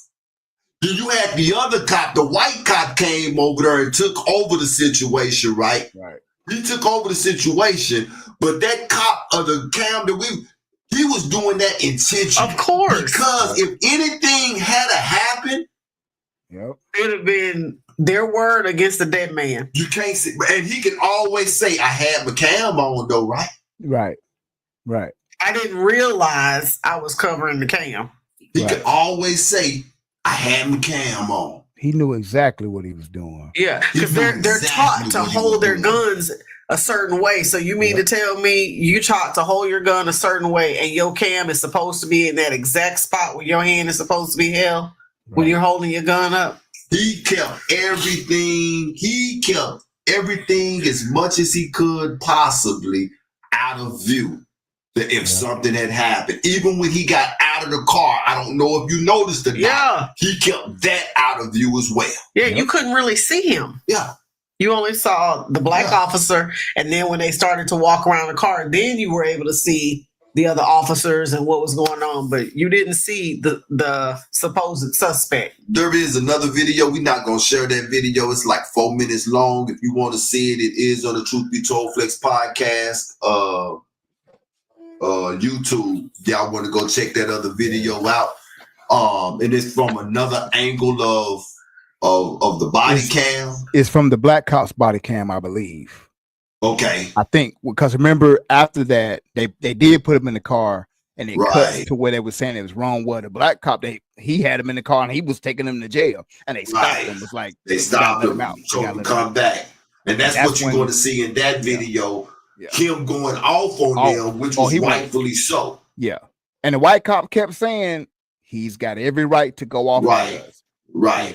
Then you had the other cop, the white cop came over there and took over the situation, right? Right. He took over the situation, but that cop of the cam that he was doing that intentionally. Of course. Because if anything had to happen, it would have been their word against the dead man. You can't see, and he can always say, I had my cam on though, right? Right. Right. I didn't realize I was covering the cam. He could always say, I had my cam on. He knew exactly what he was doing. Yeah, because they're taught to hold their guns a certain way. So you mean to tell me you taught to hold your gun a certain way and your cam is supposed to be in that exact spot where your hand is supposed to be held when you're holding your gun up? He kept everything. He kept everything as much as he could possibly out of view. That if something had happened, even when he got out of the car, I don't know if you noticed it. Yeah, he kept that out of view as well. Yeah, you couldn't really see him. Yeah, you only saw the black officer, and then when they started to walk around the car, then you were able to see the other officers and what was going on, but you didn't see the supposed suspect. There is another video. We're not going to share that video. It's like 4 minutes long. If you want to see it, it is on the Truth Be Told Flex podcast. YouTube, y'all want to go check that other video out. And it's from another angle of the body cam. It's from the black cop's body cam, I believe. Okay. I think because remember after that they did put him in the car and it cut to where they were saying it was wrong. Well, the black cop he had him in the car and he was taking him to jail and they stopped him. It was like they stopped him so he come back. And that's what you're going to see in that video. Him going off on them, which was rightfully so. Yeah. And the white cop kept saying he's got every right to go off. Right.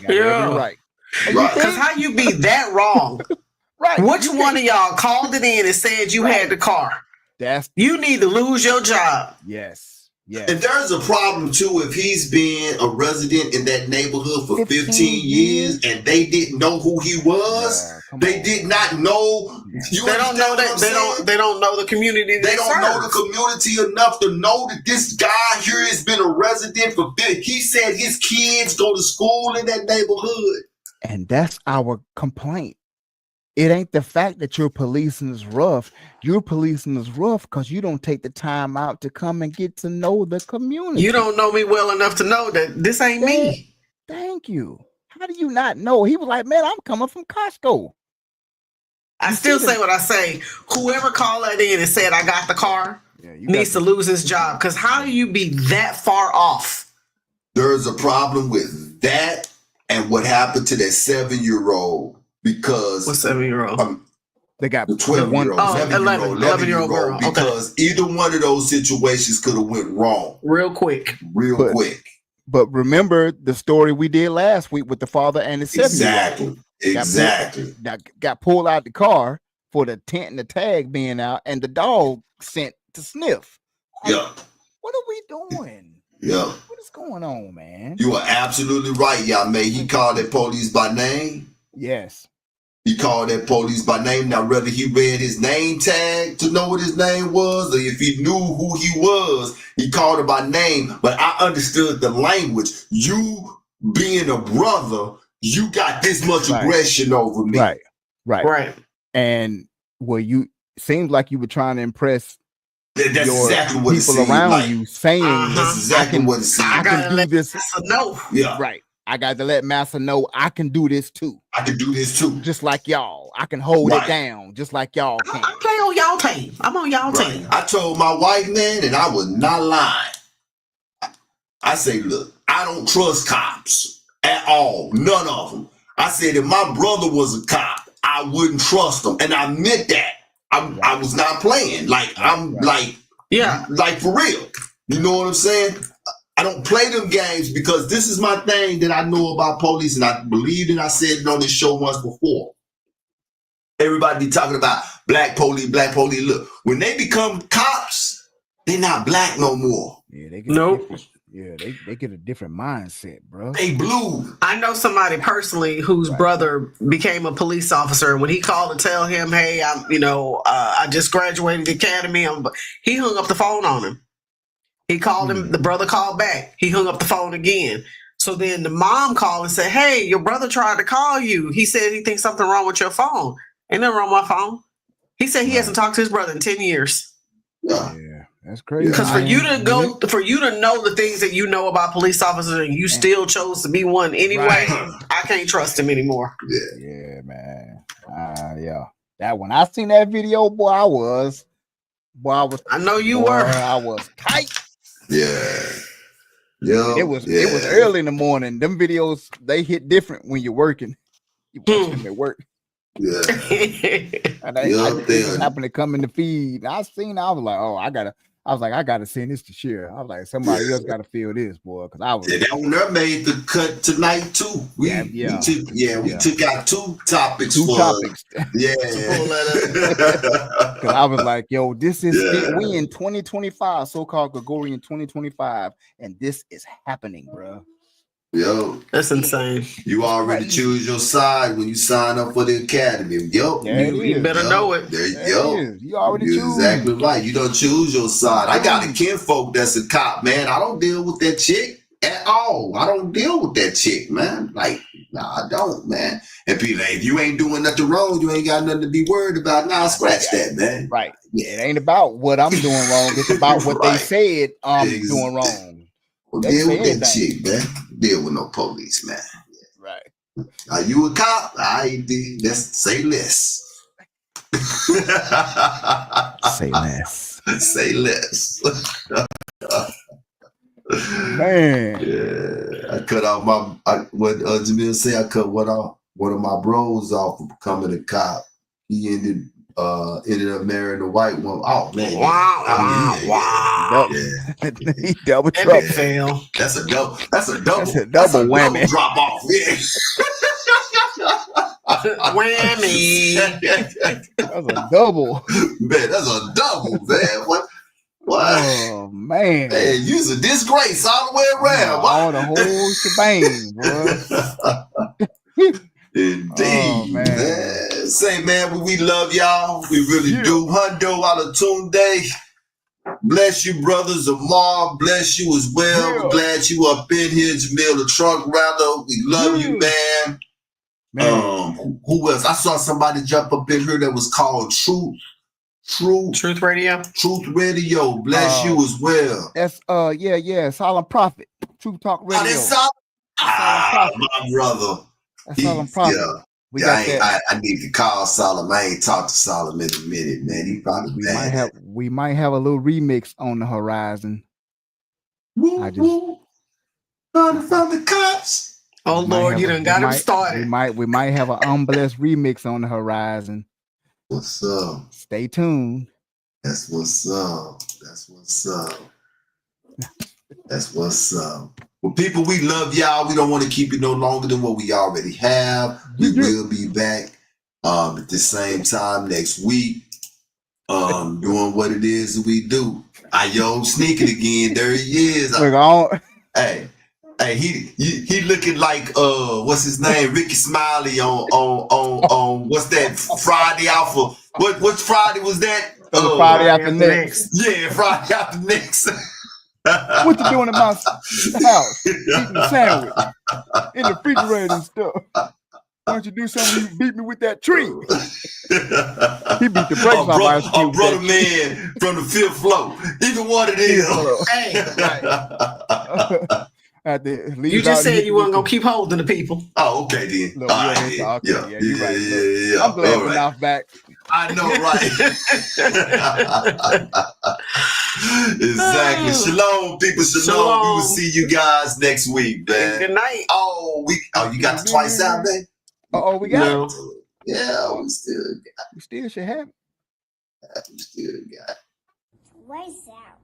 Every right. Because how you be that wrong? Right. Which one of y'all called it in and said you had the car? That's you need to lose your job. Yes. Yeah. And there's a problem too if he's been a resident in that neighborhood for 15 years and they didn't know who he was. They did not know. You They don't know that. They don't know the community. They don't know the community enough to know that this guy here has been a resident for. He said his kids go to school in that neighborhood, and that's our complaint. It ain't the fact that you're policing is rough. You're policing is rough because you don't take the time out to come and get to know the community. You don't know me well enough to know that this ain't me. Thank you. How do you not know? He was like, man, I'm coming from Costco. I still say what I say. Whoever called that in and said I got the car needs to lose his job. Because how do you be that far off? There's a problem with that and what happened to that 7-year-old. Because what 7-year-old? They got the 12-year-old, 11-year-old girl. Because either one of those situations could have went wrong real quick. But remember the story we did last week with the father and his 7-year-old. Exactly. Got pulled out the car for the tent and the tag being out, and the dog sent to sniff. Yeah. What are we doing? Yeah. What is going on, man? You are absolutely right, y'all. Man, he called that police by name. Yes. He called that police by name. Now, whether he read his name tag to know what his name was, or if he knew who he was, he called it by name. But I understood the language. You being a brother, you got this much aggression over me. Right. And you seems like you were trying to impress that's exactly what people around like. you, saying that's exactly what it seemed. I can do this. No. Yeah. Right. I got to let Massa know I can do this too. I can do this too. Just like y'all. I can hold it down just like y'all can. I play on y'all team. I'm on y'all team. I told my wife, man, and I was not lying. I say, look, I don't trust cops at all. None of them. I said, if my brother was a cop, I wouldn't trust him. And I meant that. I was not playing. Like, like for real. You know what I'm saying? I don't play them games because this is my thing that I know about police, and I believe that I said it on this show once before. Everybody be talking about black police. Look, when they become cops, they're not black no more. Yeah, they get they get a different mindset, bro. They blue. I know somebody personally whose brother became a police officer, and when he called to tell him, "Hey, I just graduated the academy," he hung up the phone on him. He called him. The brother called back. He hung up the phone again. So then the mom called and said, "Hey, your brother tried to call you. He said he thinks something wrong with your phone." Ain't nothing wrong with my phone. He said he hasn't talked to his brother in 10 years. Yeah, that's crazy. Because for you to know the things that you know about police officers and you still chose to be one anyway, I can't trust him anymore. Yeah, man. Yeah. That when I seen that video, I know you were. I was tight. Yeah. Yeah. It was early in the morning. Them videos, they hit different when you're working. You watch them at work. Yeah. And I just happened to come in the feed. I was like, oh, I gotta send this to share. I was like, somebody else gotta feel this, boy. Cause I was that one there made the cut tonight too. We took out two topics. Yeah. Cause I was like, yo, this is we in 2025, so-called Gregorian 2025, and this is happening, bro. Yo, that's insane. You already choose your side when you sign up for the academy. You better know it. You already choose. Exactly right. You don't choose your side. I got a kinfolk that's a cop, man. I don't deal with that chick at all. I don't deal with that chick, man. Like, nah, I don't, man. And people, if you ain't doing nothing wrong, you ain't got nothing to be worried about. Nah, scratch that, man. Right. It ain't about what I'm doing wrong. It's about what they said I'm doing wrong. Well, deal with that chick, man. Deal with no police, man. Right. Are you a cop? Let's say less. Say less. Say less. Man. Yeah. I cut off what Jamil say, I cut one of my bros off for becoming a cop. He ended up marrying a white woman. Oh man! Wow! He double trouble. Fail. That's a double whammy. Drop off. Yeah. Whammy. That's a double. Man, that's a double, man. What? Oh man. Man, you's a disgrace all the way around. All the whole shebang, boy. Indeed, man. Say, man, we love y'all. We really do. Hundo out of Tunde. Bless you, brothers. Amar, bless you as well. We're glad you up in here, Jamil, the truck router. We love you, man. Who else? I saw somebody jump up in here that was called Truth Radio. Truth Radio. Bless you as well. That's Solemn Prophet. Truth Talk Radio. Oh, that's Solemn. My brother. That's Solemn Prophet. We got that. I need to call Solomon. I ain't talked to Solomon in a minute, man. He probably we might have a little remix on the horizon. Woo, woo. From the cops. Oh Lord, you done got him started. We might have an unblessed remix on the horizon. What's up? Stay tuned. That's what's up. Well, people, we love y'all. We don't want to keep it no longer than what we already have. We will be back at the same time next week, doing what it is that we do. Sneaking again. There he is. Hey, he looking like what's his name? Ricky Smiley on what's that Friday Alpha? What Friday was that? Friday after next. Yeah, Friday after next. What you doing in my house? Eating a sandwich in the refrigerator and stuff. Why don't you do something? You beat me with that tree. He beat the brakes off my a brother man from the 5th floor. Either one it is. You just said you weren't gonna keep holding the people. Oh, okay then. Look, you're right. I'm glad we're now back. I know, right? Exactly. Shalom, people. Shalom. We will see you guys next week, man. Good night. You got the twice out, man? We got it. Yeah, we still should have it. We still got it. Twice out.